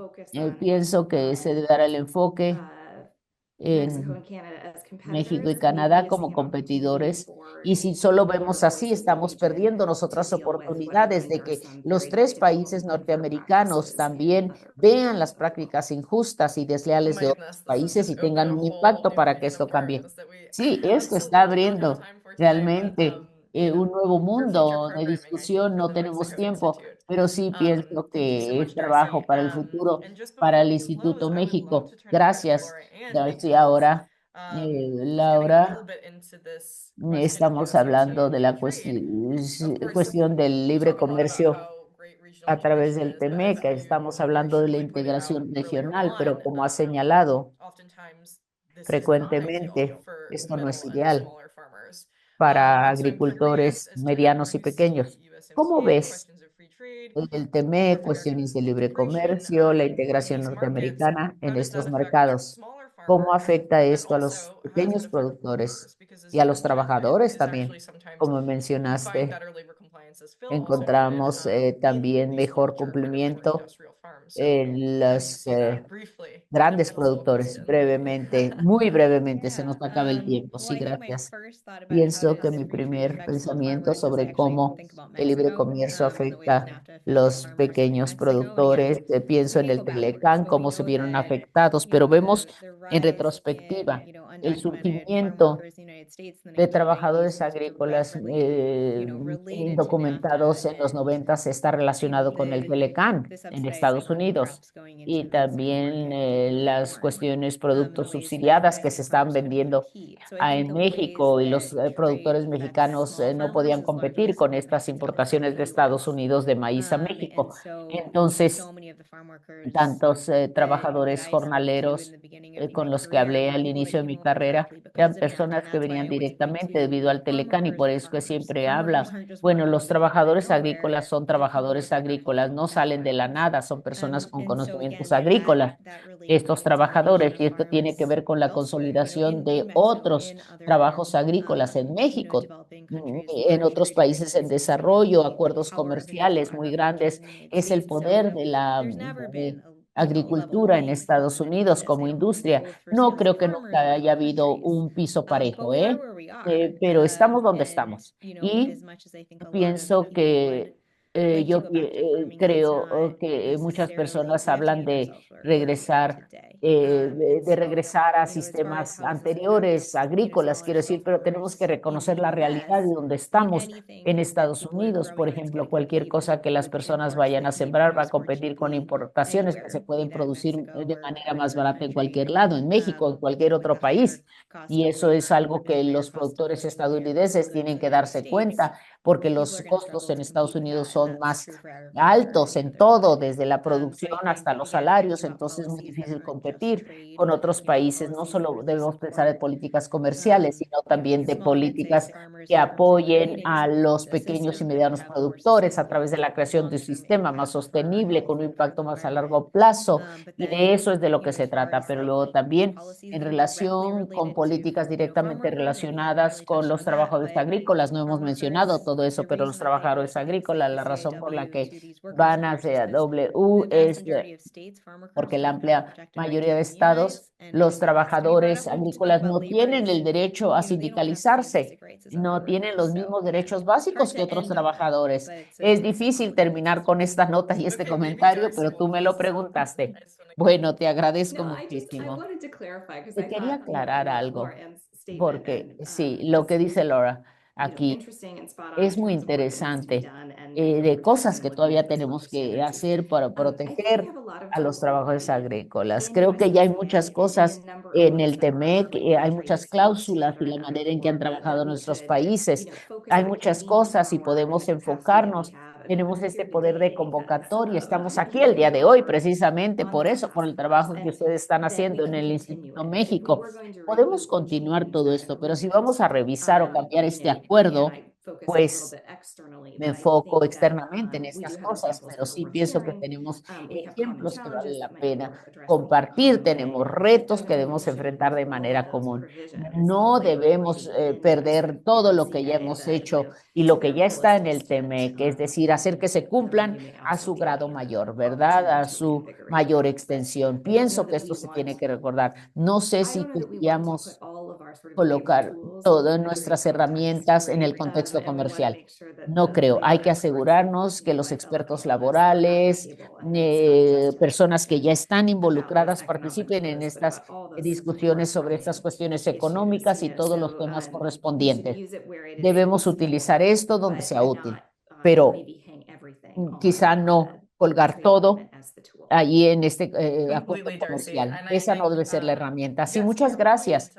[SPEAKER 2] pienso que se debe dar el enfoque en México y Canadá como competidores. Y si solo vemos así, estamos perdiendo nosotras oportunidades de que los tres países norteamericanos también vean las prácticas injustas y
[SPEAKER 4] Oh
[SPEAKER 2] desleales
[SPEAKER 4] my
[SPEAKER 2] de
[SPEAKER 4] goodness,
[SPEAKER 2] otros
[SPEAKER 4] this has
[SPEAKER 2] países y
[SPEAKER 4] just opened
[SPEAKER 2] tengan
[SPEAKER 4] a
[SPEAKER 2] un
[SPEAKER 4] whole
[SPEAKER 2] impacto
[SPEAKER 4] new
[SPEAKER 2] para que
[SPEAKER 4] can
[SPEAKER 2] esto
[SPEAKER 4] of
[SPEAKER 2] cambie.
[SPEAKER 4] worms that we
[SPEAKER 2] Sí, esto está
[SPEAKER 4] absolutely don't have
[SPEAKER 2] abriendo
[SPEAKER 4] time for today, but
[SPEAKER 2] realmente un nuevo
[SPEAKER 4] for future
[SPEAKER 2] mundo de
[SPEAKER 4] programming, I think
[SPEAKER 2] discusión.
[SPEAKER 4] for
[SPEAKER 2] No
[SPEAKER 4] the
[SPEAKER 2] tenemos
[SPEAKER 4] Mexico
[SPEAKER 2] tiempo,
[SPEAKER 4] Institute.
[SPEAKER 2] pero sí pienso
[SPEAKER 4] Thank you so
[SPEAKER 2] que es
[SPEAKER 4] much, Darcy.
[SPEAKER 2] trabajo para el futuro
[SPEAKER 4] And just
[SPEAKER 2] para
[SPEAKER 4] before
[SPEAKER 2] el
[SPEAKER 4] we
[SPEAKER 2] Instituto
[SPEAKER 4] close, I would love
[SPEAKER 2] México.
[SPEAKER 4] to turn it back to
[SPEAKER 2] Gracias,
[SPEAKER 4] Laura Ann
[SPEAKER 2] Darcy.
[SPEAKER 4] because
[SPEAKER 2] Ahora,
[SPEAKER 4] getting a
[SPEAKER 2] Laura,
[SPEAKER 4] little bit into this question of
[SPEAKER 2] estamos
[SPEAKER 4] US
[SPEAKER 2] hablando de la
[SPEAKER 4] trade. Of course,
[SPEAKER 2] cuestión del
[SPEAKER 4] we've
[SPEAKER 2] libre
[SPEAKER 4] talked a lot about
[SPEAKER 2] comercio
[SPEAKER 4] how great regional
[SPEAKER 2] a través
[SPEAKER 4] integration
[SPEAKER 2] del
[SPEAKER 4] is, but as
[SPEAKER 2] TEMEC. Estamos hablando de la
[SPEAKER 4] rightly pointed out
[SPEAKER 2] integración
[SPEAKER 4] earlier
[SPEAKER 2] regional, pero
[SPEAKER 4] on,
[SPEAKER 2] como ha señalado
[SPEAKER 4] oftentimes this is not ideal
[SPEAKER 2] frecuentemente,
[SPEAKER 4] for
[SPEAKER 2] esto no es
[SPEAKER 4] middle and
[SPEAKER 2] ideal
[SPEAKER 4] smaller farmers.
[SPEAKER 2] para
[SPEAKER 4] And so I'm curious
[SPEAKER 2] agricultores
[SPEAKER 4] as to how
[SPEAKER 2] medianos y
[SPEAKER 4] you see
[SPEAKER 2] pequeños. ¿Cómo
[SPEAKER 4] USMCA,
[SPEAKER 2] ves
[SPEAKER 4] questions of free trade,
[SPEAKER 2] el
[SPEAKER 4] North
[SPEAKER 2] TEMEC,
[SPEAKER 4] American
[SPEAKER 2] cuestiones de libre
[SPEAKER 4] integration
[SPEAKER 2] comercio, la
[SPEAKER 4] in
[SPEAKER 2] integración
[SPEAKER 4] these markets?
[SPEAKER 2] norteamericana
[SPEAKER 4] How
[SPEAKER 2] en
[SPEAKER 4] does that
[SPEAKER 2] estos
[SPEAKER 4] affect
[SPEAKER 2] mercados?
[SPEAKER 4] smaller
[SPEAKER 2] ¿Cómo
[SPEAKER 4] farmers?
[SPEAKER 2] afecta
[SPEAKER 4] And
[SPEAKER 2] esto a los
[SPEAKER 4] also, how does it
[SPEAKER 2] pequeños
[SPEAKER 4] affect
[SPEAKER 2] productores
[SPEAKER 4] workers? Because as
[SPEAKER 2] y a
[SPEAKER 4] you
[SPEAKER 2] los
[SPEAKER 4] mentioned,
[SPEAKER 2] trabajadores
[SPEAKER 4] it is
[SPEAKER 2] también?
[SPEAKER 4] actually sometimes
[SPEAKER 2] Como
[SPEAKER 4] we find
[SPEAKER 2] mencionaste,
[SPEAKER 4] better labor compliance, as Phil also noted,
[SPEAKER 2] encontramos
[SPEAKER 4] in
[SPEAKER 2] también
[SPEAKER 4] these
[SPEAKER 2] mejor
[SPEAKER 4] larger kind of more
[SPEAKER 2] cumplimiento
[SPEAKER 4] industrial farms. So
[SPEAKER 2] en
[SPEAKER 4] how do you
[SPEAKER 2] los
[SPEAKER 4] see that briefly in
[SPEAKER 2] grandes
[SPEAKER 4] a middle of
[SPEAKER 2] productores.
[SPEAKER 4] Houston?
[SPEAKER 2] Brevemente, muy brevemente, se nos
[SPEAKER 6] Yeah.
[SPEAKER 2] acaba el tiempo.
[SPEAKER 6] Well,
[SPEAKER 2] Sí,
[SPEAKER 6] I think my
[SPEAKER 2] gracias.
[SPEAKER 6] first thought about how
[SPEAKER 2] Pienso que
[SPEAKER 6] does
[SPEAKER 2] mi
[SPEAKER 6] free trade
[SPEAKER 2] primer
[SPEAKER 6] affect small
[SPEAKER 2] pensamiento
[SPEAKER 6] farmers is I
[SPEAKER 2] sobre
[SPEAKER 6] actually
[SPEAKER 2] cómo
[SPEAKER 6] think about
[SPEAKER 2] el libre
[SPEAKER 6] Mexico
[SPEAKER 2] comercio
[SPEAKER 6] and the way that
[SPEAKER 2] afecta
[SPEAKER 6] NAFTA affected
[SPEAKER 2] los
[SPEAKER 6] farmers in
[SPEAKER 2] pequeños
[SPEAKER 6] Mexico. And again,
[SPEAKER 2] productores, pienso
[SPEAKER 6] we
[SPEAKER 2] en
[SPEAKER 6] can
[SPEAKER 2] el
[SPEAKER 6] go backwards,
[SPEAKER 2] Telecán,
[SPEAKER 6] but we
[SPEAKER 2] cómo se
[SPEAKER 6] know
[SPEAKER 2] vieron
[SPEAKER 6] that
[SPEAKER 2] afectados, pero vemos
[SPEAKER 6] the
[SPEAKER 2] en
[SPEAKER 6] rise
[SPEAKER 2] retrospectiva
[SPEAKER 6] in
[SPEAKER 2] el
[SPEAKER 6] undocumented farm
[SPEAKER 2] surgimiento
[SPEAKER 6] workers in the United States in the
[SPEAKER 2] de
[SPEAKER 6] 1990s
[SPEAKER 2] trabajadores
[SPEAKER 6] was
[SPEAKER 2] agrícolas
[SPEAKER 6] directly related to
[SPEAKER 2] indocumentados
[SPEAKER 6] NAFTA
[SPEAKER 2] en los
[SPEAKER 6] and
[SPEAKER 2] 90 está relacionado con el Telecán
[SPEAKER 6] the
[SPEAKER 2] en
[SPEAKER 6] subsidizing
[SPEAKER 2] Estados
[SPEAKER 6] of
[SPEAKER 2] Unidos
[SPEAKER 6] crops going into
[SPEAKER 2] y
[SPEAKER 6] the Mexican
[SPEAKER 2] también
[SPEAKER 6] market through
[SPEAKER 2] las
[SPEAKER 6] corn.
[SPEAKER 2] cuestiones,
[SPEAKER 6] The
[SPEAKER 2] productos
[SPEAKER 6] ways that
[SPEAKER 2] subsidiadas que se
[SPEAKER 6] Mexican
[SPEAKER 2] están
[SPEAKER 6] farmers couldn't
[SPEAKER 2] vendiendo
[SPEAKER 6] compete. So I think
[SPEAKER 2] en
[SPEAKER 6] the ways
[SPEAKER 2] México y
[SPEAKER 6] that
[SPEAKER 2] los
[SPEAKER 6] trade
[SPEAKER 2] productores
[SPEAKER 6] affects
[SPEAKER 2] mexicanos
[SPEAKER 6] small
[SPEAKER 2] no
[SPEAKER 6] farmers
[SPEAKER 2] podían
[SPEAKER 6] is largely
[SPEAKER 2] competir con
[SPEAKER 6] something
[SPEAKER 2] estas
[SPEAKER 6] Mexico has done
[SPEAKER 2] importaciones
[SPEAKER 6] in
[SPEAKER 2] de
[SPEAKER 6] the
[SPEAKER 2] Estados
[SPEAKER 6] past.
[SPEAKER 2] Unidos de maíz a
[SPEAKER 6] And
[SPEAKER 2] México.
[SPEAKER 6] so
[SPEAKER 2] Entonces,
[SPEAKER 6] many of the farm workers
[SPEAKER 2] tantos
[SPEAKER 6] that
[SPEAKER 2] trabajadores
[SPEAKER 6] I spoke to in
[SPEAKER 2] jornaleros
[SPEAKER 6] the beginning of
[SPEAKER 2] con
[SPEAKER 6] my
[SPEAKER 2] los que
[SPEAKER 6] career
[SPEAKER 2] hablé
[SPEAKER 6] were
[SPEAKER 2] al
[SPEAKER 6] people that
[SPEAKER 2] inicio de
[SPEAKER 6] came
[SPEAKER 2] mi
[SPEAKER 6] over
[SPEAKER 2] carrera
[SPEAKER 6] directly because
[SPEAKER 2] eran
[SPEAKER 6] of NAFTA.
[SPEAKER 2] personas
[SPEAKER 6] And
[SPEAKER 2] que
[SPEAKER 6] that's why I
[SPEAKER 2] venían
[SPEAKER 6] always point
[SPEAKER 2] directamente
[SPEAKER 6] to
[SPEAKER 2] debido al
[SPEAKER 6] farm
[SPEAKER 2] Telecán y
[SPEAKER 6] workers
[SPEAKER 2] por
[SPEAKER 6] are
[SPEAKER 2] eso que
[SPEAKER 6] farmers.
[SPEAKER 2] siempre
[SPEAKER 6] Farm workers
[SPEAKER 2] habla.
[SPEAKER 6] aren't just
[SPEAKER 2] Bueno,
[SPEAKER 6] workers
[SPEAKER 2] los
[SPEAKER 6] that came out of
[SPEAKER 2] trabajadores
[SPEAKER 6] nowhere.
[SPEAKER 2] agrícolas son
[SPEAKER 6] The people
[SPEAKER 2] trabajadores
[SPEAKER 6] that are
[SPEAKER 2] agrícolas, no salen de la
[SPEAKER 6] farmers.
[SPEAKER 2] nada, son personas con
[SPEAKER 6] And so
[SPEAKER 2] conocimientos
[SPEAKER 6] again,
[SPEAKER 2] agrícolas.
[SPEAKER 6] that related
[SPEAKER 2] Estos
[SPEAKER 6] consolidation
[SPEAKER 2] trabajadores,
[SPEAKER 6] of
[SPEAKER 2] y esto tiene que
[SPEAKER 6] farms
[SPEAKER 2] ver con la
[SPEAKER 6] elsewhere,
[SPEAKER 2] consolidación
[SPEAKER 6] in
[SPEAKER 2] de
[SPEAKER 6] Mexico,
[SPEAKER 2] otros
[SPEAKER 6] in other
[SPEAKER 2] trabajos agrícolas en México,
[SPEAKER 6] developing countries,
[SPEAKER 2] en
[SPEAKER 6] large
[SPEAKER 2] otros
[SPEAKER 6] trade
[SPEAKER 2] países en
[SPEAKER 6] agreements and
[SPEAKER 2] desarrollo,
[SPEAKER 6] the
[SPEAKER 2] acuerdos
[SPEAKER 6] power of industrial
[SPEAKER 2] comerciales muy
[SPEAKER 6] agriculture
[SPEAKER 2] grandes,
[SPEAKER 6] in the United
[SPEAKER 2] es el
[SPEAKER 6] States. So
[SPEAKER 2] poder de la
[SPEAKER 6] there's never been a level
[SPEAKER 2] agricultura en
[SPEAKER 6] playing field
[SPEAKER 2] Estados
[SPEAKER 6] in any of
[SPEAKER 2] Unidos
[SPEAKER 6] this.
[SPEAKER 2] como
[SPEAKER 6] I don't think
[SPEAKER 2] industria.
[SPEAKER 6] both for
[SPEAKER 2] No creo que
[SPEAKER 6] farmers
[SPEAKER 2] nunca
[SPEAKER 6] or
[SPEAKER 2] haya
[SPEAKER 6] for
[SPEAKER 2] habido
[SPEAKER 6] countries.
[SPEAKER 2] un piso
[SPEAKER 6] But
[SPEAKER 2] parejo,
[SPEAKER 6] we are where we are.
[SPEAKER 2] pero estamos donde
[SPEAKER 6] And
[SPEAKER 2] estamos. Y
[SPEAKER 6] as much as I think a lot of
[SPEAKER 2] pienso
[SPEAKER 6] people would
[SPEAKER 2] que
[SPEAKER 6] like to go back to farming, it's
[SPEAKER 2] creo
[SPEAKER 6] not
[SPEAKER 2] que muchas
[SPEAKER 6] necessarily
[SPEAKER 2] personas
[SPEAKER 6] the
[SPEAKER 2] hablan
[SPEAKER 6] answer is
[SPEAKER 2] de
[SPEAKER 6] elsewhere where we are
[SPEAKER 2] regresar,
[SPEAKER 6] today.
[SPEAKER 2] de regresar a
[SPEAKER 6] As far as
[SPEAKER 2] sistemas
[SPEAKER 6] how does this impact
[SPEAKER 2] anteriores, agrícolas,
[SPEAKER 6] smaller
[SPEAKER 2] quiero
[SPEAKER 6] scale
[SPEAKER 2] decir, pero tenemos que
[SPEAKER 6] farmers in
[SPEAKER 2] reconocer
[SPEAKER 6] the
[SPEAKER 2] la realidad de
[SPEAKER 6] US?
[SPEAKER 2] donde estamos en
[SPEAKER 6] Anything that
[SPEAKER 2] Estados
[SPEAKER 6] people are
[SPEAKER 2] Unidos. Por
[SPEAKER 6] growing that's
[SPEAKER 2] ejemplo,
[SPEAKER 6] going to
[SPEAKER 2] cualquier
[SPEAKER 6] compete with
[SPEAKER 2] cosa que las
[SPEAKER 6] food
[SPEAKER 2] personas
[SPEAKER 6] imports
[SPEAKER 2] vayan
[SPEAKER 6] that
[SPEAKER 2] a
[SPEAKER 6] can be
[SPEAKER 2] sembrar va a
[SPEAKER 6] produced more
[SPEAKER 2] competir con
[SPEAKER 6] cheaply
[SPEAKER 2] importaciones que se
[SPEAKER 6] anywhere, be
[SPEAKER 2] pueden
[SPEAKER 6] that
[SPEAKER 2] producir
[SPEAKER 6] Mexico
[SPEAKER 2] de
[SPEAKER 6] or
[SPEAKER 2] manera más
[SPEAKER 6] another
[SPEAKER 2] barata en
[SPEAKER 6] country,
[SPEAKER 2] cualquier lado, en México o en cualquier
[SPEAKER 6] with
[SPEAKER 2] otro
[SPEAKER 6] a higher
[SPEAKER 2] país.
[SPEAKER 6] cost
[SPEAKER 2] Y
[SPEAKER 6] of
[SPEAKER 2] eso es
[SPEAKER 6] labor,
[SPEAKER 2] algo que
[SPEAKER 6] higher
[SPEAKER 2] los
[SPEAKER 6] cost of
[SPEAKER 2] productores
[SPEAKER 6] living, higher cost of
[SPEAKER 2] estadounidenses
[SPEAKER 6] goods
[SPEAKER 2] tienen
[SPEAKER 6] in
[SPEAKER 2] que
[SPEAKER 6] the United
[SPEAKER 2] darse
[SPEAKER 6] States,
[SPEAKER 2] cuenta, porque
[SPEAKER 6] people
[SPEAKER 2] los
[SPEAKER 6] are going to
[SPEAKER 2] costos
[SPEAKER 6] struggle
[SPEAKER 2] en
[SPEAKER 6] to
[SPEAKER 2] Estados
[SPEAKER 6] compete with
[SPEAKER 2] Unidos
[SPEAKER 6] that, and
[SPEAKER 2] son
[SPEAKER 6] that's
[SPEAKER 2] más
[SPEAKER 6] true for agriculture in
[SPEAKER 2] altos
[SPEAKER 6] any
[SPEAKER 2] en
[SPEAKER 6] other
[SPEAKER 2] todo,
[SPEAKER 6] commodity.
[SPEAKER 2] desde la
[SPEAKER 6] So I
[SPEAKER 2] producción
[SPEAKER 6] think,
[SPEAKER 2] hasta los
[SPEAKER 6] again, we think
[SPEAKER 2] salarios,
[SPEAKER 6] about
[SPEAKER 2] entonces es muy
[SPEAKER 6] policies that
[SPEAKER 2] difícil
[SPEAKER 6] aren't just
[SPEAKER 2] competir
[SPEAKER 6] trade,
[SPEAKER 2] con
[SPEAKER 6] but
[SPEAKER 2] otros
[SPEAKER 6] think about
[SPEAKER 2] países. No
[SPEAKER 6] policies that
[SPEAKER 2] solo
[SPEAKER 6] really
[SPEAKER 2] debemos pensar en
[SPEAKER 6] support
[SPEAKER 2] políticas comerciales, sino también de
[SPEAKER 6] small mid-sized
[SPEAKER 2] políticas
[SPEAKER 6] farmers
[SPEAKER 2] que
[SPEAKER 6] in
[SPEAKER 2] apoyen
[SPEAKER 6] consolidating
[SPEAKER 2] a
[SPEAKER 6] so we can
[SPEAKER 2] los
[SPEAKER 6] build a
[SPEAKER 2] pequeños y
[SPEAKER 6] system that will
[SPEAKER 2] medianos
[SPEAKER 6] have more
[SPEAKER 2] productores a través de
[SPEAKER 6] sustainability,
[SPEAKER 2] la creación de un
[SPEAKER 6] long-term
[SPEAKER 2] sistema más
[SPEAKER 6] impact for our
[SPEAKER 2] sostenible, con
[SPEAKER 6] health,
[SPEAKER 2] un
[SPEAKER 6] for
[SPEAKER 2] impacto
[SPEAKER 6] the
[SPEAKER 2] más a
[SPEAKER 6] environment.
[SPEAKER 2] largo plazo.
[SPEAKER 6] But
[SPEAKER 2] Y
[SPEAKER 6] then,
[SPEAKER 2] de eso es de lo que
[SPEAKER 6] as
[SPEAKER 2] se
[SPEAKER 6] far
[SPEAKER 2] trata.
[SPEAKER 6] as
[SPEAKER 2] Pero luego también
[SPEAKER 6] policies
[SPEAKER 2] en
[SPEAKER 6] that are directly
[SPEAKER 2] relación con
[SPEAKER 6] related to
[SPEAKER 2] políticas
[SPEAKER 6] farm
[SPEAKER 2] directamente
[SPEAKER 6] workers, and we haven't
[SPEAKER 2] relacionadas
[SPEAKER 6] really
[SPEAKER 2] con
[SPEAKER 6] touched
[SPEAKER 2] los
[SPEAKER 6] on that,
[SPEAKER 2] trabajadores
[SPEAKER 6] but
[SPEAKER 2] agrícolas, no
[SPEAKER 6] farm
[SPEAKER 2] hemos mencionado
[SPEAKER 6] workers
[SPEAKER 2] todo eso, pero los trabajadores agrícolas, la razón por la que van hacia W es porque la amplia mayoría de estados, los trabajadores agrícolas no tienen el derecho a sindicalizarse, no tienen los mismos derechos básicos que otros trabajadores. Es difícil terminar con estas notas y este comentario, pero tú me lo preguntaste. Bueno, te agradezco muchísimo. Te quería aclarar algo, porque sí, lo que dice Laura aquí es muy interesante, de cosas que todavía tenemos que hacer para proteger a los trabajadores agrícolas. Creo que ya hay muchas cosas en el TEMEC, hay muchas cláusulas y la manera en que han trabajado nuestros países. Hay muchas cosas y podemos enfocarnos. Tenemos este poder de convocatoria. Estamos aquí el día de hoy precisamente por eso, por el trabajo que ustedes están haciendo en el Instituto México. Podemos continuar todo esto, pero si vamos a revisar o cambiar este acuerdo, pues me enfoco externamente en estas cosas, pero sí pienso que tenemos ejemplos que vale la pena compartir, tenemos retos que debemos enfrentar de manera común. No debemos perder todo lo que ya hemos hecho y lo que ya está en el TEMEC, es decir, hacer que se cumplan a su grado mayor, ¿verdad? A su mayor extensión. Pienso que esto se tiene que recordar. No sé si queríamos colocar todas nuestras herramientas en el contexto comercial. No creo. Hay que asegurarnos que los expertos laborales, personas que ya están involucradas, participen en estas discusiones sobre estas cuestiones económicas y todos los temas correspondientes. Debemos utilizar esto donde sea útil, pero quizá no colgar todo allí en este acuerdo comercial. Esa no debe ser la herramienta. Sí, muchas gracias.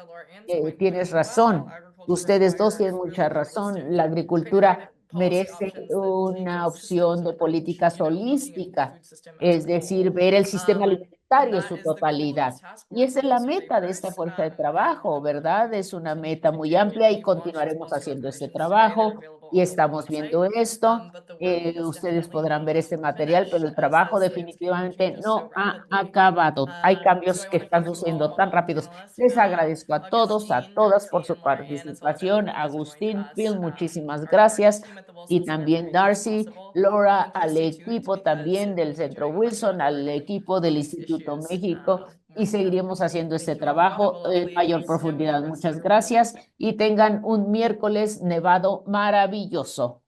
[SPEAKER 2] Tienes razón. Ustedes dos tienen mucha razón. La agricultura merece una opción de políticas holística, es decir, ver el sistema alimentario en su totalidad. Y esa es la meta de esta fuerza de trabajo, ¿verdad? Es una meta muy amplia y continuaremos haciendo este trabajo y estamos viendo esto. Ustedes podrán ver este material, pero el trabajo definitivamente no ha acabado. Hay cambios que están sucediendo tan rápidos. Les agradezco a todos, a todas por su participación. Agustín, Phil, muchísimas gracias. Y también Darcy, Laura, al equipo también del Centro Wilson, al equipo del Instituto México. Y seguiremos haciendo este trabajo en mayor profundidad. Muchas gracias y tengan un miércoles nevado maravilloso.